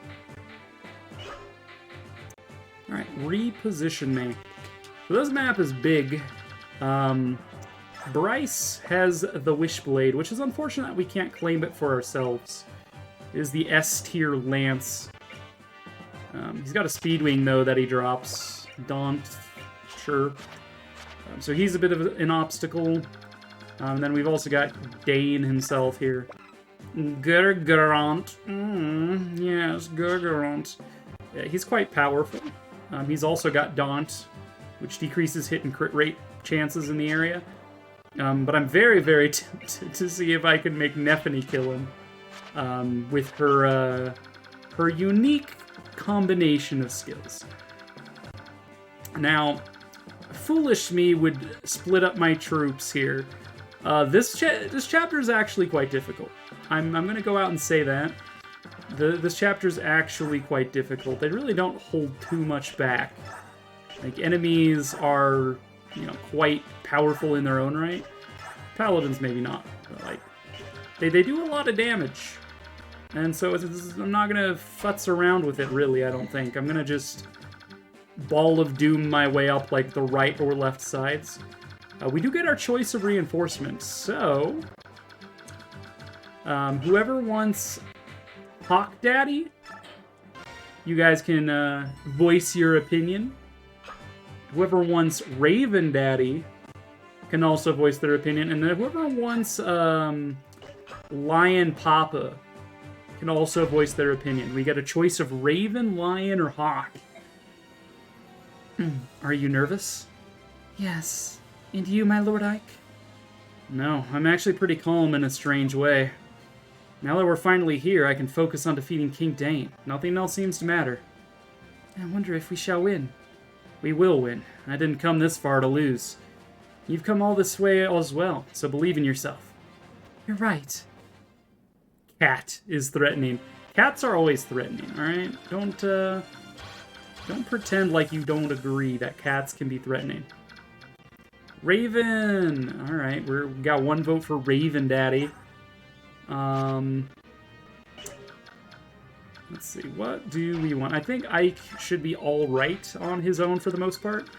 Speaker 3: Alright, reposition me. So this map is big. Bryce has the Wishblade, which is unfortunate we can't claim it for ourselves. It is the S-tier lance. He's got a Speedwing, though, that he drops. Daunt, sure. So he's a bit of an obstacle. And then we've also got Dane himself here. Gurgurant. Yes, Gurgurant. Yeah, he's quite powerful. He's also got Daunt, which decreases hit and crit rate chances in the area. But I'm very, very tempted to see if I can make Nephany kill him. With her unique combination of skills. Now, foolish me would split up my troops here. This chapter is actually quite difficult. I'm gonna go out and say that. This chapter is actually quite difficult. They really don't hold too much back. Like, enemies are, quite powerful in their own right. Paladins maybe not, but, like, they do a lot of damage. And so I'm not gonna futz around with it, really, I don't think. I'm gonna just Ball of Doom my way up, like, the right or left sides. We do get our choice of reinforcements, so... whoever wants Hawk Daddy, you guys can voice your opinion. Whoever wants Raven Daddy can also voice their opinion. And then whoever wants Lion Papa can also voice their opinion. We get a choice of Raven, Lion, or Hawk. Are you nervous?
Speaker 2: Yes. And you, my Lord Ike?
Speaker 3: No, I'm actually pretty calm in a strange way. Now that we're finally here, I can focus on defeating King Dane. Nothing else seems to matter.
Speaker 2: I wonder if we shall win.
Speaker 3: We will win. I didn't come this far to lose. You've come all this way as well, so believe in yourself.
Speaker 2: You're right.
Speaker 3: Cat is threatening. Cats are always threatening, alright? Don't pretend like you don't agree that cats can be threatening. Raven! Alright, we got one vote for Raven Daddy. Let's see, what do we want? I think Ike should be alright on his own for the most part.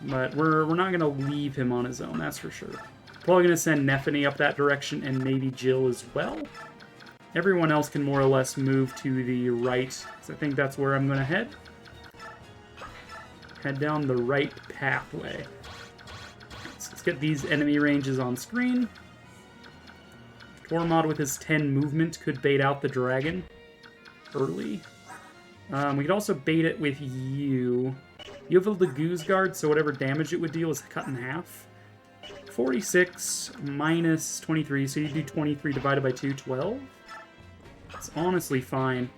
Speaker 3: But we're not going to leave him on his own, that's for sure. Probably going to send Nephany up that direction and maybe Jill as well. Everyone else can more or less move to the right, so I think that's where I'm going to head. Head down the right pathway. So let's get these enemy ranges on screen. Tormod with his 10 movement could bait out the dragon early. We could also bait it with you. You have a Lagoose Guard, so whatever damage it would deal is cut in half. 46 minus 23, so you do 23 divided by 2, 12. It's honestly fine.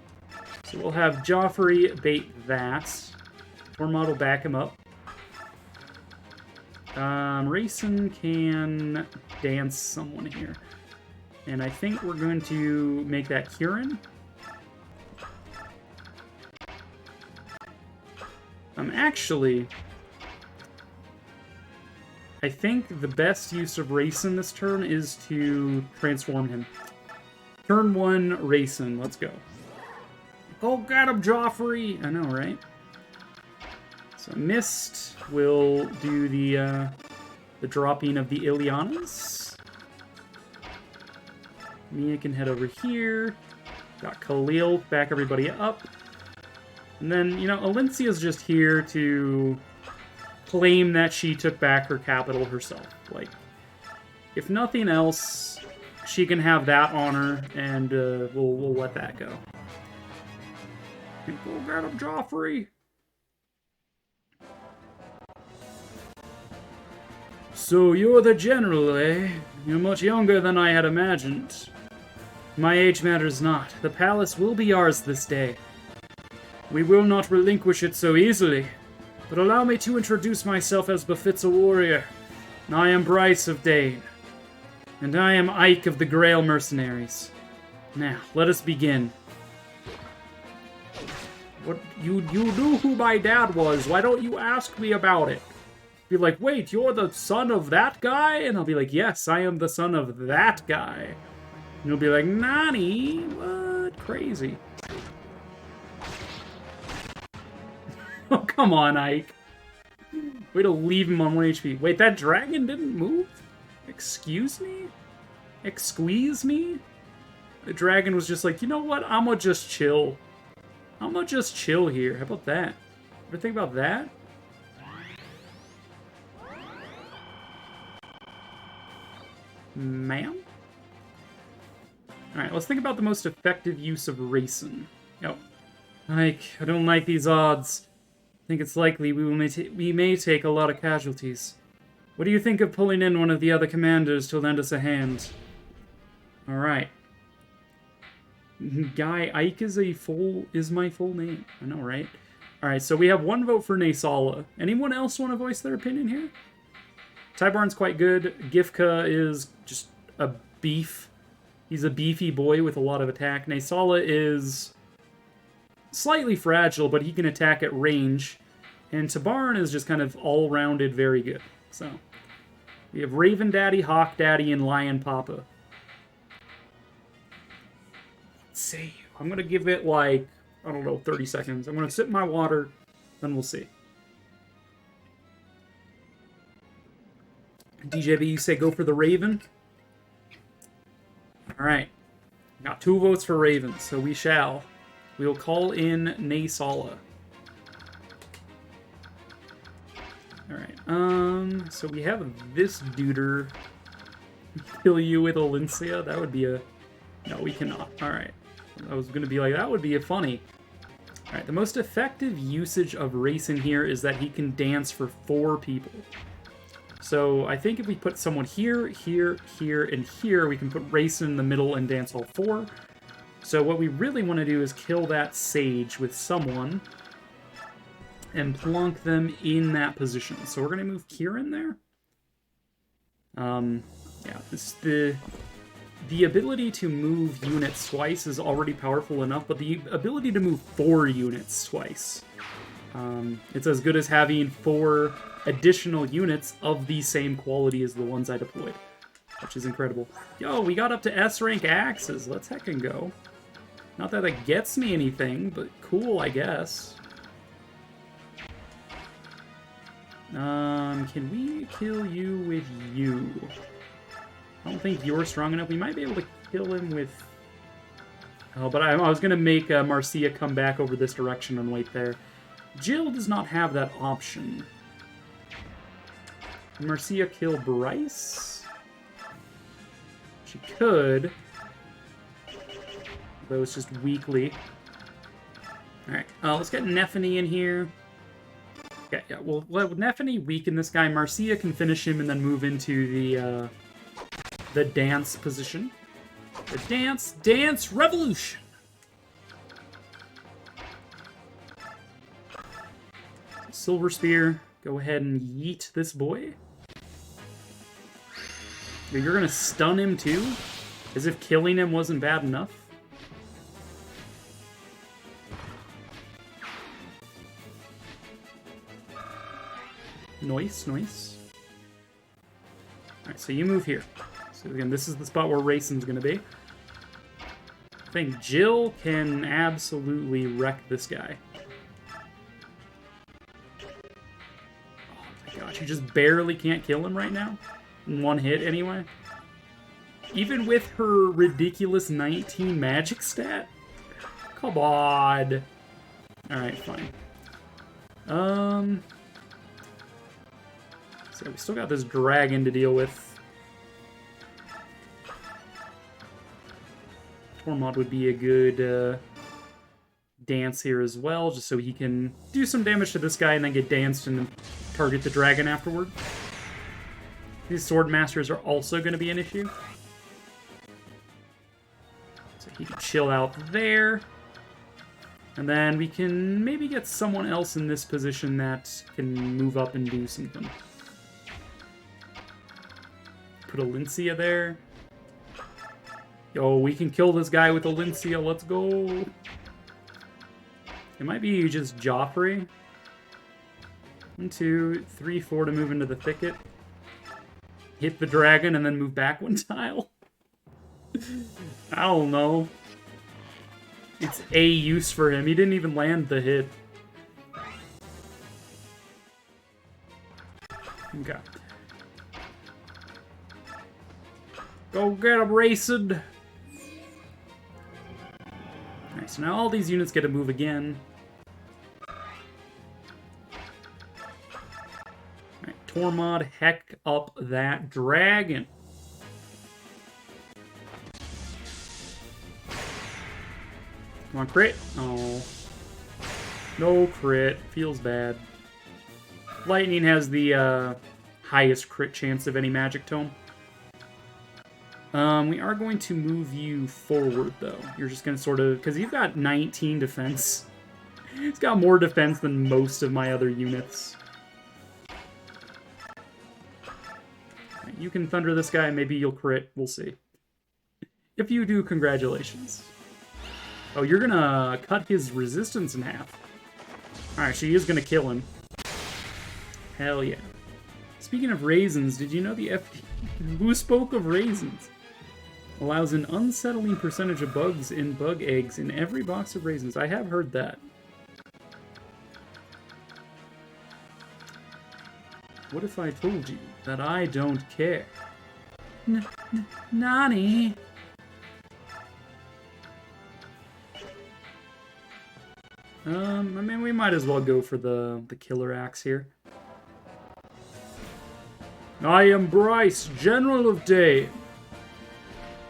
Speaker 3: So we'll have Joffrey bait that. Tormod will back him up. Rayson can dance someone here. And I think we're going to make that Kieran. Actually, I think the best use of Rayson this turn is to transform him. Turn 1, Rayson. Let's go. Go get him, Joffrey! I know, right? So Mist will do the dropping of the Illianas. Mia can head over here. Got Khalil, back everybody up. And then, Alencia's just here to claim that she took back her capital herself. Like, if nothing else, she can have that honor, and we'll let that go. Go get him, Joffrey! So you're the general, eh? You're much younger than I had imagined. My age matters not. The palace will be ours this day. We will not relinquish it so easily. But allow me to introduce myself as befits a warrior. I am Bryce of Dane. And I am Ike of the Grail Mercenaries. Now, let us begin. What? You knew who my dad was. Why don't you ask me about it? Be like, wait, you're the son of that guy? And I'll be like, yes, I am the son of that guy. And you'll be like, Nani? What? Crazy. Oh, come on, Ike. Way to leave him on 1 HP. Wait, that dragon didn't move? Excuse me? Excuse me? The dragon was just like, you know what? I'm gonna just chill. I'm gonna just chill here. How about that? Ever think about that? Ma'am? Alright, let's think about the most effective use of Rayson. Yep. Ike, I don't like these odds. I think it's likely we may take a lot of casualties. What do you think of pulling in one of the other commanders to lend us a hand? Alright. Guy Ike is my full name. I know, right? Alright, so we have one vote for Naysala. Anyone else want to voice their opinion here?
Speaker 1: Tybarn's quite good. Gifka is just a beef. He's a beefy boy with a lot of attack. Naysala is slightly fragile, but he can attack at range. And Tabarn is just kind of all-rounded very good. So, we have Raven Daddy, Hawk Daddy, and Lion Papa. Let's see. I'm going to give it, like, I don't know, 30 seconds. I'm going to sip my water, then we'll see. DJB, you say go for the Raven? Alright. Got 2 votes for Raven, so we shall. We will call in Naysala. Alright, so we have this duder kill you with Olincia. That would be a... No, we cannot. Alright. I was going to be like, that would be a funny. Alright, the most effective usage of Racing here is that he can dance for 4 people. So I think if we put someone here, here, here, and here, we can put Racing in the middle and dance all 4. So what we really want to do is kill that Sage with someone and plonk them in that position. So we're going to move Kieran there. Yeah, the ability to move units twice is already powerful enough, but the ability to move 4 units twice, it's as good as having 4 additional units of the same quality as the ones I deployed, which is incredible. Yo, we got up to S-rank axes. Let's heckin' go. Not that that gets me anything, but cool, I guess. Can we kill you with you? I don't think you're strong enough. We might be able to kill him with... Oh, but I was going to make Marcia come back over this direction and wait there. Jill does not have that option. Can Marcia kill Bryce? She could. Though it's just weakly. Alright, let's get Nephany in here. Okay, yeah, well, with Nephany weaken this guy, Marcia can finish him and then move into the dance position. The dance revolution! Silver Spear, go ahead and yeet this boy. You're gonna stun him too? As if killing him wasn't bad enough. Nice, nice. Alright, so you move here. So again, this is the spot where Racin's gonna be. I think Jill can absolutely wreck this guy. Oh my gosh, you just barely can't kill him right now? In one hit, anyway? Even with her ridiculous 19 magic stat? Come on! Alright, fine. So we still got this dragon to deal with. Tormod would be a good dance here as well, just so he can do some damage to this guy and then get danced and target the dragon afterward. These sword masters are also going to be an issue. So he can chill out there. And then we can maybe get someone else in this position that can move up and do something. Put Olincia there. Yo, we can kill this guy with Olincia. Let's go. It might be just Joffrey. 1, 2, 3, 4 to move into the thicket. Hit the dragon and then move back 1 tile. I don't know. It's a use for him. He didn't even land the hit. Okay. Go get him, Racing! Alright, so now all these units get to move again. Alright, Tormod, heck up that dragon. Come on, crit. Oh. No crit. Feels bad. Lightning has the highest crit chance of any magic tome. We are going to move you forward, though. You're just going to sort of... Because you've got 19 defense. He's got more defense than most of my other units. you can thunder this guy, maybe you'll crit. We'll see. If you do, congratulations. Oh, you're gonna cut his resistance in half. Alright, she is gonna kill him. Hell yeah. Speaking of raisins, did you know the who spoke of raisins? Allows an unsettling percentage of bugs in bug eggs in every box of raisins. I have heard that. What if I told you that I don't care?
Speaker 2: Nani?
Speaker 1: I mean, we might as well go for the killer axe here. I am Bryce, General of Day.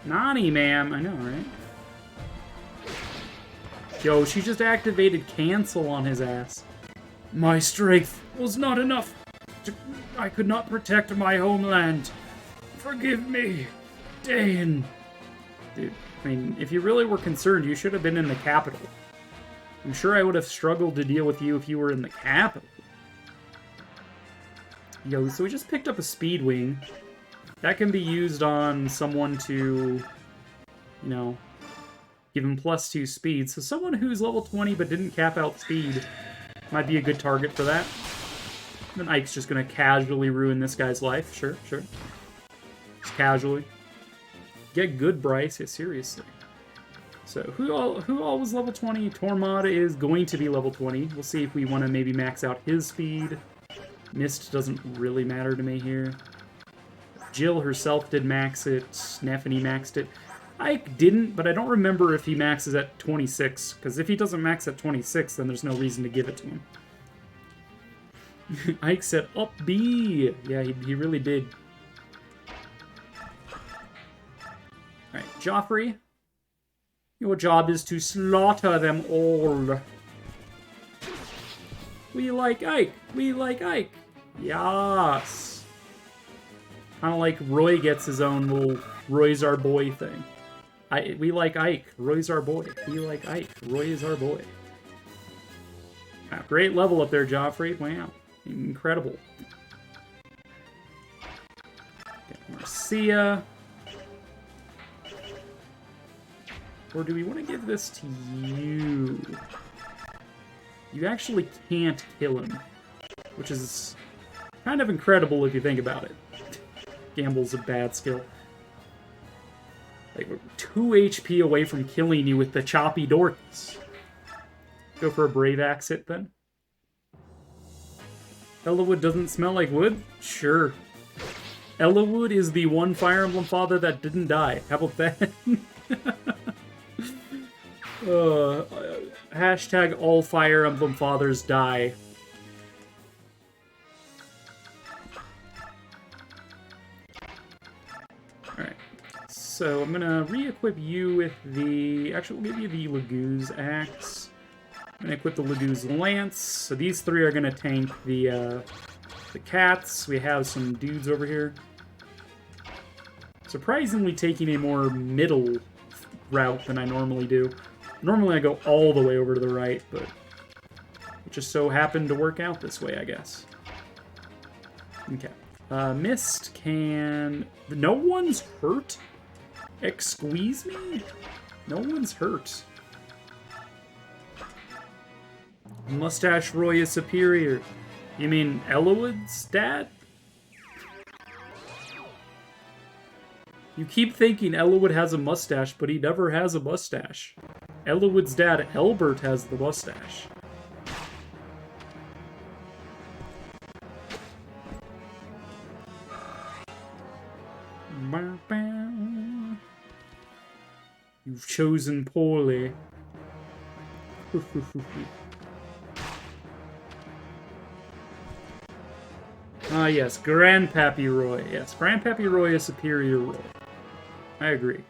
Speaker 1: Nani, ma'am. I know, right? Yo, she just activated cancel on his ass. My strength was not enough. I could not protect my homeland. Forgive me, Dane. Dude, I mean, if you really were concerned, you should have been in the capital. I'm sure I would have struggled to deal with you if you were in the capital. Yo, so we just picked up a speed wing. That can be used on someone to, you know, give him +2 speed. So someone who's level 20 but didn't cap out speed might be a good target for that. Then Ike's just gonna casually ruin this guy's life. Sure, sure. Just casually. Get good, Bryce. Yeah, seriously. So, who all was level 20? Tormod is going to be level 20. We'll see if we want to maybe max out his speed. Mist doesn't really matter to me here. Jill herself did max it. Snaffany maxed it. Ike didn't, but I don't remember if he maxes at 26. Because if he doesn't max at 26, then there's no reason to give it to him. Ike said, up B! Yeah, he really did. Alright, Joffrey. Your job is to slaughter them all. We like Ike! We like Ike! Yes! Kind of like Roy gets his own little Roy's our boy thing. We like Ike. Roy's our boy. We like Ike. Roy is our boy. Great level up there, Joffrey. Wow. Incredible. Marcia. Or do we want to give this to you? You actually can't kill him. Which is kind of incredible if you think about it. Gamble's a bad skill. Like, we're 2 HP away from killing you with the choppy Dorcas. Go for a Brave Axe hit, then. Ellawood doesn't smell like wood? Sure. Ellawood is the one Fire Emblem father that didn't die. How about that? Hashtag all Fire Emblem fathers die. Alright. So I'm gonna re-equip you with the... Actually, we'll give you the Laguz Axe. I'm gonna equip the Laguz Lance. So these 3 are gonna tank the cats. We have some dudes over here. Surprisingly taking a more middle route than I normally do. Normally I go all the way over to the right, but it just so happened to work out this way, I guess. Okay. Mist can... No one's hurt? Squeeze me? No one's hurt. Mustache Roy is superior. You mean Ellawood's dad? You keep thinking Ellawood has a mustache, but he never has a mustache. Ellawood's dad, Elbert, has the mustache. You've chosen poorly. Ah, yes, Grandpappy Roy. Yes, Grandpappy Roy is superior Roy. I agree.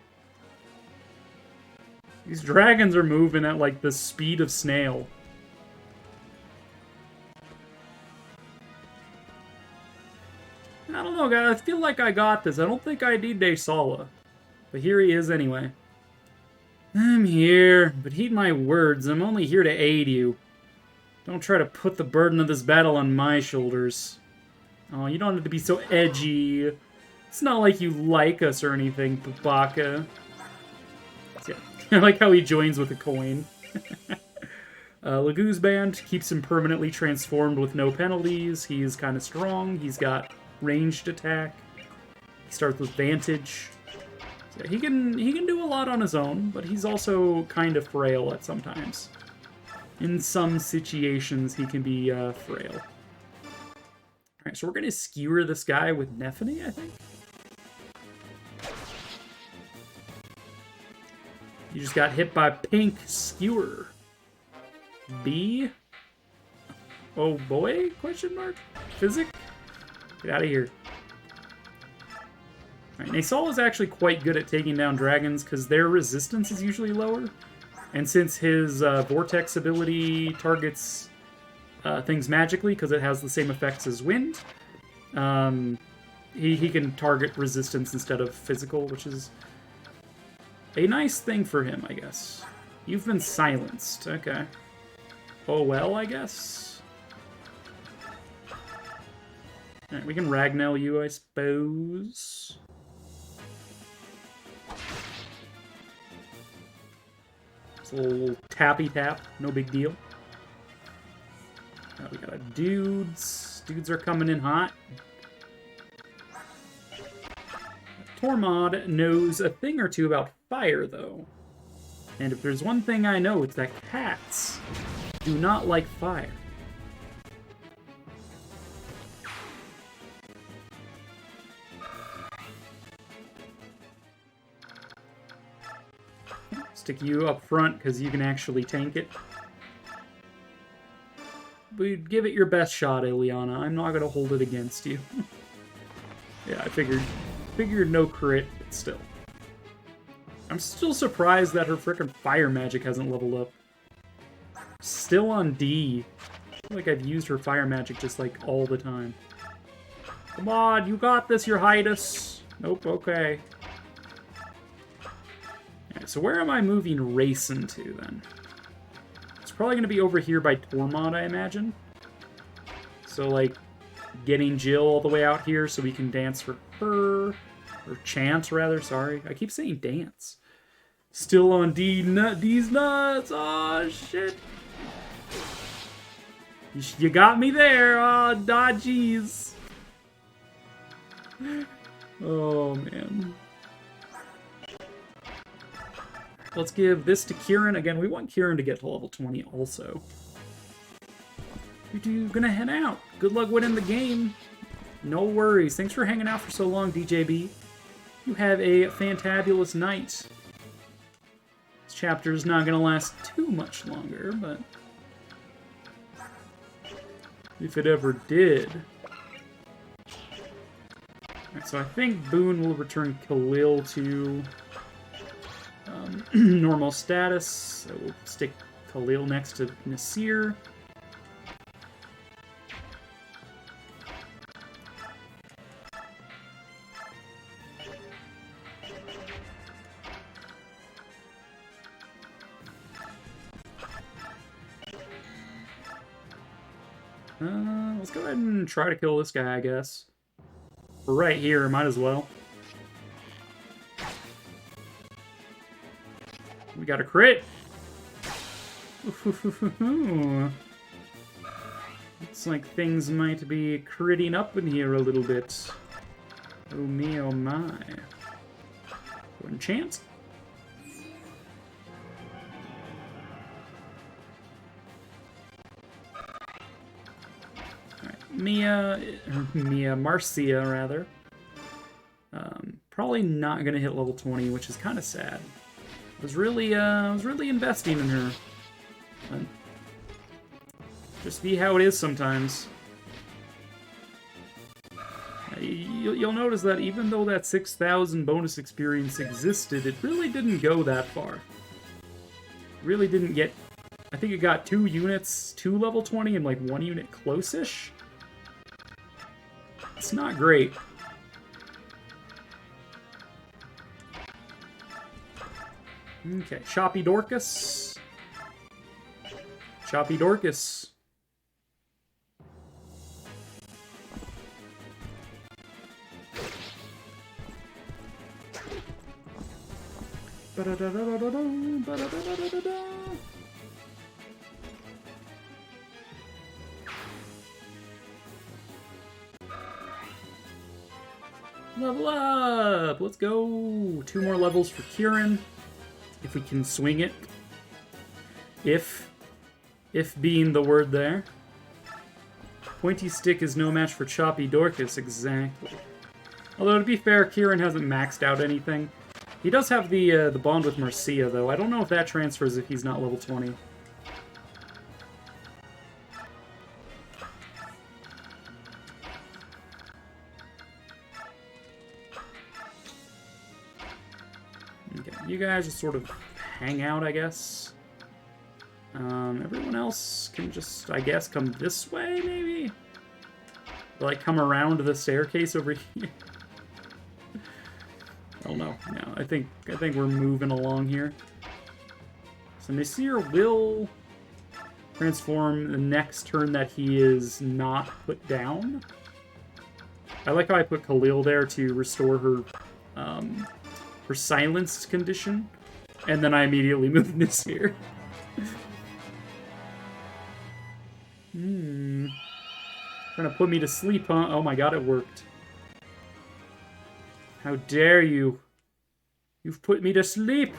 Speaker 1: These dragons are moving at, like, the speed of snail. I don't know, guys. I feel like I got this. I don't think I need Daysala. But here he is anyway. I'm here, but heed my words. I'm only here to aid you. Don't try to put the burden of this battle on my shoulders. Oh, you don't have to be so edgy. It's not like you like us or anything, Babaka. Yeah. I like how he joins with a coin. Lagoo's band keeps him permanently transformed with no penalties. He's kind of strong. He's got ranged attack. He starts with Vantage. So he can do a lot on his own, but he's also kind of frail at sometimes. In some situations, he can be frail. Alright, so we're going to skewer this guy with Nephany, I think? You just got hit by pink skewer. B? Oh boy? Question mark? Physic? Get out of here. Alright, Nasal is actually quite good at taking down dragons because their resistance is usually lower. And since his Vortex ability targets things magically because it has the same effects as wind, he can target resistance instead of physical, which is a nice thing for him, I guess. You've been silenced. Okay. Oh well, I guess. Alright, we can Ragnell you, I suppose. It's a little tappy tap, no big deal. We got a dudes. Dudes are coming in hot. Tormod knows a thing or two about fire, though. And if there's one thing I know, it's that cats do not like fire. Stick you up front because you can actually tank it. But give it your best shot, Ileana. I'm not going to hold it against you. Yeah, I figured no crit, but still. I'm still surprised that her frickin' fire magic hasn't leveled up. Still on D. I feel like I've used her fire magic just like all the time. Come on, you got this, your highness. Nope, okay. Alright, so where am I moving Racing to then? It's probably going to be over here by Tormod, I imagine. So, like, getting Jill all the way out here so we can dance for her. Or chant, rather, sorry. I keep saying dance. Still on D. D's nuts! Aw, shit! You got me there! Aw, jeez. Oh, man. Let's give this to Kieran. Again, we want Kieran to get to level 20 also. You're gonna head out. Good luck winning the game. No worries. Thanks for hanging out for so long, DJB. You have a fantabulous night. This chapter is not gonna last too much longer, but if it ever did. Alright, so I think Boone will return Khalil to normal status. So we'll stick Khalil next to Nasir. Let's go ahead and try to kill this guy, I guess. We're right here, might as well. We got a crit! Looks like things might be critting up in here a little bit. Oh me, oh my. Go and chance. Marcia, rather. Probably not gonna hit level 20, which is kind of sad. I was really investing in her. Just be how it is sometimes. You'll notice that even though that 6,000 bonus experience existed, it really didn't go that far. It really didn't get... I think it got 2 units to level 20 and like 1 unit close-ish. It's not great. Okay, Choppy Dorcas. Choppy Dorcas. Level up! Let's go! 2 more levels for Kieran. If we can swing it. If being the word there. Pointy Stick is no match for Choppy Dorcas, exactly. Although, to be fair, Kieran hasn't maxed out anything. He does have the bond with Marcia, though. I don't know if that transfers if he's not level 20. Okay, you guys just sort of hang out, I guess. Everyone else can just, I guess, come this way, maybe? Like, come around the staircase over here? Oh no, no, I think we're moving along here. So Nasir will transform the next turn that he is not put down. I like how I put Khalil there to restore her silenced condition, and then I immediately move Nasir. Trying to put me to sleep, huh? Oh my god, it worked. How dare you? You've put me to sleep!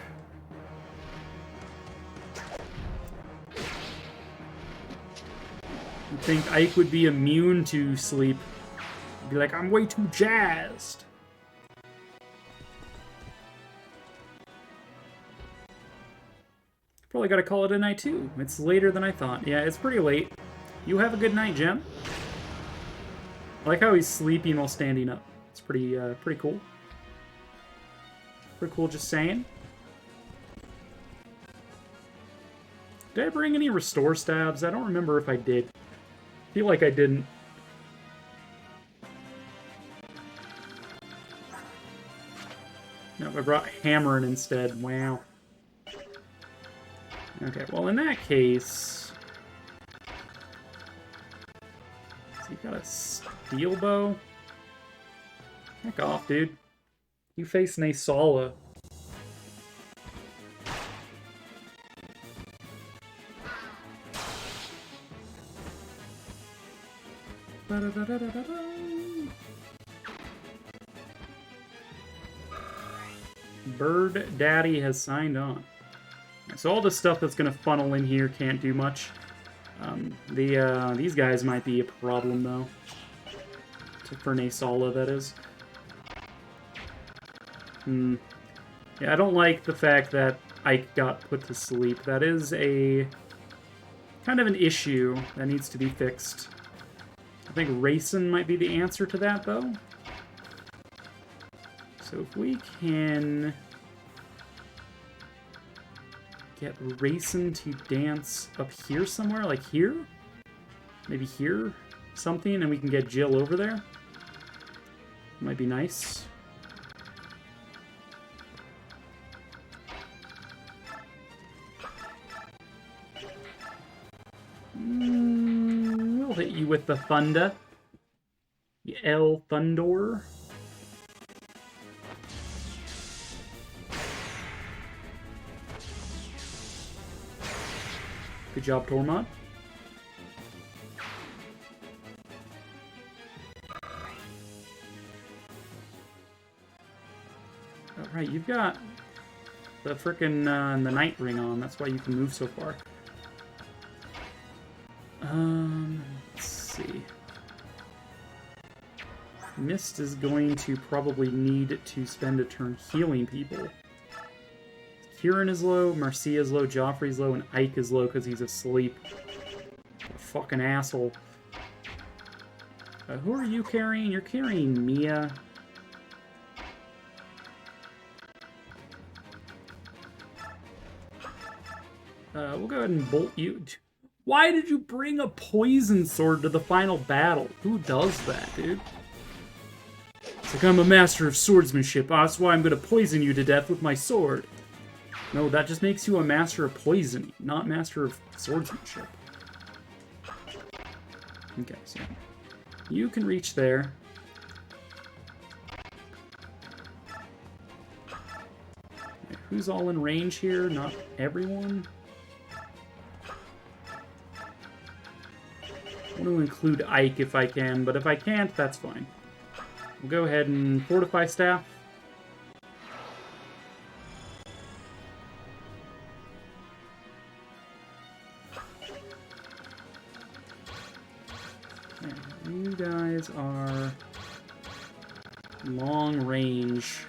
Speaker 1: You'd think Ike would be immune to sleep. He'd be like, I'm way too jazzed! Probably gotta call it a night too. It's later than I thought. Yeah, it's pretty late. You have a good night, Jem. I like how he's sleeping while standing up. It's pretty cool. Pretty cool, just saying. Did I bring any restore stabs? I don't remember if I did. I feel like I didn't. No, I brought Hammering instead. Wow. Okay, well, in that case... So you got a steel bow? Heck off, dude. You face Nasala. Bird Daddy has signed on. So all the stuff that's going to funnel in here can't do much. These guys might be a problem, though. For Nasala, that is. Yeah, I don't like the fact that Ike got put to sleep. That is a kind of an issue that needs to be fixed. I think Racing might be the answer to that, though. So if we can get Racing to dance up here somewhere, like here? Maybe here? Something, and we can get Jill over there? Might be nice. We'll hit you with the Thunder. The El Thundor. Good job, Tormod. Alright, you've got the frickin' the Night Ring on. That's why you can move so far. Let's see. Mist is going to probably need to spend a turn healing people. Kieran is low, Marcia is low, Joffrey's low, and Ike is low because he's asleep. Fucking asshole. Who are you carrying? You're carrying Mia. We'll go ahead and bolt you. Why did you bring a poison sword to the final battle? Who does that, dude? It's like, I'm a master of swordsmanship. That's why I'm going to poison you to death with my sword. No, that just makes you a master of poisoning, not master of swordsmanship. Okay, so you can reach there. Okay, who's all in range here? Not everyone. I want to include Ike if I can, but if I can't, that's fine. We'll go ahead and fortify staff. Okay, you guys are long range.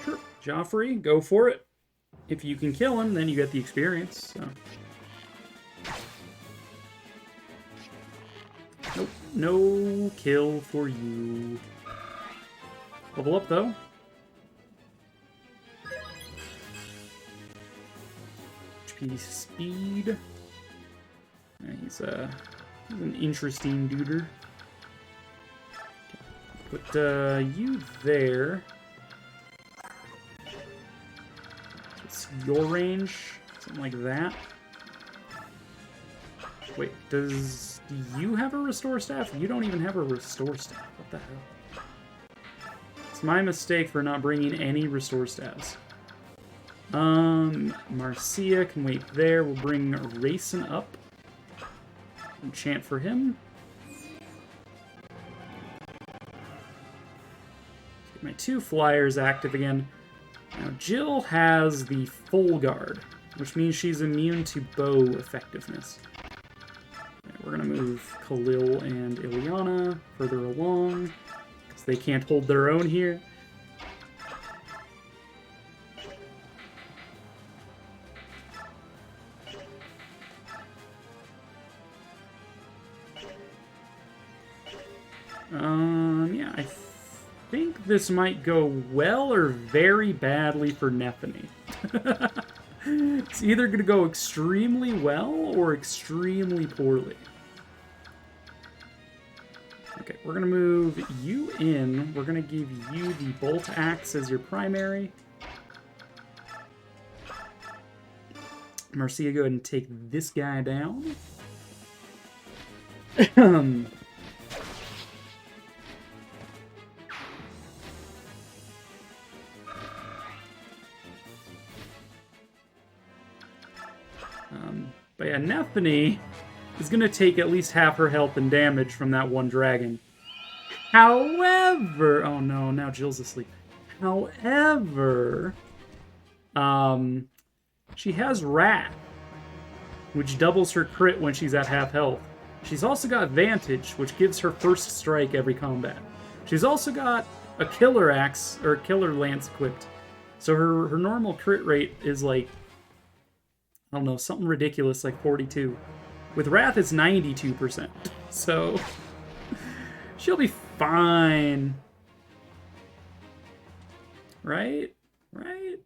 Speaker 1: Sure, Joffrey, go for it. If you can kill him, then you get the experience. So. Nope, no kill for you. Level up, though. HP speed. Yeah, he's an interesting duder. Put you there. Your range, something like that. Wait, do you have a restore staff? You don't even have a restore staff. What the hell? It's my mistake for not bringing any restore staffs. Marcia can wait there. We'll bring Rayson up. Enchant for him. Get my 2 flyers active again. Now, Jill has the full guard, which means she's immune to bow effectiveness. Right, we're going to move Khalil and Ilyana further along, because they can't hold their own here. Yeah, I think this might go well or very badly for Nethany. It's either going to go extremely well or extremely poorly. Okay, we're going to move you in. We're going to give you the Bolt Axe as your primary. Marcia, go ahead and take this guy down. But yeah, Nethany is going to take at least half her health and damage from that one dragon. However... Oh no, now Jill's asleep. However... she has Wrath, which doubles her crit when she's at half health. She's also got Vantage, which gives her first strike every combat. She's also got a Killer Axe, or Killer Lance equipped. So her normal crit rate is like... I don't know, something ridiculous like 42. With Wrath, it's 92%. So, she'll be fine. Right? Right?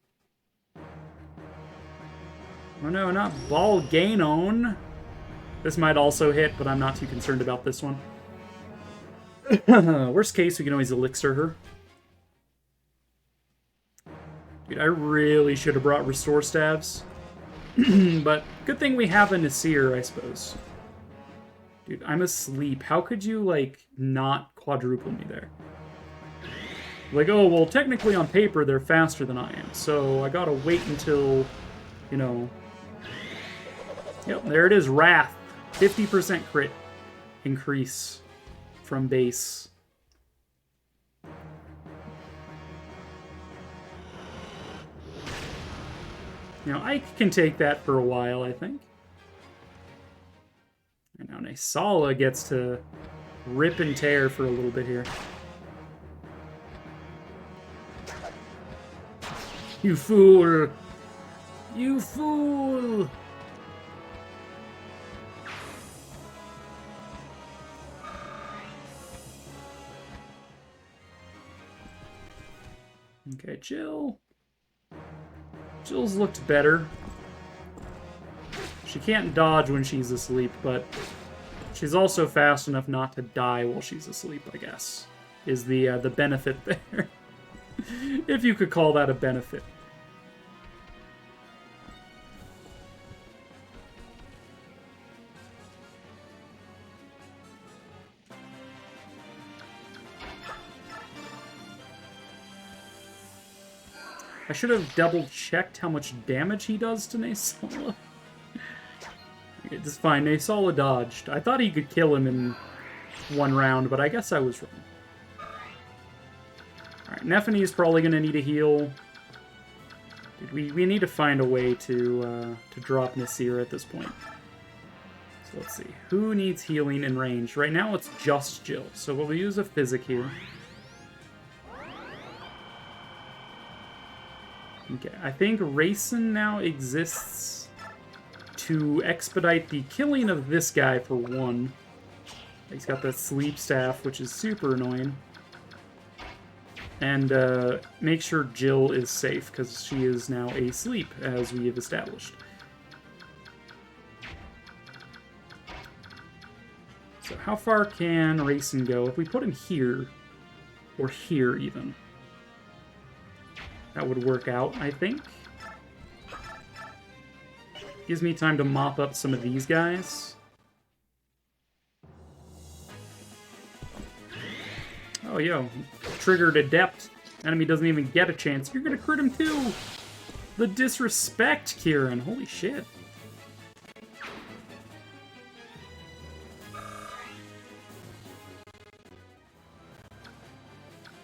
Speaker 1: Oh no, not Balganon. This might also hit, but I'm not too concerned about this one. Worst case, we can always elixir her. Dude, I really should have brought Restore Staves. But good thing we have a Nasir, I suppose. Dude, I'm asleep. How could you, like, not quadruple me there? Like, oh, well, technically on paper they're faster than I am, so I gotta wait until, you know... Yep, there it is, Wrath. 50% crit increase from base. Now, Ike can take that for a while, I think. And now Naysala gets to rip and tear for a little bit here. You fool! You fool! Okay, Jill. Jill's looked better. She can't dodge when she's asleep, but she's also fast enough not to die while she's asleep, I guess, is the benefit there. If you could call that a benefit.
Speaker 3: I should have double-checked how much damage he does to Naysala. Okay, this is fine. Naysala dodged. I thought he could kill him in one round, but I guess I was wrong. Alright, Nephany is probably going to need a heal. Dude, we need to find a way to drop Nasir at this point. So let's see. Who needs healing in range? Right now it's just Jill, so we'll use a Physic here. Okay, I think Rayson now exists to expedite the killing of this guy for one. He's got that sleep staff, which is super annoying. And make sure Jill is safe, because she is now asleep, as we have established. So how far can Rayson go? If we put him here, or here even, that would work out, I think. Gives me time to mop up some of these guys. Oh, yo. Triggered Adept. Enemy doesn't even get a chance. You're gonna crit him too! The disrespect, Kieran. Holy shit.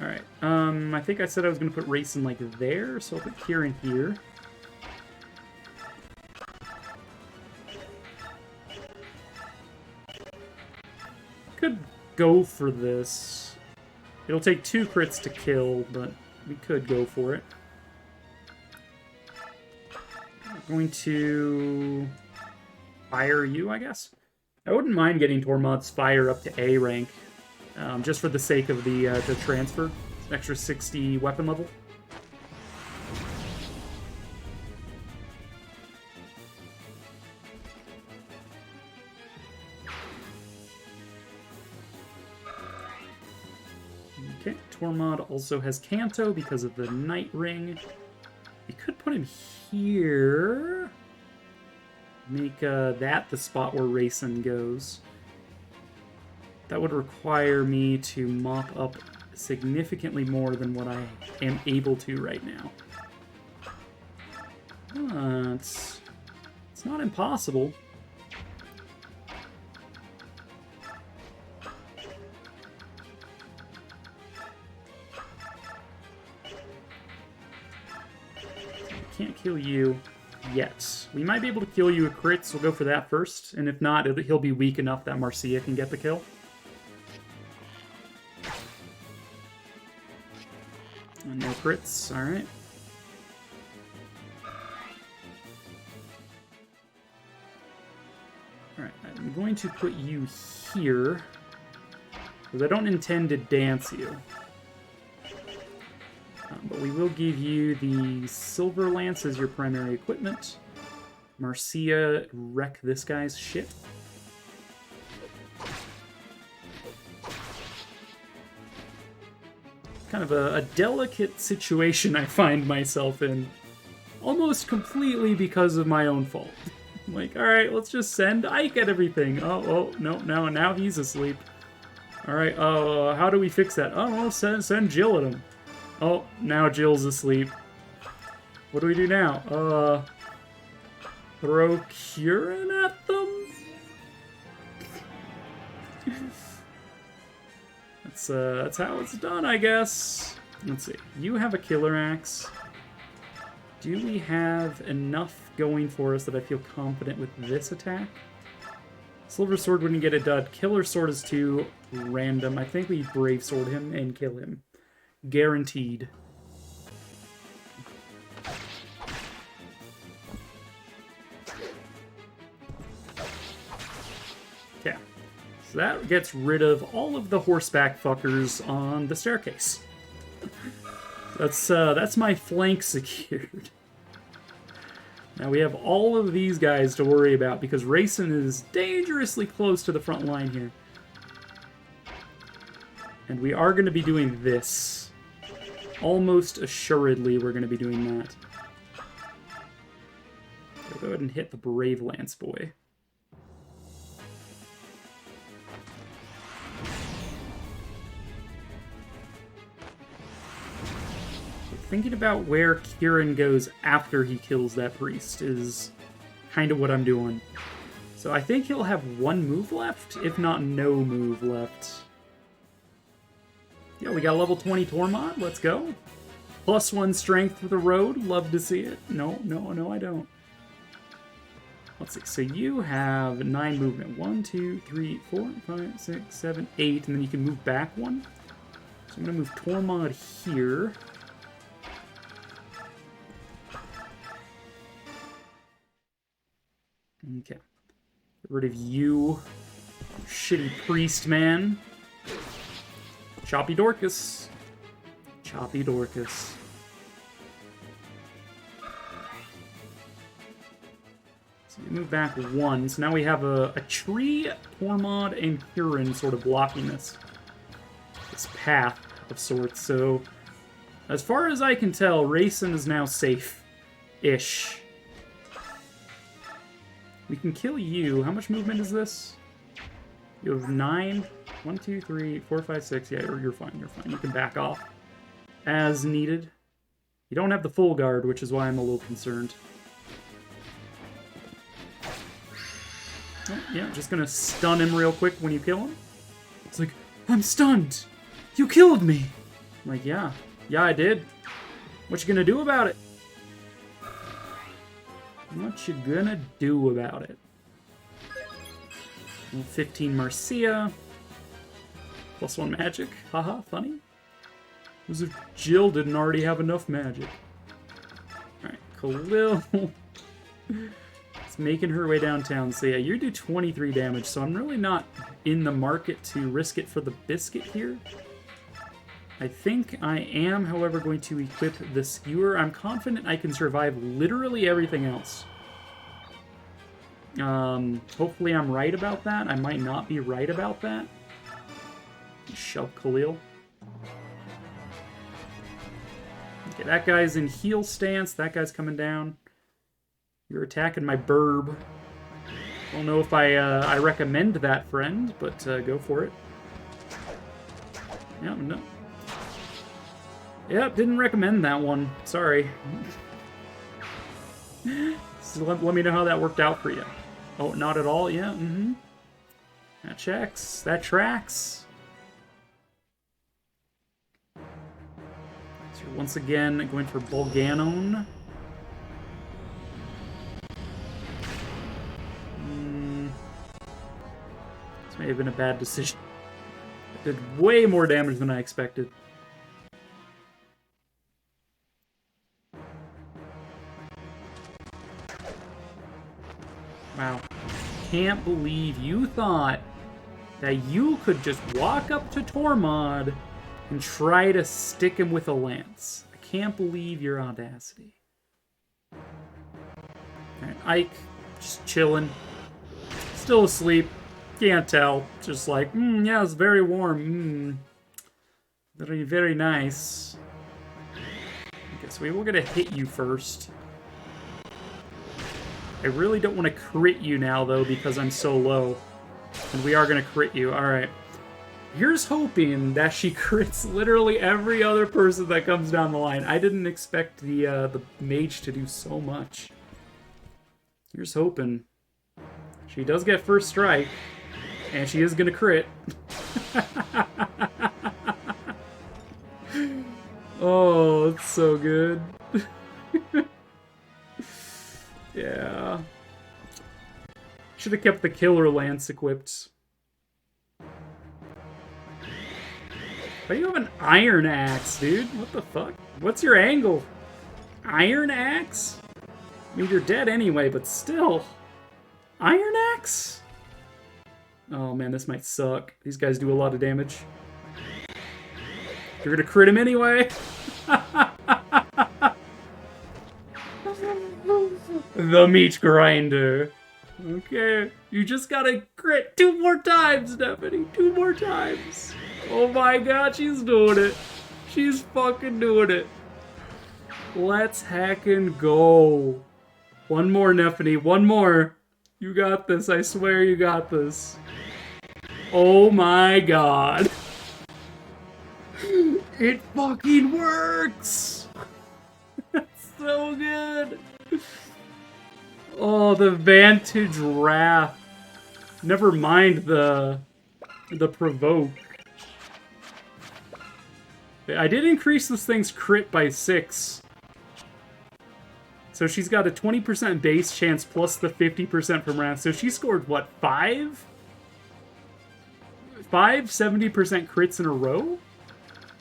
Speaker 3: Alright, I think I said I was gonna put Rayson like there, so I'll put Kieran here. Could go for this. It'll take 2 crits to kill, but we could go for it. I'm going to fire you, I guess. I wouldn't mind getting Tormod's fire up to A rank, just for the sake of the transfer. Extra 60 weapon level. Okay, Tormod also has Canto because of the Night Ring. We could put him here. Make that the spot where Rayson goes. That would require me to mop up significantly more than what I am able to right now. It's not impossible. Can't kill you yet. We might be able to kill you with crits. We'll go for that first. And if not, he'll be weak enough that Marcia can get the kill. And no crits. Alright. Alright, I'm going to put you here, because I don't intend to dance you. But we will give you the Silver Lance as your primary equipment. Marcia, wreck this guy's shit. Kind of a delicate situation I find myself in. Almost completely because of my own fault. Like, alright, let's just send Ike at everything. Oh, no, now he's asleep. Alright, how do we fix that? Oh, well, send Jill at him. Oh, now Jill's asleep. What do we do now? Throw Kieran at them? That's how it's done, I guess. Let's see. You have a Killer Axe. Do we have enough going for us that I feel confident with this attack? Silver Sword wouldn't get it done. Killer Sword is too random. I think we Brave Sword him and kill him. Guaranteed. Okay. So that gets rid of all of the horseback fuckers on the staircase. That's my flank secured. Now we have all of these guys to worry about because Rayson is dangerously close to the front line here. And we are going to be doing this. Almost assuredly, we're going to be doing that. So go ahead and hit the Brave Lance boy. So
Speaker 1: thinking about where Kieran goes after he kills that priest is kind of what I'm doing. So I think he'll have one move left, if not no move left. Yeah, we got level 20 Tormod. Let's go. +1 strength for the road. Love to see it. No, I don't. Let's see. So you have 9 movement. 1, 2, 3, 4, 5, 6, 7, 8. And then you can move back 1. So I'm going to move Tormod here. Okay. Get rid of you, shitty priest man. Choppy Dorcas. Choppy Dorcas. So you move back 1. So now we have a tree, Tormod, and Kieran sort of blocking this path of sorts. So as far as I can tell, Rayson is now safe-ish. We can kill you. How much movement is this? You have 9. 1, 2, 3, 4, 5, 6. Yeah, you're fine. You're fine. You can back off as needed. You don't have the full guard, which is why I'm a little concerned. Oh, yeah, just gonna stun him real quick when you kill him.
Speaker 3: It's like, I'm stunned. You killed me.
Speaker 1: I'm like, yeah, I did. What you gonna do about it? What you gonna do about it? 15 Marcia. +1 magic. Haha, funny.
Speaker 3: As if Jill didn't already have enough magic.
Speaker 1: Alright, Khalil. It's making her way downtown. So yeah, you do 23 damage, so I'm really not in the market to risk it for the biscuit here. I think I am, however, going to equip the skewer. I'm confident I can survive literally everything else. Hopefully I'm right about that. I might not be right about that. Shove Khalil. Okay, that guy's in heal stance. That guy's coming down. You're attacking my burb. Don't know if I recommend that, friend, but go for it. Yeah, no. Yep, didn't recommend that one. Sorry. So let me know how that worked out for you. Oh, not at all? Yeah, That checks. That tracks. So once again, going for Bolganon. This may have been a bad decision. It did way more damage than I expected. Wow. Can't believe you thought that you could just walk up to Tormod and try to stick him with a lance. I can't believe your audacity. Alright, Ike, just chilling. Still asleep. Can't tell. Just like, yeah, it's very warm. Very, very nice. Okay, so we're gonna hit you first. I really don't want to crit you now, though, because I'm so low. And we are going to crit you. Alright. Here's hoping that she crits literally every other person that comes down the line. I didn't expect the mage to do so much. Here's hoping. She does get first strike, and she is going to crit. Oh, it's so good. Yeah. Should have kept the killer lance equipped. Why do you have an iron axe, dude? What the fuck? What's your angle? Iron axe? I mean, you're dead anyway, but still. Iron axe? Oh man, this might suck. These guys do a lot of damage. You're gonna crit him anyway. The meat grinder. Okay, you just gotta crit 2 more times, Stephanie. 2 more times. Oh my god, she's doing it. She's fucking doing it. Let's heckin' go. One more, Stephanie. One more. You got this. I swear you got this. Oh my god. It fucking works. so good. Oh, the Vantage Wrath. Never mind the Provoke. I did increase this thing's crit by 6. So she's got a 20% base chance plus the 50% from Wrath. So she scored, what, 5? 70% crits in a row?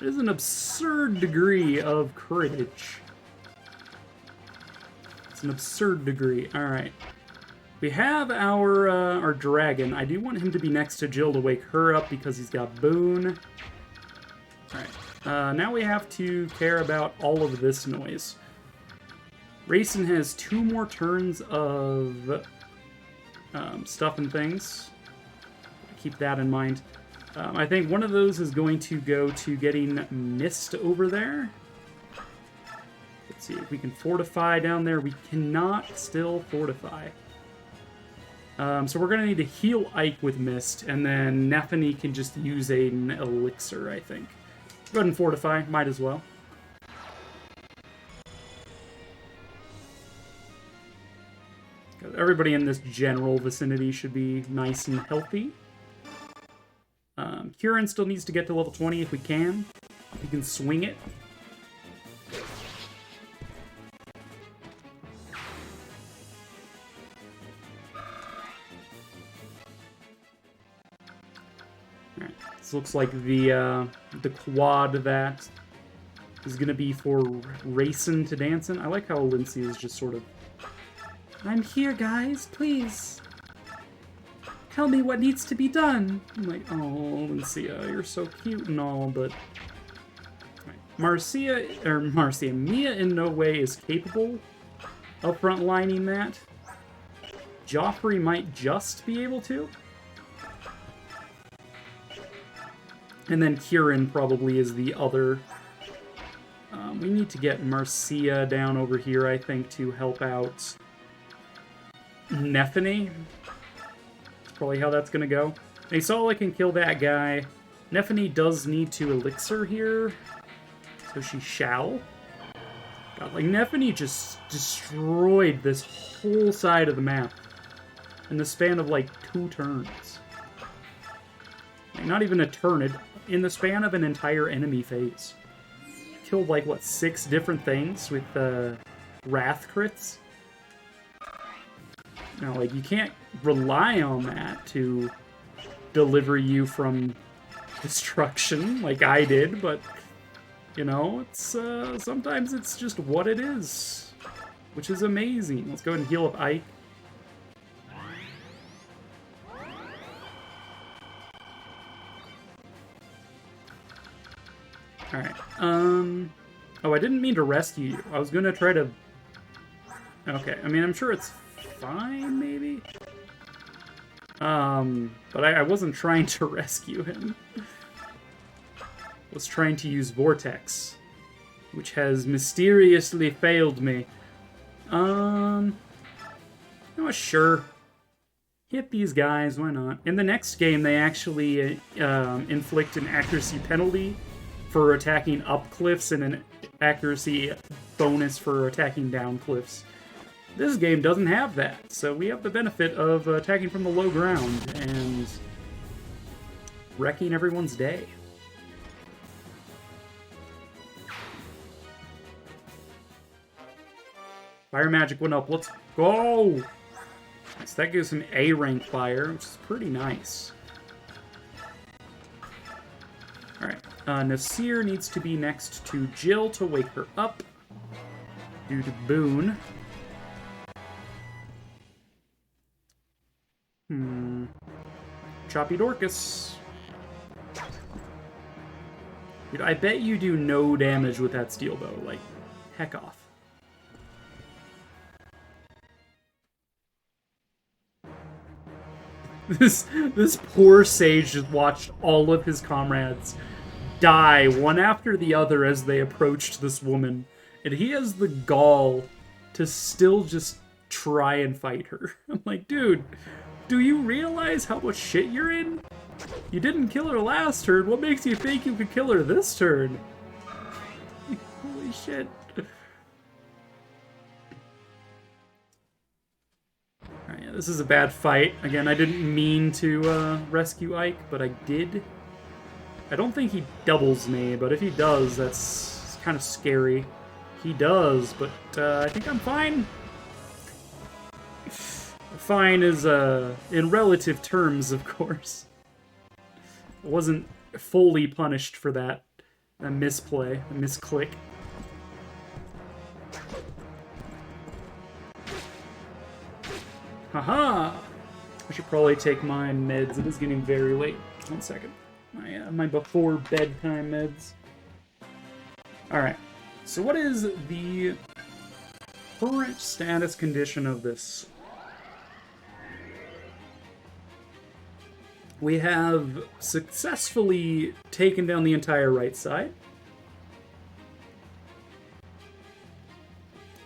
Speaker 1: It is an absurd degree of critage. It's an absurd degree. Alright. We have our dragon. I do want him to be next to Jill to wake her up because he's got Boon. Alright. Now we have to care about all of this noise. Rayson has 2 more turns of stuff and things. Keep that in mind. I think one of those is going to go to getting Mist over there. Let's see if we can fortify down there. We cannot still fortify. So we're going to need to heal Ike with Mist, and then Nephany can just use an elixir, I think. Go ahead and fortify. Might as well. Everybody in this general vicinity should be nice and healthy. Kieran still needs to get to level 20 if we can. If we can swing it. Alright, this looks like the quad that is going to be for Racing to Dancing. I like how Lindsay is just sort of...
Speaker 2: I'm here, guys. Please. Tell me what needs to be done.
Speaker 1: I'm like, oh, Lincia, you're so cute and all, but... Marcia, Mia in no way is capable of frontlining that. Joffrey might just be able to. And then Kieran probably is the other. We need to get Marcia down over here, I think, to help out Nephany. Probably how that's gonna go. Aesala can kill that guy. Nephany does need to elixir here, so she shall. God, like, Nephany just destroyed this whole side of the map in the span of, like, 2 turns. Like, not even a turn, in the span of an entire enemy phase. Killed, like, what, 6 different things with Wrath crits? Now, like, you can't rely on that to deliver you from destruction like I did, but, you know, it's, sometimes it's just what it is, which is amazing. Let's go ahead and heal up Ike. Alright, oh, I didn't mean to rescue you. I was gonna try to... Okay, I mean, I'm sure it's fine, maybe? But I wasn't trying to rescue him. I was trying to use Vortex, which has mysteriously failed me. You know what, sure. Hit these guys, why not? In the next game, they actually inflict an accuracy penalty for attacking up cliffs and an accuracy bonus for attacking down cliffs. This game doesn't have that, so we have the benefit of attacking from the low ground and wrecking everyone's day. Fire magic went up. Let's go! Nice. That gives him A rank fire, which is pretty nice. Alright. Nasir needs to be next to Jill to wake her up due to Boon. Choppy Dorcas. Dude, I bet you do no damage with that steel bow. Like, heck off. This poor sage just watched all of his comrades die one after the other as they approached this woman. And he has the gall to still just try and fight her. I'm like, dude, do you realize how much shit you're in? You didn't kill her last turn. What makes you think you could kill her this turn? Holy shit. This is a bad fight. Again, I didn't mean to rescue Ike, but I did. I don't think he doubles me, but if he does, that's kind of scary. He does, but I think I'm fine. Fine is, in relative terms, of course. I wasn't fully punished for that. A misplay, a misclick. Haha! I should probably take my meds. It is getting very late. 1 second. My before bedtime meds. Alright. So what is the current status condition of this? We have successfully taken down the entire right side.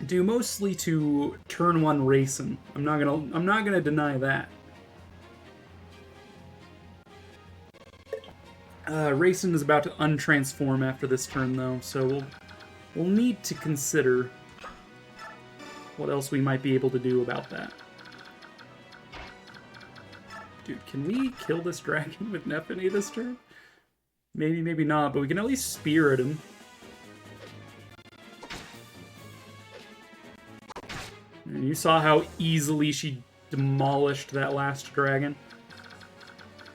Speaker 1: Due mostly to turn 1 racing. I'm not gonna deny that. Racing is about to untransform after this turn though, so we'll need to consider what else we might be able to do about that. Dude, can we kill this dragon with Nephany this turn? Maybe, maybe not, but we can at least spirit him. And you saw how easily she demolished that last dragon.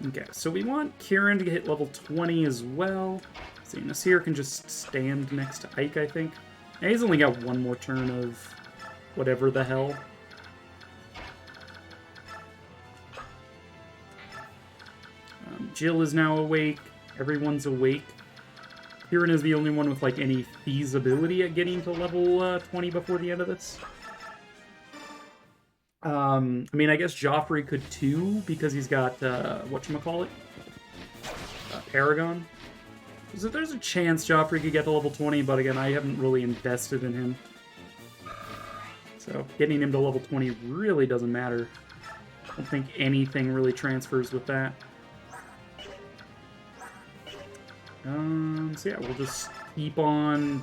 Speaker 1: Okay, so we want Kieran to hit level 20 as well. See, Nasir can just stand next to Ike, I think. And he's only got one more turn of whatever the hell. Jill is now awake. Everyone's awake. Kieran is the only one with, like, any feasibility at getting to level 20 before the end of this. I mean, I guess Joffrey could too, because he's got, whatchamacallit? Paragon. So there's a chance Joffrey could get to level 20, but again, I haven't really invested in him. So getting him to level 20 really doesn't matter. I don't think anything really transfers with that. So yeah, we'll just keep on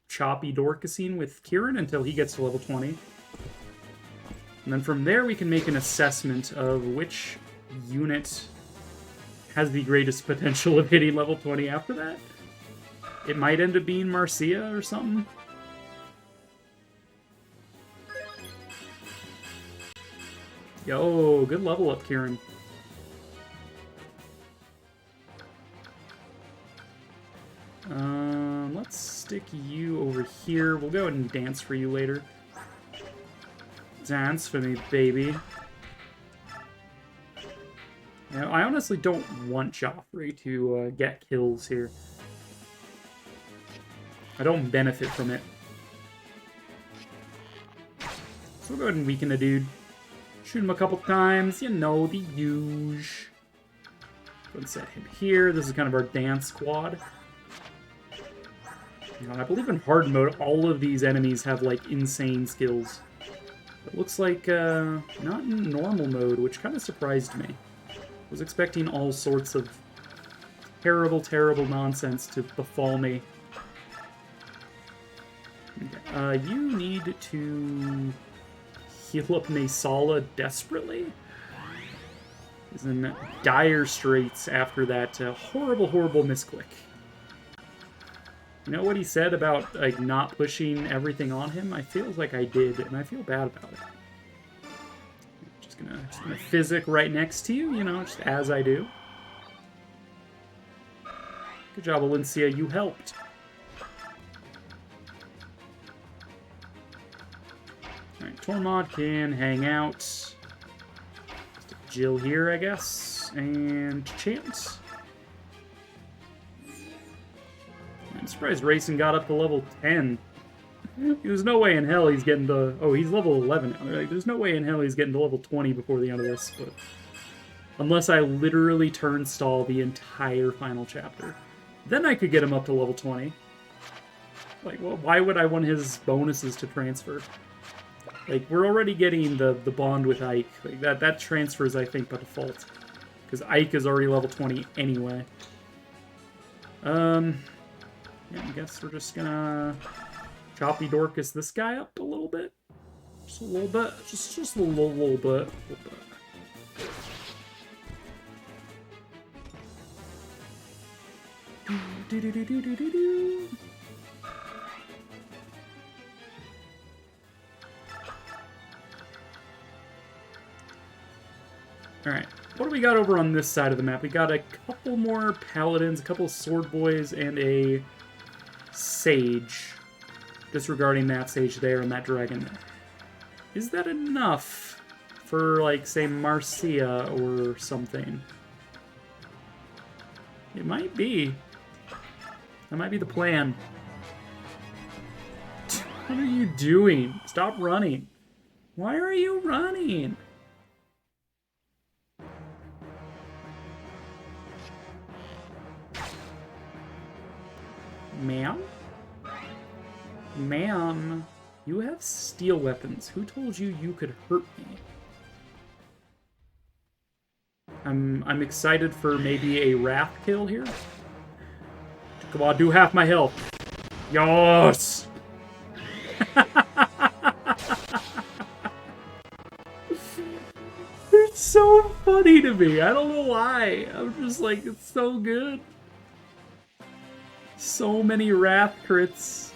Speaker 1: choppy Dorcasing with Kieran until he gets to level 20. And then from there we can make an assessment of which unit has the greatest potential of hitting level 20 after that. It might end up being Marcia or something. Yo, good level up, Kieran. Let's stick you over here. We'll go ahead and dance for you later. Dance for me, baby. You know, I honestly don't want Joffrey to get kills here. I don't benefit from it. So we'll go ahead and weaken the dude. Shoot him a couple times, you know, the usual. Go and set him here. This is kind of our dance squad. You know, I believe in hard mode, all of these enemies have, like, insane skills. It looks like, not in normal mode, which kind of surprised me. I was expecting all sorts of terrible, terrible nonsense to befall me. Okay, you need to heal up Naysala desperately. He's in dire straits after that horrible, horrible misclick. You know what he said about, like, not pushing everything on him? I feel like I did, and I feel bad about it. Just gonna physic right next to you, you know, just as I do. Good job, Valencia, you helped. Alright, Tormod can hang out. Stick Jill here, I guess. And Chance. I'm surprised Racing got up to level 10. There's no way in hell he's getting to... Oh, he's level 11 now. Like, there's no way in hell he's getting to level 20 before the end of this. But unless I literally turnstall the entire final chapter. Then I could get him up to level 20. Like, well, why would I want his bonuses to transfer? Like, we're already getting the bond with Ike. Like, that transfers, I think, by default. Because Ike is already level 20 anyway. Yeah, I guess we're just gonna choppy Dorcas this guy up a little bit.
Speaker 3: Just a little bit. Just a little bit. Alright, what do we got over on this side of the map? We got a couple more paladins, a couple of sword boys, and a sage. Disregarding that sage there and that dragon there. Is that enough for, like, say, Marcia or something? It might be. That might be the plan. What are you doing? Stop running. Why are you running? Ma'am? Ma'am, you have steel weapons. Who told you you could hurt me? I'm excited for maybe a wrath kill here. Come on, do half my health. Yes! It's so funny to me. I don't know why. I'm just like, it's so good. So many wrath crits.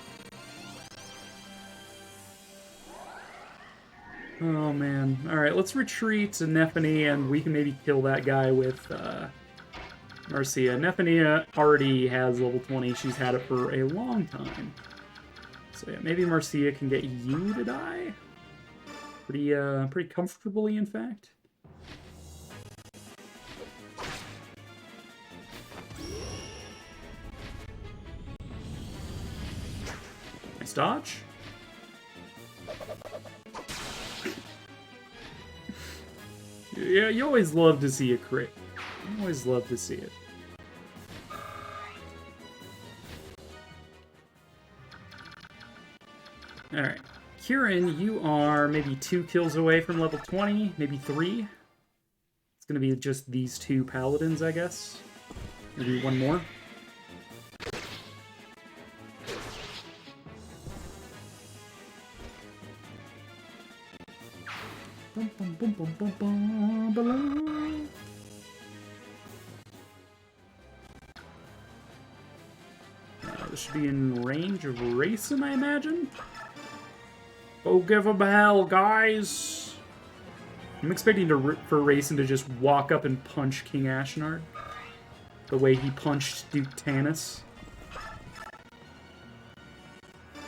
Speaker 3: Oh man. Alright, let's retreat to Nephany and we can maybe kill that guy with Marcia. Nephany already has level 20. She's had it for a long time. So yeah, maybe Marcia can get you to die. Pretty comfortably, in fact. Nice dodge. Yeah, you always love to see a crit. You always love to see it. Alright. Kieran, you are maybe 2 kills away from level 20, maybe 3. It's gonna be just these 2 paladins, I guess. Maybe one more. Bum, bum, bum, bum, bum, bum, bum. This should be in range of Rayson, I imagine. Go give him hell, guys! I'm expecting for Rayson to just walk up and punch King Ashnard. The way he punched Duke Tanis.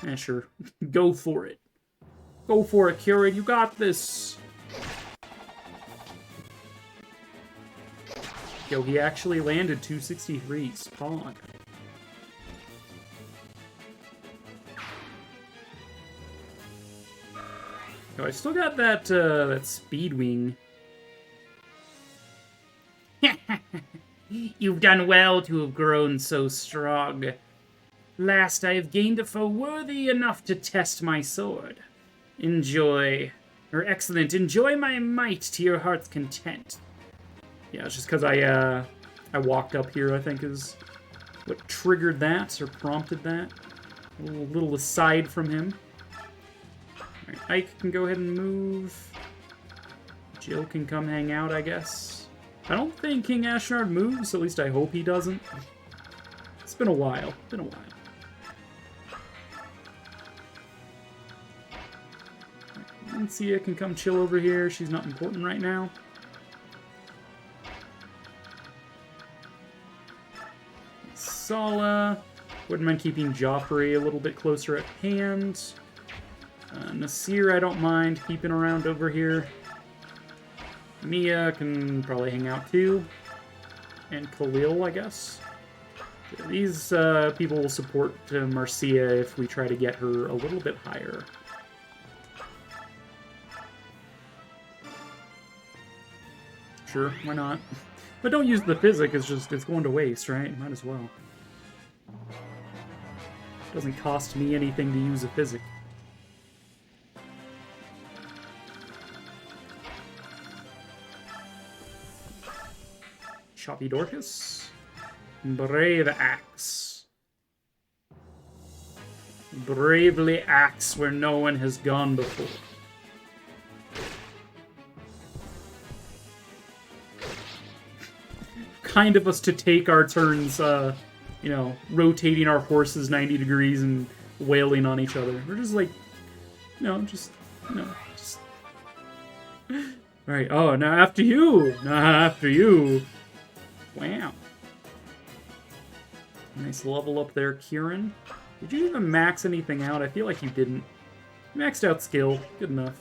Speaker 3: Yeah, sure. Go for it. Go for it, Kieran. You got this. Yo, he actually landed 263s. Pog. Oh, I still got that speed wing. You've done well to have grown so strong. Last I have gained a foe worthy enough to test my sword. Enjoy. Or excellent. Enjoy my might to your heart's content. Yeah, it's just because I walked up here, I think, is what triggered that, or prompted that. A little aside from him. Alright, Ike can go ahead and move. Jill can come hang out, I guess. I don't think King Ashnard moves, at least I hope he doesn't. It's been a while. Been a while. Lancia can come chill over here. She's not important right now. Sala. Wouldn't mind keeping Joffrey a little bit closer at hand. Nasir, I don't mind keeping around over here. Mia can probably hang out too. And Khalil, I guess. These people will support Marcia if we try to get her a little bit higher. Sure, why not? But don't use the physic, it's going to waste, right? Might as well. Doesn't cost me anything to use a physic. Choppy Dorcas. Brave axe. Bravely axe where no one has gone before.
Speaker 1: kind of us to take our turns, you know, rotating our horses 90 degrees and wailing on each other. We're just like, just. Alright, oh, now after you! Now after you! Wow. Nice level up there, Kieran. Did you even max anything out? I feel like you didn't. Maxed out skill. Good enough.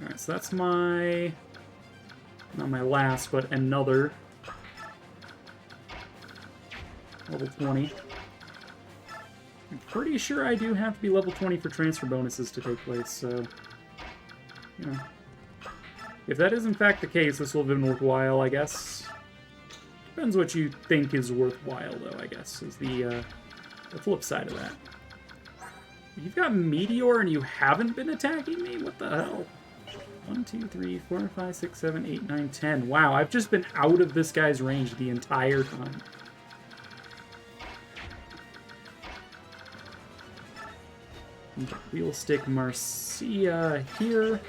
Speaker 1: Alright, so that's my... Not my last, but another. Level 20. I'm pretty sure I do have to be level 20 for transfer bonuses to take place, so... You know. If that is in fact the case, this will have been worthwhile, I guess. Depends what you think is worthwhile, though, I guess, is the flip side of that. You've got Meteor and you haven't been attacking me? What the hell? 1, 2, 3, 4, 5, 6, 7, 8, 9, 10. Wow, I've just been out of this guy's range the entire time. Wheel stick Marcia here.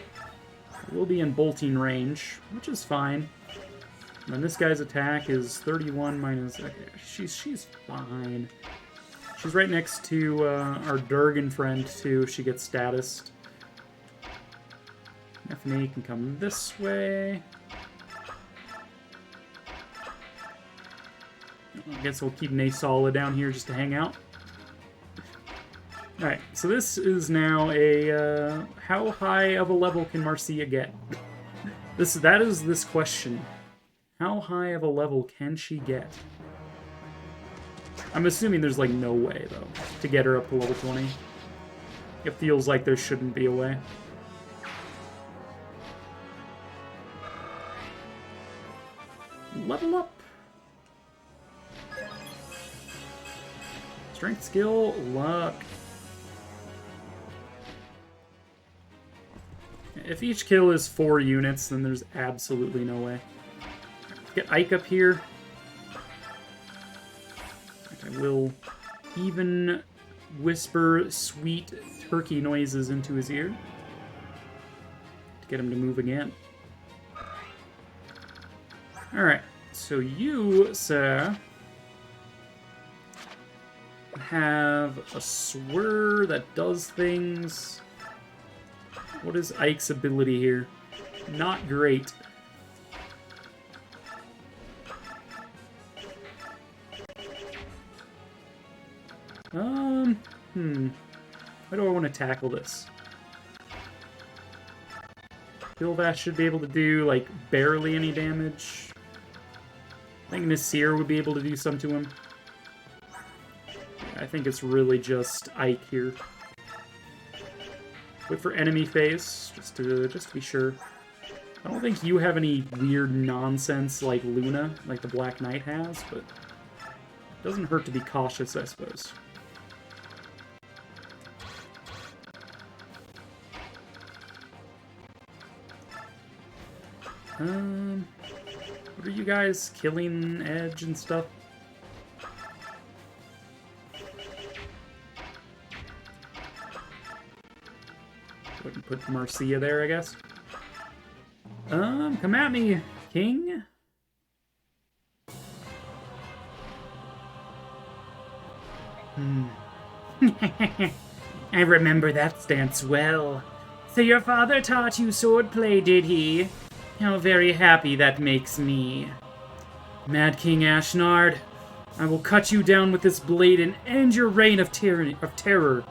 Speaker 1: We'll be in bolting range, which is fine. And this guy's attack is 31 minus... Okay, she's fine. She's right next to our Durgan friend, too, if she gets statused. FNA can come this way. I guess we'll keep Naysala down here just to hang out. Alright, so this is now a, how high of a level can Marcia get? That is this question. How high of a level can she get? I'm assuming there's, like, no way, though, to get her up to level 20. It feels like there shouldn't be a way. Level up! Strength, skill, luck. If each kill is 4 units, then there's absolutely no way. Get Ike up here. I will even whisper sweet turkey noises into his ear to get him to move again. Alright, so you, sir, have a swerve that does things. What is Ike's ability here? Not great. How do I want to tackle this? Pilvash should be able to do, like, barely any damage. I think Nasir would be able to do some to him. Yeah, I think it's really just Ike here. Wait for enemy phase, just to be sure. I don't think you have any weird nonsense like Luna, like the Black Knight has, but it doesn't hurt to be cautious, I suppose. What are you guys killing Edge and stuff? Go ahead and put Marcia there, I guess. Come at me, King. I remember that stance well. So your father taught you swordplay, did he? How very happy that makes me. Mad King Ashnard, I will cut you down with this blade and end your reign of terror.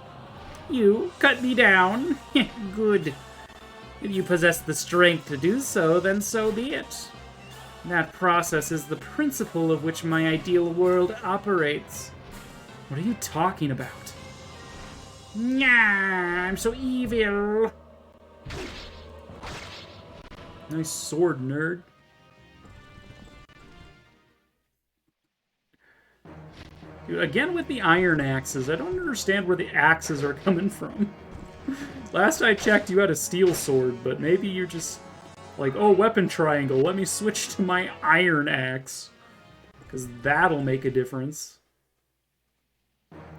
Speaker 1: You cut me down? Good. If you possess the strength to do so, then so be it. That process is the principle of which my ideal world operates. What are you talking about? Nah, I'm so evil. Nice sword, nerd. Dude, again with the iron axes, I don't understand where the axes are coming from. Last I checked, you had a steel sword, but maybe you're just like, oh, weapon triangle, let me switch to my iron axe. Because that'll make a difference.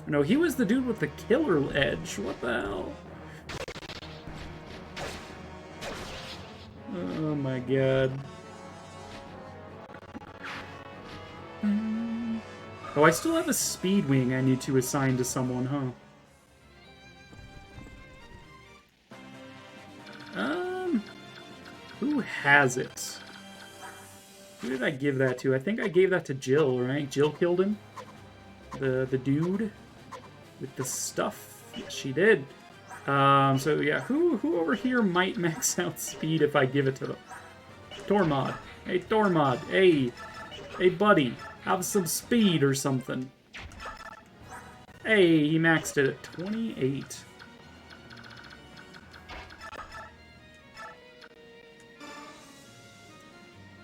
Speaker 1: No, he was the dude with the killer edge. What the hell? Oh my god. Oh, I still have a speed wing I need to assign to someone, huh? Who has it? Who did I give that to? I think I gave that to Jill, right? Jill killed him? The dude with the stuff? Yes, she did. So yeah, who over here might max out speed if I give it to them? Tormod. Hey, Tormod. Hey, buddy. Have some speed or something. Hey, he maxed it at 28.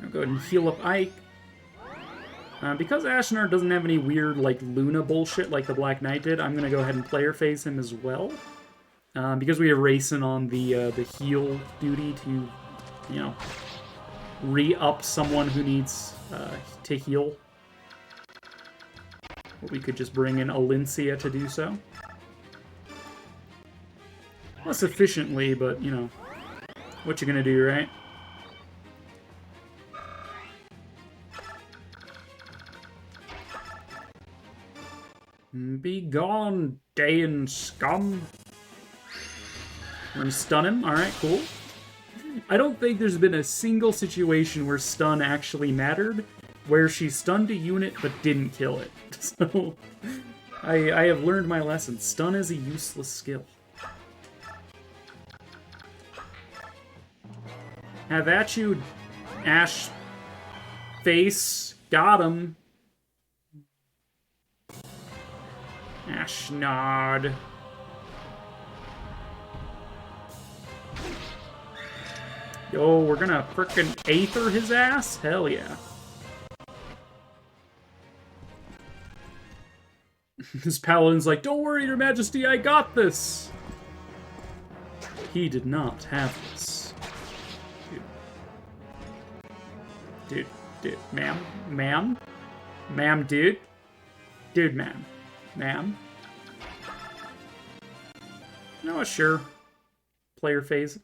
Speaker 1: I'll go ahead and heal up Ike. Because Ashnard doesn't have any weird, like, Luna bullshit like the Black Knight did, I'm gonna go ahead and player phase him as well. Because we have Rayson on the heal duty to, you know, re-up someone who needs to heal. Or we could just bring in Alincia to do so. Less efficiently, but, you know, what you gonna do, right? Be gone, Dayan scum. We're gonna stun him. Alright, cool. I don't think there's been a single situation where stun actually mattered, where she stunned a unit but didn't kill it. So, I have learned my lesson. Stun is a useless skill. Have at you, Ash face. Got him. Ashnard. Yo, we're gonna frickin' Aether his ass? Hell yeah. This paladin's like, don't worry, your majesty, I got this! He did not have this. Dude, ma'am, dude, ma'am. No, sure. Player phase.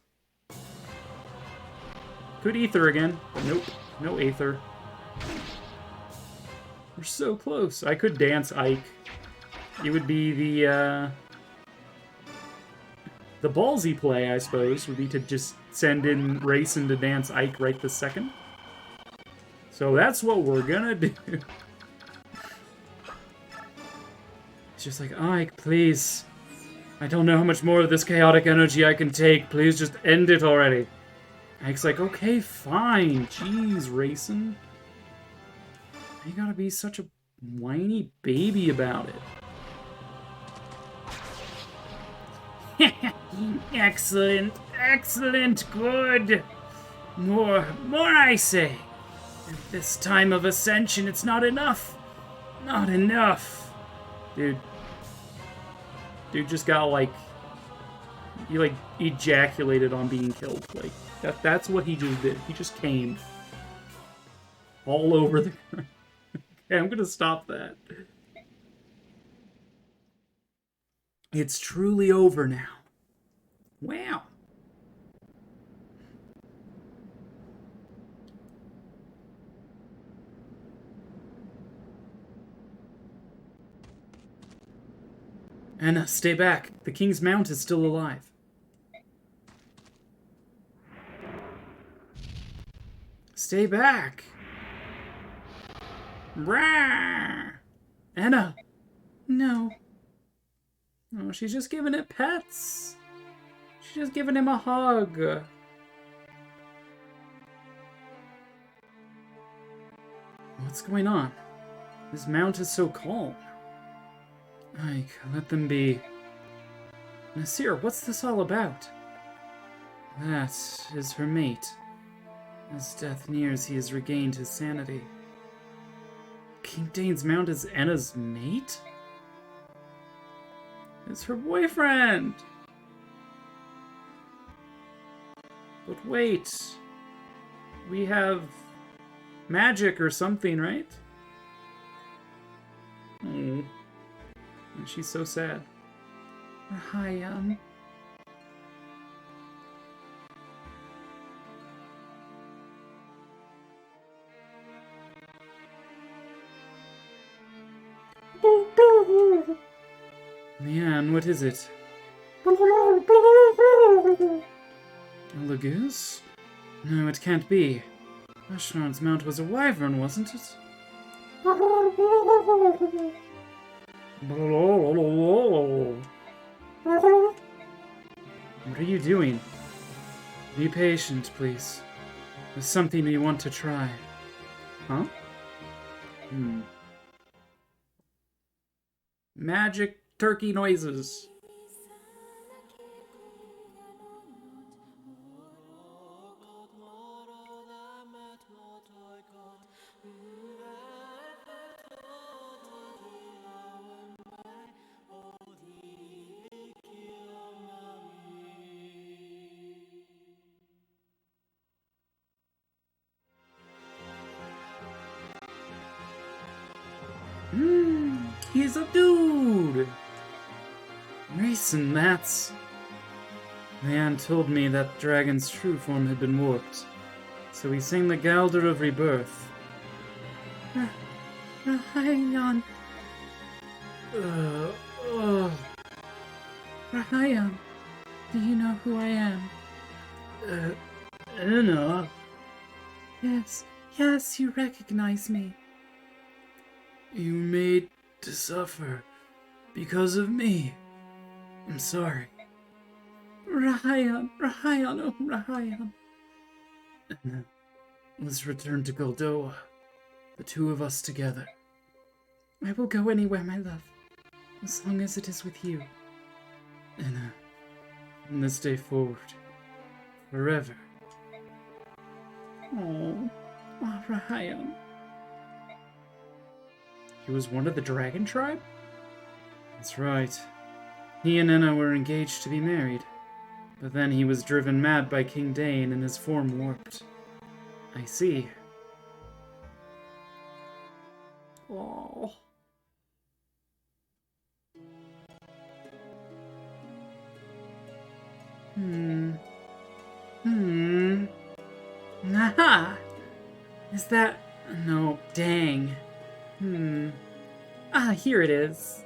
Speaker 1: Could Aether again, but nope. No Aether. We're so close. I could dance Ike. It would be the ballsy play, I suppose, would be to just send in Rayson to dance Ike right this second. So that's what we're gonna do. It's just like, Ike, please. I don't know how much more of this chaotic energy I can take. Please just end it already. Ike's like, okay, fine. Jeez, Rayson. You gotta be such a whiny baby about it. Excellent, good. More, I say. At this time of ascension, it's not enough. Not enough. Dude just got, like, he, like, ejaculated on being killed. Like, that's what he just did. He just came all over the ground. Okay, I'm gonna stop that. It's truly over now. Wow. Anna, stay back. The King's Mount is still alive. Stay back. Rah! Anna. No. Oh, she's just giving it pets. She's just giving him a hug. What's going on? His mount is so calm. Ike, let them be. Nasir, what's this all about? That is her mate. As death nears, he has regained his sanity. King Dane's mount is Anna's mate? It's her boyfriend! But wait. We have magic or something, right? Oh. And she's so sad. Hi, Leanne, what is it? A lagoose? No, it can't be. Ashnard's mount was a wyvern, wasn't it? What are you doing? Be patient, please. There's something we want to try. Huh? Magic turkey noises. He's a dude! Mason, that's... Man told me that dragon's true form had been warped, so he sang the Galder of Rebirth.
Speaker 2: Rahayan. Rahayan, do you know who I am?
Speaker 1: Anna?
Speaker 2: Yes, you recognize me.
Speaker 1: You made to suffer because of me. I'm sorry.
Speaker 2: Rahayan, oh Rahayan.
Speaker 1: Anna, let's return to Goldoa. The two of us together.
Speaker 2: I will go anywhere, my love, as long as it is with you.
Speaker 1: Anna, from this day forward, forever.
Speaker 2: Oh, Rahayan.
Speaker 1: He was one of the dragon tribe? That's right. He and Enna were engaged to be married, but then he was driven mad by King Dane and his form warped. I see.
Speaker 2: Oh. Aha! Is that... No, dang. Here it is.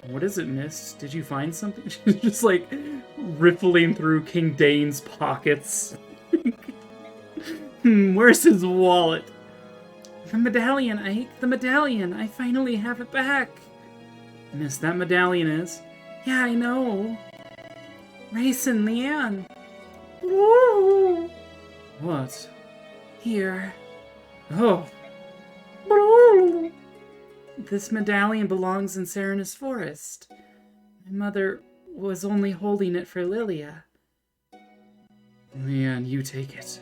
Speaker 1: What is it, Miss? Did you find something? She's just like rippling through King Dane's pockets. Where's his wallet?
Speaker 2: The medallion, Ike. The medallion. I finally have it back.
Speaker 1: Miss, that medallion is?
Speaker 2: Yeah, I know. Race and Leanne.
Speaker 1: What?
Speaker 2: Here.
Speaker 1: Oh.
Speaker 2: This medallion belongs in Serenus Forest. My mother was only holding it for Lilia.
Speaker 1: Leanne, you take it.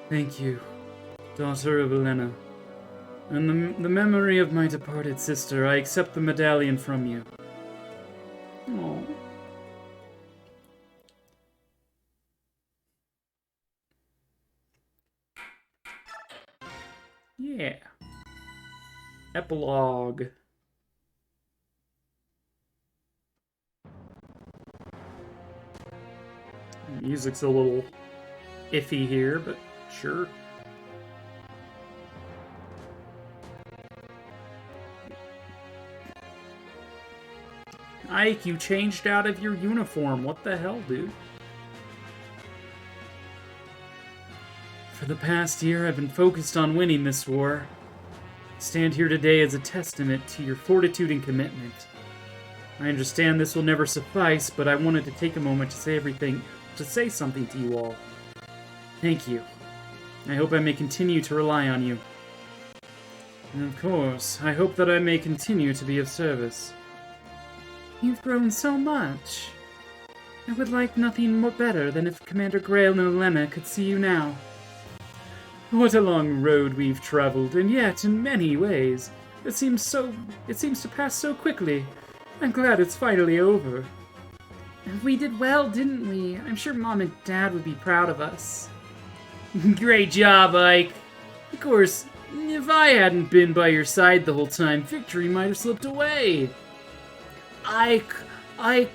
Speaker 1: Thank you, daughter of Elena. In the memory of my departed sister, I accept the medallion from you.
Speaker 2: Oh.
Speaker 1: Yeah. Epilogue. Music's a little iffy here, but sure. Ike, you changed out of your uniform. What the hell, dude? For the past year, I've been focused on winning this war. I stand here today as a testament to your fortitude and commitment. I understand this will never suffice, but I wanted to take a moment to say something to you all. Thank you. I hope I may continue to rely on you. And of course, I hope that I may continue to be of service.
Speaker 2: You've grown so much. I would like nothing more better than if Commander Grail and Elena could see you now.
Speaker 1: What a long road we've traveled, and yet, in many ways, it seems to pass so quickly. I'm glad it's finally over.
Speaker 2: We did well, didn't we? I'm sure Mom and Dad would be proud of us.
Speaker 1: Great job, Ike. Of course, if I hadn't been by your side the whole time, victory might have slipped away.
Speaker 2: Ike, I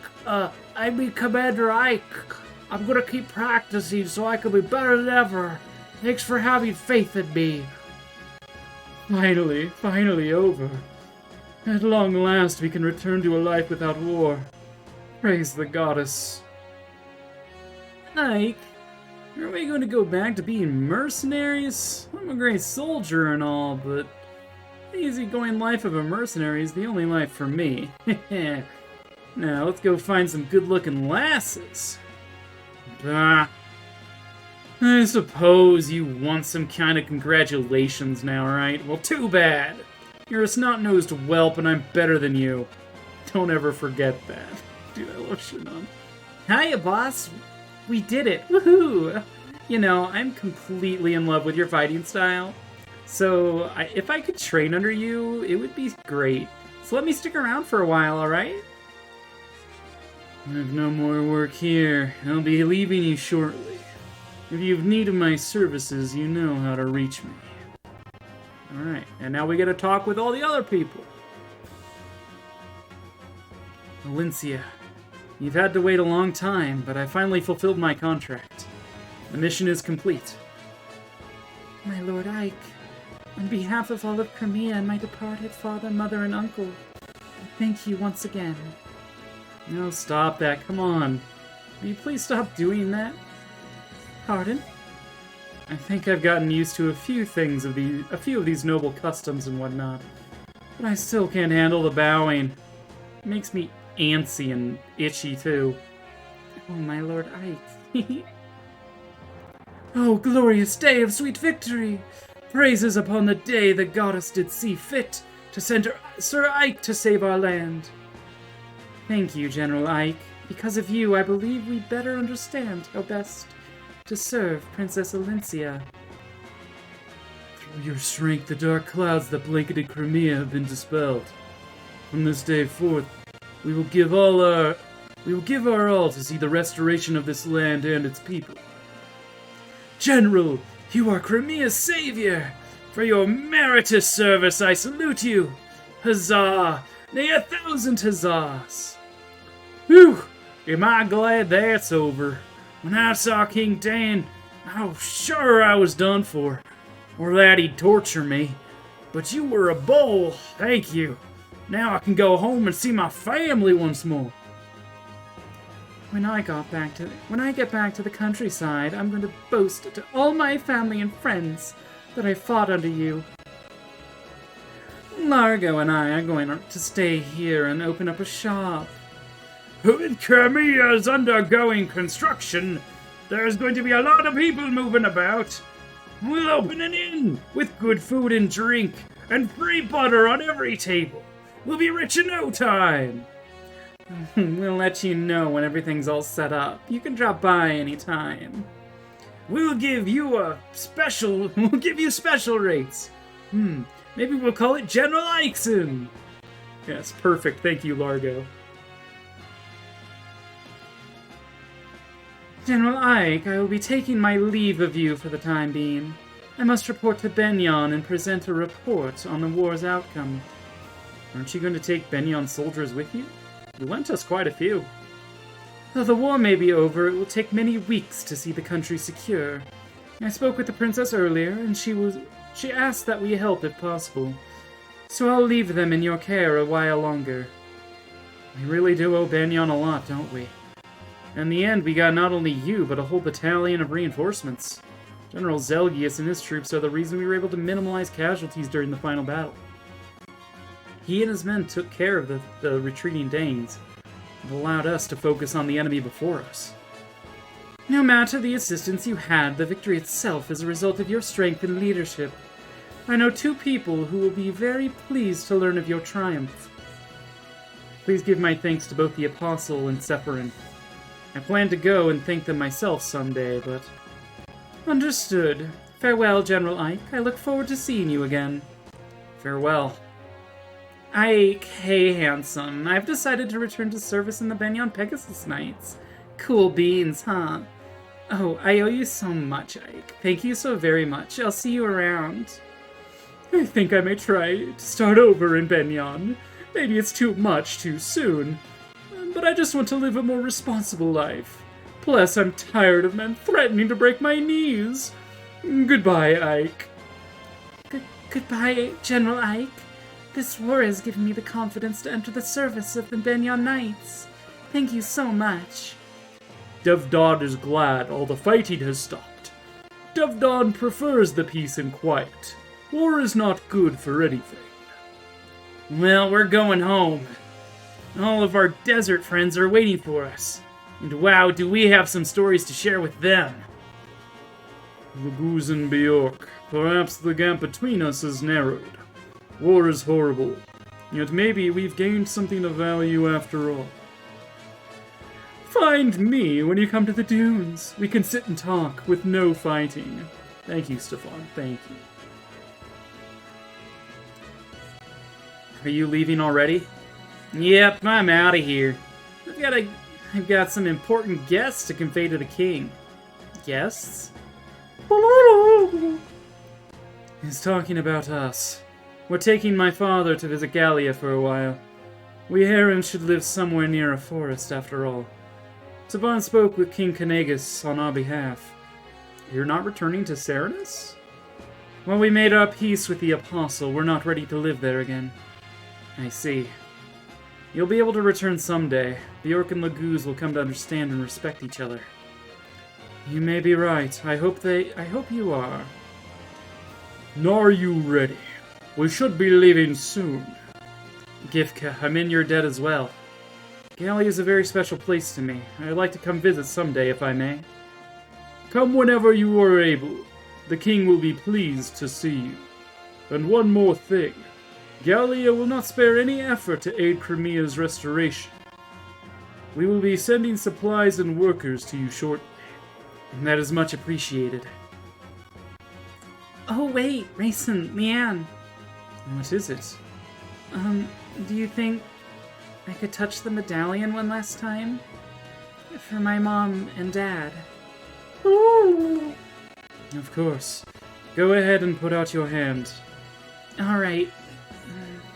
Speaker 2: be Commander Ike. I'm gonna keep practicing so I can be better than ever. Thanks for having faith in me.
Speaker 3: Finally over. At long last we can return to a life without war. Praise the goddess.
Speaker 1: Ike, are we going to go back to being mercenaries? I'm a great soldier and all, but the easygoing life of a mercenary is the only life for me. Now, let's go find some good-looking lasses. Bah. I suppose you want some kind of congratulations now, right? Well, too bad. You're a snot-nosed whelp and I'm better than you. Don't ever forget that. Dude, I love shit on. Hiya, boss. We did it. Woohoo! You know, I'm completely in love with your fighting style. So, if I could train under you, it would be great. So let me stick around for a while, alright?
Speaker 3: I have no more work here. I'll be leaving you shortly. If you've need of my services, you know how to reach me.
Speaker 1: Alright, and now we get to talk with all the other people. Valencia, you've had to wait a long time, but I finally fulfilled my contract. The mission is complete.
Speaker 2: My Lord Ike, on behalf of all of Crimea and my departed father, mother, and uncle, I thank you once again.
Speaker 1: No, stop that. Come on. Will you please stop doing that?
Speaker 2: Pardon?
Speaker 1: I think I've gotten used to a few of these noble customs and whatnot, but I still can't handle the bowing. It makes me antsy and itchy too.
Speaker 2: Oh, my Lord Ike.
Speaker 1: Oh, glorious day of sweet victory! Praises upon the day the goddess did see fit to send Sir Ike to save our land.
Speaker 2: Thank you, General Ike. Because of you, I believe we better understand how best to serve Princess Valencia.
Speaker 3: Through your strength, the dark clouds that blanketed Crimea have been dispelled. From this day forth, we will give our all to see the restoration of this land and its people. General, you are Crimea's savior! For your meritorious service, I salute you! Huzzah! Nay, 1,000 huzzahs! Whew! Am I glad that's over. When I saw King Dan, I was sure I was done for, or that he'd torture me. But you were a bull, thank you. Now I can go home and see my family once more.
Speaker 2: When I get back to the countryside, I'm going to boast to all my family and friends that I fought under you.
Speaker 1: Largo and I are going to stay here and open up a shop.
Speaker 3: When Crimea is undergoing construction, there's going to be a lot of people moving about. We'll open an inn with good food and drink and free butter on every table. We'll be rich in no time.
Speaker 1: We'll let you know when everything's all set up. You can drop by anytime.
Speaker 3: We'll give you special rates. Maybe we'll call it General Ikeson.
Speaker 1: Yes, perfect. Thank you, Largo.
Speaker 2: General Ike, I will be taking my leave of you for the time being. I must report to Benyon and present a report on the war's outcome.
Speaker 1: Aren't you going to take Benyon's soldiers with you? You lent us quite a few.
Speaker 2: Though the war may be over, it will take many weeks to see the country secure. I spoke with the princess earlier, and she asked that we help if possible. So I'll leave them in your care a while longer.
Speaker 1: We really do owe Benyon a lot, don't we? In the end, we got not only you, but a whole battalion of reinforcements. General Zelgius and his troops are the reason we were able to minimize casualties during the final battle. He and his men took care of the retreating Danes, and allowed us to focus on the enemy before us.
Speaker 2: No matter the assistance you had, the victory itself is a result of your strength and leadership. I know two people who will be very pleased to learn of your triumph.
Speaker 1: Please give my thanks to both the Apostle and Sephirin. I plan to go and thank them myself someday, but...
Speaker 2: Understood. Farewell, General Ike. I look forward to seeing you again.
Speaker 1: Farewell.
Speaker 2: Ike, hey, handsome. I've decided to return to service in the Benyon Pegasus Knights. Cool beans, huh? Oh, I owe you so much, Ike. Thank you so very much. I'll see you around.
Speaker 3: I think I may try to start over in Benyon. Maybe it's too much too soon. But I just want to live a more responsible life. Plus, I'm tired of men threatening to break my knees. Goodbye, Ike.
Speaker 2: Goodbye, General Ike. This war has given me the confidence to enter the service of the Benyon Knights. Thank you so much.
Speaker 3: Devdon is glad all the fighting has stopped. Devdon prefers the peace and quiet. War is not good for anything.
Speaker 1: Well, we're going home. All of our desert friends are waiting for us. And wow, do we have some stories to share with them.
Speaker 3: Laguz and Bjork, perhaps the gap between us is narrowed. War is horrible, yet maybe we've gained something of value after all. Find me when you come to the dunes. We can sit and talk with no fighting. Thank you, Stefan. Thank you.
Speaker 1: Are you leaving already? Yep, I'm out of here. I've got some important guests to convey to the king. Guests?
Speaker 3: He's talking about us. We're taking my father to visit Gallia for a while. We Herons should live somewhere near a forest, after all. Taban spoke with King Canegus on our behalf.
Speaker 1: You're not returning to Serenus?
Speaker 3: When we made our peace with the Apostle, we're not ready to live there again.
Speaker 1: I see.
Speaker 3: You'll be able to return someday. Bjork and Laguz will come to understand and respect each other. You may be right. I hope you are. Are you ready? We should be leaving soon.
Speaker 1: Gifka, I'm in your debt as well.
Speaker 3: Gallia is a very special place to me. I'd like to come visit someday, if I may. Come whenever you are able. The king will be pleased to see you. And one more thing. Gallia will not spare any effort to aid Crimea's restoration. We will be sending supplies and workers to you shortly.
Speaker 1: That is much appreciated.
Speaker 2: Oh wait, Raisin, Leanne.
Speaker 3: What is it?
Speaker 2: Do you think I could touch the medallion one last time? For my mom and dad.
Speaker 3: Ooh. Of course. Go ahead and put out your hand.
Speaker 2: Alright.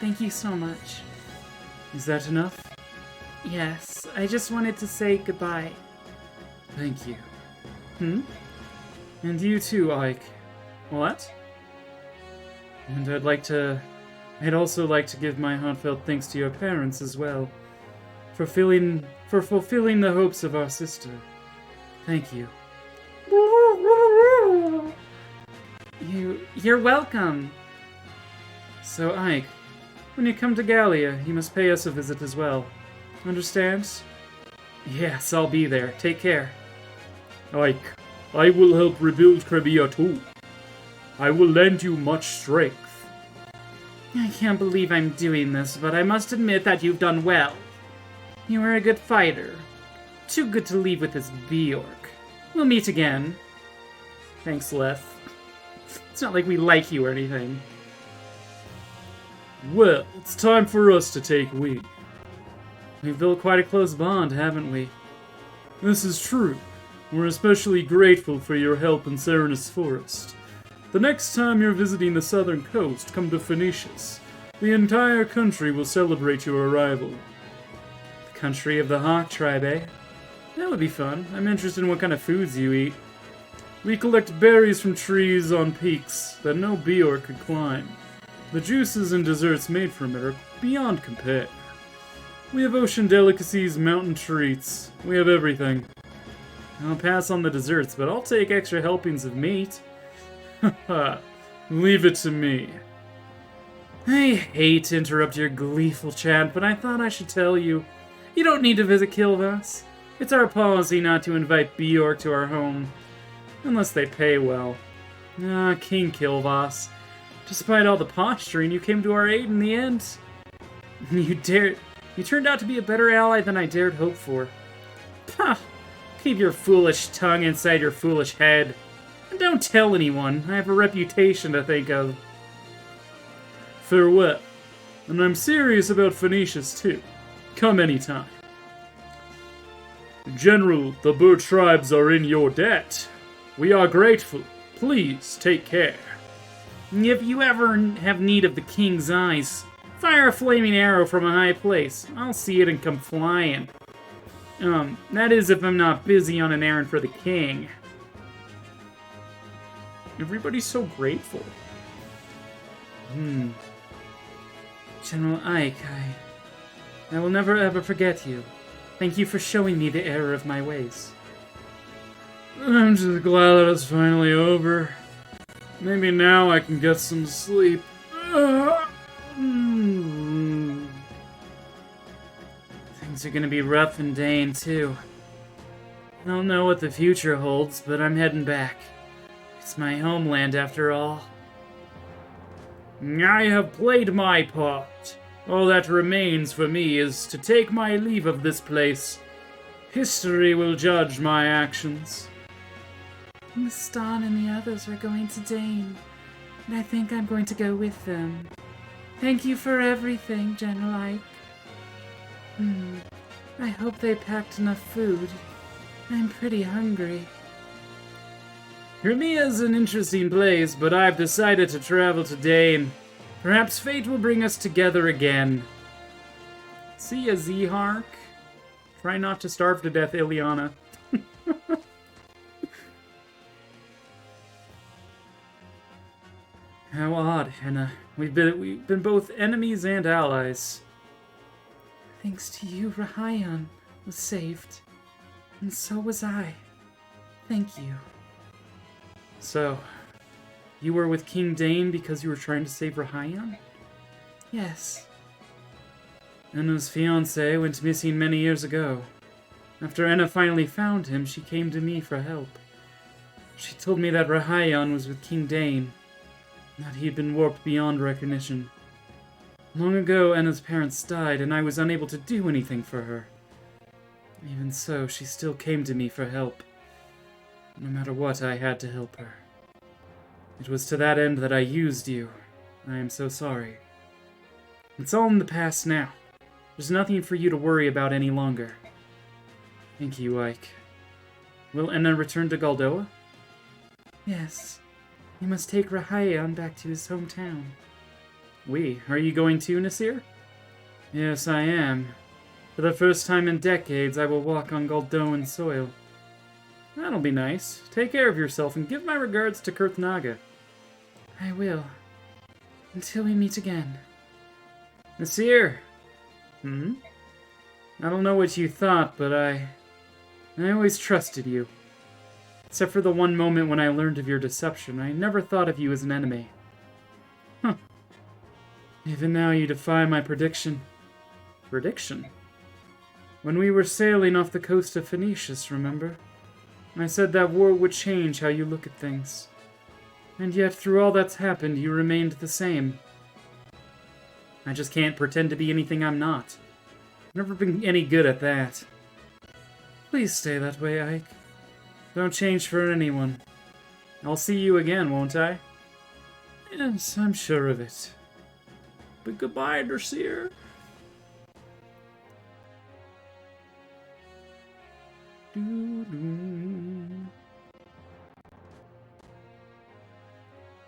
Speaker 2: Thank you so much.
Speaker 3: Is that enough?
Speaker 2: Yes, I just wanted to say goodbye.
Speaker 3: Thank you. And you too, Ike.
Speaker 1: What?
Speaker 3: And I'd also like to give my heartfelt thanks to your parents as well. For fulfilling the hopes of our sister. Thank you.
Speaker 2: You're welcome.
Speaker 3: So, Ike, when you come to Gallia, you must pay us a visit as well. Understand?
Speaker 1: Yes, I'll be there. Take care.
Speaker 3: Ike, I will help rebuild Crimea too. I will lend you much strength.
Speaker 2: I can't believe I'm doing this, but I must admit that you've done well. You are a good fighter. Too good to leave with this Bjork. We'll meet again.
Speaker 1: Thanks, Leth. It's not like we like you or anything.
Speaker 3: Well, it's time for us to take wing.
Speaker 1: We've built quite a close bond, haven't we?
Speaker 3: This is true. We're especially grateful for your help in Serenus Forest. The next time you're visiting the southern coast, come to Phoenicius. The entire country will celebrate your arrival.
Speaker 1: The country of the Hawk tribe, eh? That would be fun. I'm interested in what kind of foods you eat.
Speaker 3: We collect berries from trees on peaks that no Bjork could climb. The juices and desserts made from it are beyond compare. We have ocean delicacies, mountain treats. We have everything.
Speaker 1: I'll pass on the desserts, but I'll take extra helpings of meat.
Speaker 3: Haha, leave it to me.
Speaker 1: I hate to interrupt your gleeful chant, but I thought I should tell you. You don't need to visit Kilvas. It's our policy not to invite Bjork to our home. Unless they pay well. King Kilvas. Despite all the posturing, you came to our aid in the end. You turned out to be a better ally than I dared hope for. Pah! Keep your foolish tongue inside your foolish head. And don't tell anyone. I have a reputation to think of.
Speaker 3: Farewell. And I'm serious about Phoenicius too. Come anytime. General, the Bur tribes are in your debt. We are grateful. Please take care.
Speaker 1: If you ever have need of the king's eyes, fire a flaming arrow from a high place. I'll see it and come flying. That is if I'm not busy on an errand for the king. Everybody's so grateful. General Ike, I will never ever forget you. Thank you for showing me the error of my ways.
Speaker 3: I'm just glad that it's finally over. Maybe now I can get some sleep.
Speaker 1: Things are gonna be rough in Dane, too. I don't know what the future holds, but I'm heading back. It's my homeland, after all.
Speaker 3: I have played my part. All that remains for me is to take my leave of this place. History will judge my actions.
Speaker 2: Miss Dawn and the others are going to Dane, and I think I'm going to go with them. Thank you for everything, General Ike. I hope they packed enough food. I'm pretty hungry.
Speaker 3: Crimea's an interesting place, but I've decided to travel to Dane. Perhaps fate will bring us together again.
Speaker 1: See ya, Z-Hark. Try not to starve to death, Ileana. How odd, Henna. We've been both enemies and allies.
Speaker 2: Thanks to you, Rahayan was saved. And so was I. Thank you.
Speaker 1: So, you were with King Dane because you were trying to save Rahayan?
Speaker 2: Yes.
Speaker 1: Enna's fiancé went missing many years ago. After Enna finally found him, she came to me for help. She told me that Rahayan was with King Dane, and that he had been warped beyond recognition. Long ago, Enna's parents died, and I was unable to do anything for her. Even so, she still came to me for help. No matter what, I had to help her. It was to that end that I used you. I am so sorry. It's all in the past now. There's nothing for you to worry about any longer. Thank you, Ike. Will Enna return to Galdoa?
Speaker 2: Yes. You must take Rahayan back to his hometown.
Speaker 1: Are you going too, Nasir? Yes, I am. For the first time in decades, I will walk on Galdoan soil. That'll be nice. Take care of yourself and give my regards to Kurthnaga.
Speaker 2: I will. Until we meet again.
Speaker 1: Nasir! I don't know what you thought, but I always trusted you. Except for the one moment when I learned of your deception, I never thought of you as an enemy. Even now you defy my prediction. Prediction? When we were sailing off the coast of Phoenicius, remember? I said that war would change how you look at things. And yet, through all that's happened, you remained the same. I just can't pretend to be anything I'm not. Never been any good at that. Please stay that way, Ike. Don't change for anyone. I'll see you again, won't I? Yes, I'm sure of it. But goodbye, Nasir.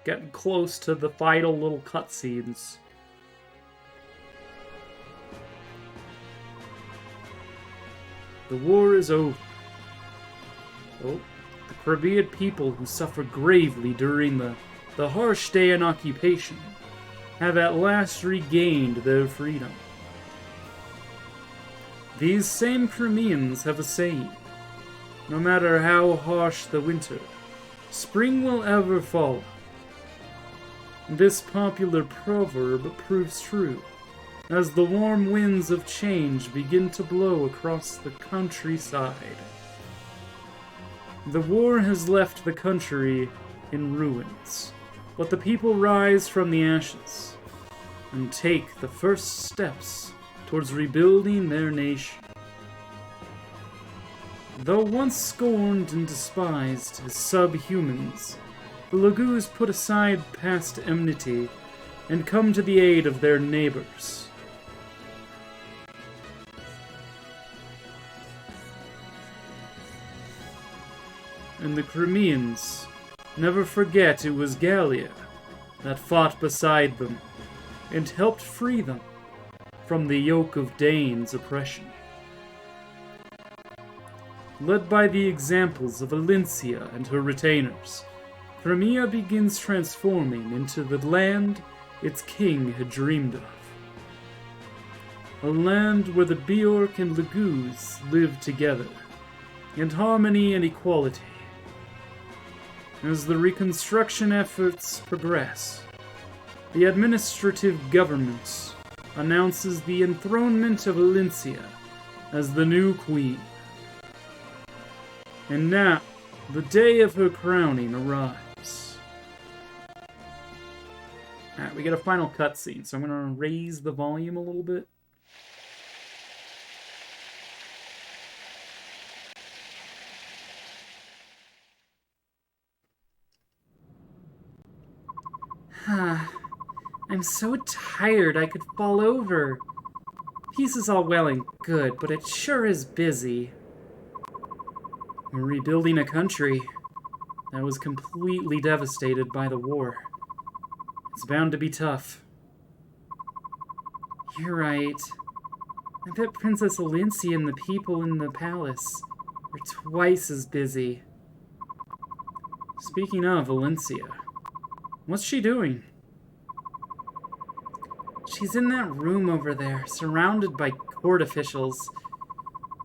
Speaker 1: Getting close to the vital little cutscenes. The war is over. Oh, the Caribbean people who suffered gravely during the harsh Dayan occupation have at last regained their freedom. These same Crimeans have a saying: no matter how harsh the winter, spring will ever follow. This popular proverb proves true, as the warm winds of change begin to blow across the countryside. The war has left the country in ruins, but the people rise from the ashes and take the first steps towards rebuilding their nation. Though once scorned and despised as subhumans, the Lagoos put aside past enmity and come to the aid of their neighbors. And the Crimeans never forget it was Gallia that fought beside them and helped free them from the yoke of Dane's oppression. Led by the examples of Alincia and her retainers, Crimea begins transforming into the land
Speaker 3: its king had dreamed of. A land where the Bjork and Laguz lived together, in harmony and equality. As the reconstruction efforts progress, the administrative government announces the enthronement of Elincia as the new queen. And now, the day of her crowning arrives. Alright, we get a final cutscene, so I'm going to raise the volume a little bit.
Speaker 1: I'm so tired I could fall over. Peace is all well and good, but it sure is busy.
Speaker 3: We're rebuilding a country that was completely devastated by the war. It's bound to be tough.
Speaker 1: You're right. I bet Princess Elincia and the people in the palace are twice as busy.
Speaker 3: Speaking of Elincia, what's she doing?
Speaker 1: She's in that room over there, surrounded by court officials.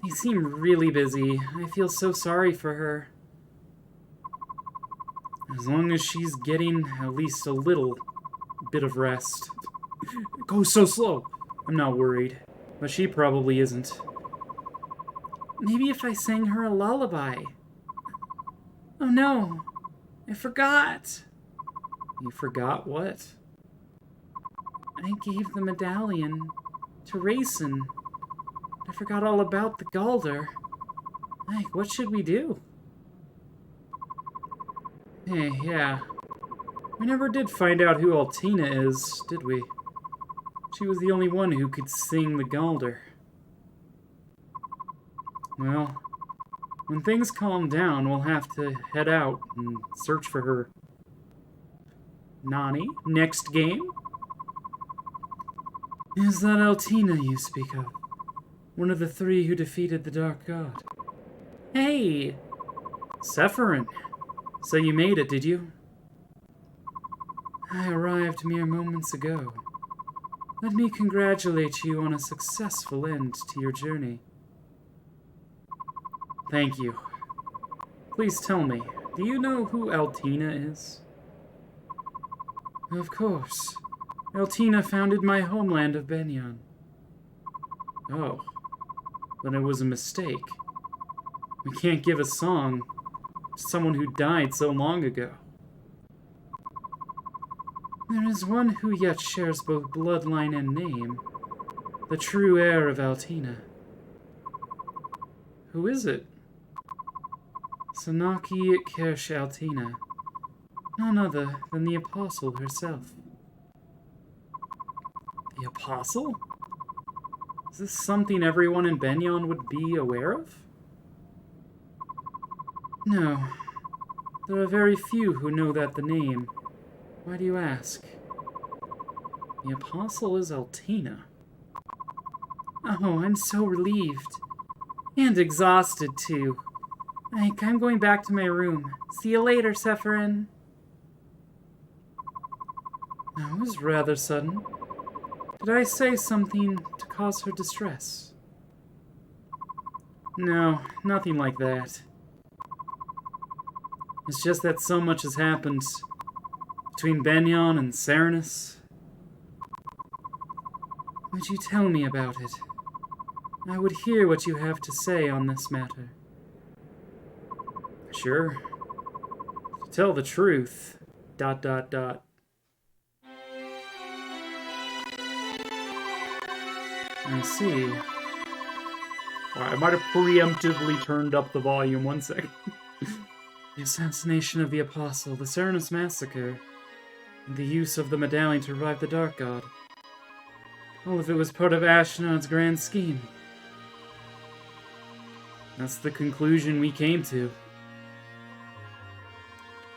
Speaker 1: They seem really busy. I feel so sorry for her.
Speaker 3: As long as she's getting at least a little bit of rest. It goes so slow. I'm not worried, but she probably isn't.
Speaker 1: Maybe if I sang her a lullaby. Oh no, I forgot.
Speaker 3: You forgot what?
Speaker 1: I gave the medallion to Raisin. I forgot all about the Galder. Like, what should we do?
Speaker 3: Hey, yeah. We never did find out who Altina is, did we? She was the only one who could sing the Galder. Well, when things calm down, we'll have to head out and search for her.
Speaker 1: Nani? Next game?
Speaker 3: Is that Altina you speak of? One of the three who defeated the Dark God?
Speaker 1: Hey!
Speaker 3: Sephirin! So you made it, did you?
Speaker 1: I arrived mere moments ago. Let me congratulate you on a successful end to your journey.
Speaker 3: Thank you. Please tell me, do you know who Altina is?
Speaker 1: Of course. Altina founded my homeland of Benyon.
Speaker 3: Oh, then it was a mistake. We can't give a song to someone who died so long ago.
Speaker 1: There is one who yet shares both bloodline and name, the true heir of Altina.
Speaker 3: Who is it?
Speaker 1: Sanaki Kersh Altina, none other than the Apostle herself.
Speaker 3: The Apostle? Is this something everyone in Benyon would be aware of?
Speaker 1: No. There are very few who know that the name. Why do you ask?
Speaker 3: The Apostle is Altina.
Speaker 1: Oh, I'm so relieved. And exhausted, too. I'm going back to my room. See you later, Sephirin.
Speaker 3: That was rather sudden. Did I say something to cause her distress? No, nothing like that. It's just that so much has happened between Benyon and Serenus.
Speaker 1: Would you tell me about it? I would hear what you have to say on this matter.
Speaker 3: Sure. To tell the truth, ... I see. Alright, I might have preemptively turned up the volume. 1 second.
Speaker 1: The assassination of the Apostle, the Serenus massacre, and the use of the medallion to revive the Dark God. All of it was part of Ashnod's grand scheme.
Speaker 3: That's the conclusion we came to.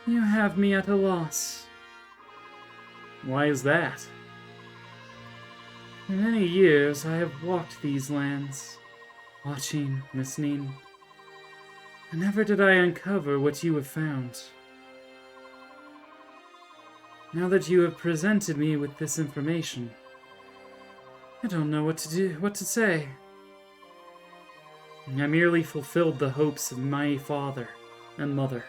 Speaker 1: You have me at a loss.
Speaker 3: Why is that?
Speaker 1: For many years I have walked these lands, watching, listening, and never did I uncover what you have found. Now that you have presented me with this information, I don't know what to say. I merely fulfilled the hopes of my father and mother.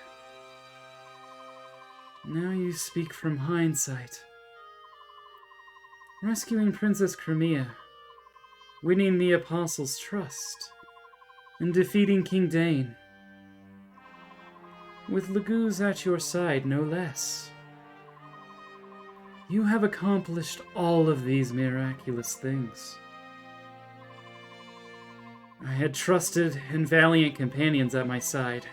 Speaker 1: Now you speak from hindsight. Rescuing Princess Crimea, winning the Apostles' trust, and defeating King Dane. With Leguz at your side, no less. You have accomplished all of these miraculous things. I had trusted and valiant companions at my side.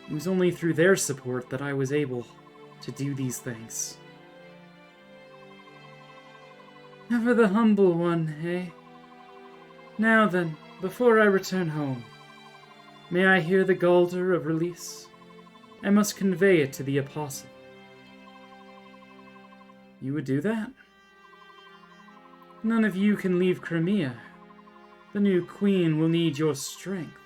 Speaker 1: It was only through their support that I was able to do these things. Ever the humble one, eh? Now then, before I return home, may I hear the Galder of release? I must convey it to the Apostle. You would do that? None of you can leave Crimea. The new queen will need your strength.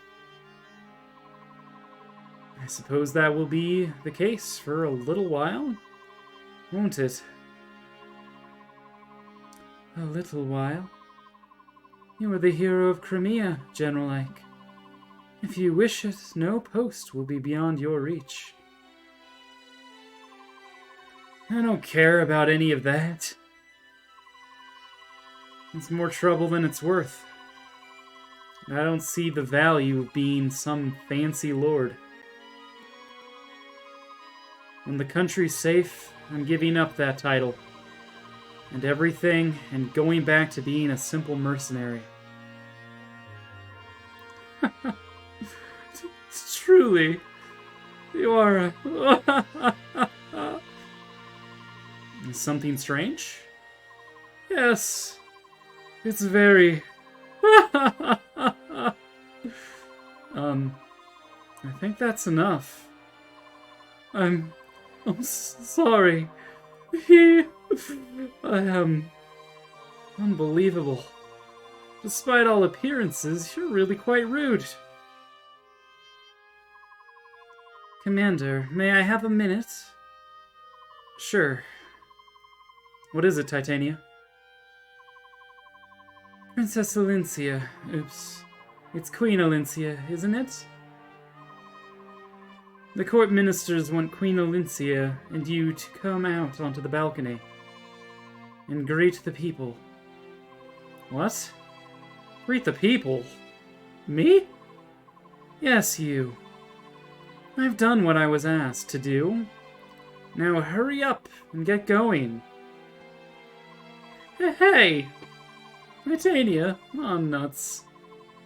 Speaker 1: I suppose that will be the case for a little while, won't it? A little while. You are the hero of Crimea, General Ike. If you wish it, no post will be beyond your reach. I don't care about any of that. It's more trouble than it's worth. I don't see the value of being some fancy lord. When the country's safe, I'm giving up that title. And everything, and going back to being a simple mercenary. Truly, you are a... Is something strange? Yes, it's very... I think that's enough. I'm sorry. I am unbelievable. Despite all appearances, you're really quite rude. Commander, may I have a minute? Sure. What is it, Titania? Princess Alincia. Oops. It's Queen Alincia, isn't it? The court ministers want Queen Alincia and you to come out onto the balcony and greet the people. What? Greet the people? Me? Yes, you. I've done what I was asked to do. Now hurry up and get going. Hey! Titania, I'm nuts.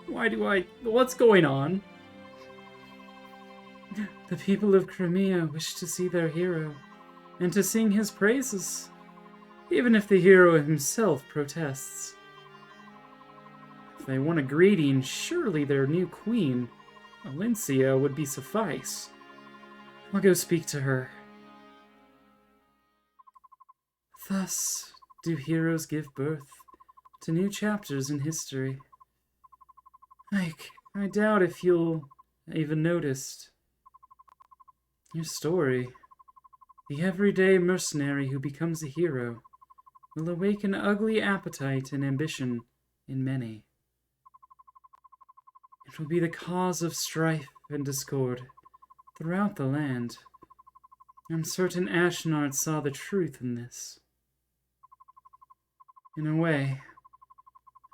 Speaker 1: What's going on? The people of Crimea wish to see their hero, and to sing his praises, even if the hero himself protests. If they want a greeting, surely their new queen, Alincia, would be suffice. I'll go speak to her. Thus do heroes give birth to new chapters in history. Ike, I doubt if you'll even noticed. Your story, the everyday mercenary who becomes a hero, will awaken ugly appetite and ambition in many. It will be the cause of strife and discord throughout the land. I'm certain Ashnard saw the truth in this. In a way,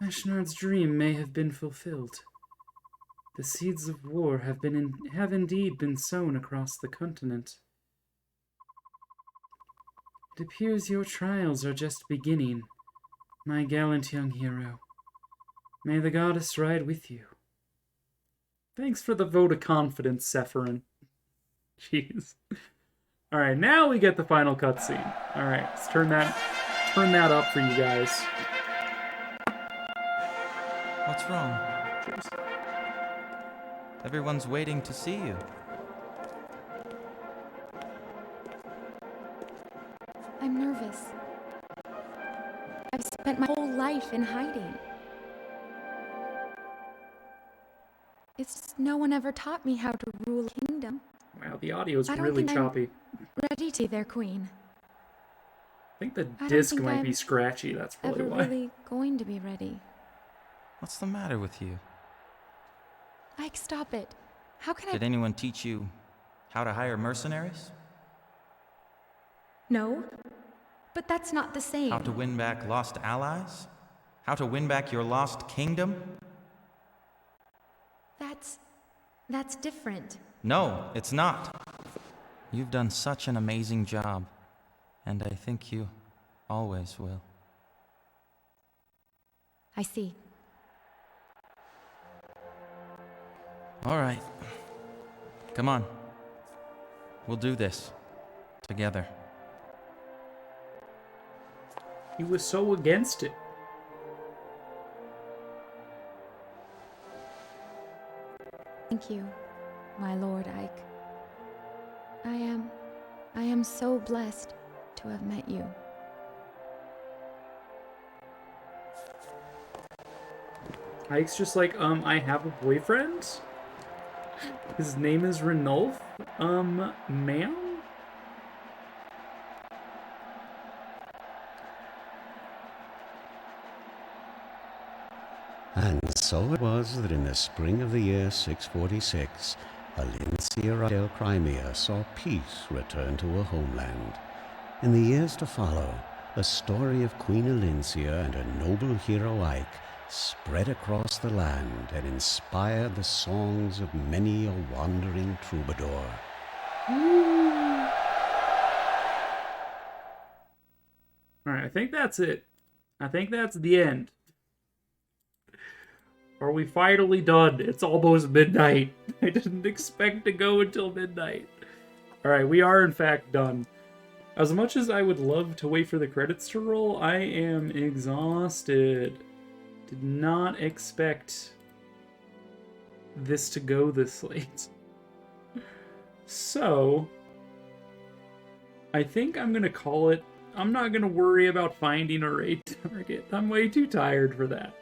Speaker 1: Ashnard's dream may have been fulfilled. The seeds of war have indeed been sown across the continent. It appears your trials are just beginning, my gallant young hero. May the goddess ride with you. Thanks for the vote of confidence, Sephirin. Jeez. Alright, now we get the final cutscene. Alright, let's turn that up for you guys.
Speaker 4: What's wrong? Everyone's waiting to see you.
Speaker 5: I'm nervous. I've spent my whole life in hiding. It's just no one ever taught me how to rule a kingdom.
Speaker 1: Wow, the audio is
Speaker 5: I don't
Speaker 1: really
Speaker 5: think
Speaker 1: choppy.
Speaker 5: I'm ready to be their queen.
Speaker 1: think the
Speaker 5: I don't
Speaker 1: disc
Speaker 5: think
Speaker 1: might be
Speaker 5: I'm
Speaker 1: scratchy. That's probably
Speaker 5: Ever
Speaker 1: why.
Speaker 5: really going to be ready?
Speaker 4: What's the matter with you?
Speaker 5: Ike, stop it. How can
Speaker 4: Did
Speaker 5: I?
Speaker 4: anyone teach you how to hire mercenaries?
Speaker 5: No. But that's not the same.
Speaker 4: How to win back lost allies? How to win back your lost kingdom?
Speaker 5: That's different.
Speaker 4: No, it's not. You've done such an amazing job, and I think you always will.
Speaker 5: I see.
Speaker 4: All right. Come on. We'll do this. Together.
Speaker 1: He was so against it.
Speaker 5: Thank you, my Lord Ike. I am so blessed to have met you.
Speaker 1: Ike's just like, I have a boyfriend? His name is Renulf? Ma'am?
Speaker 6: And so it was that in the spring of the year 646, Alincia del Crimea saw peace return to her homeland. In the years to follow, the story of Queen Alincia and her noble hero Ike spread across the land and inspired the songs of many a wandering troubadour.
Speaker 1: Alright, I think that's it. I think that's the end. Are we finally done? It's almost midnight. I didn't expect to go until midnight. Alright, we are in fact done. As much as I would love to wait for the credits to roll, I am exhausted. Did not expect this to go this late. So, I think I'm gonna call it. I'm not gonna worry about finding a raid target. I'm way too tired for that.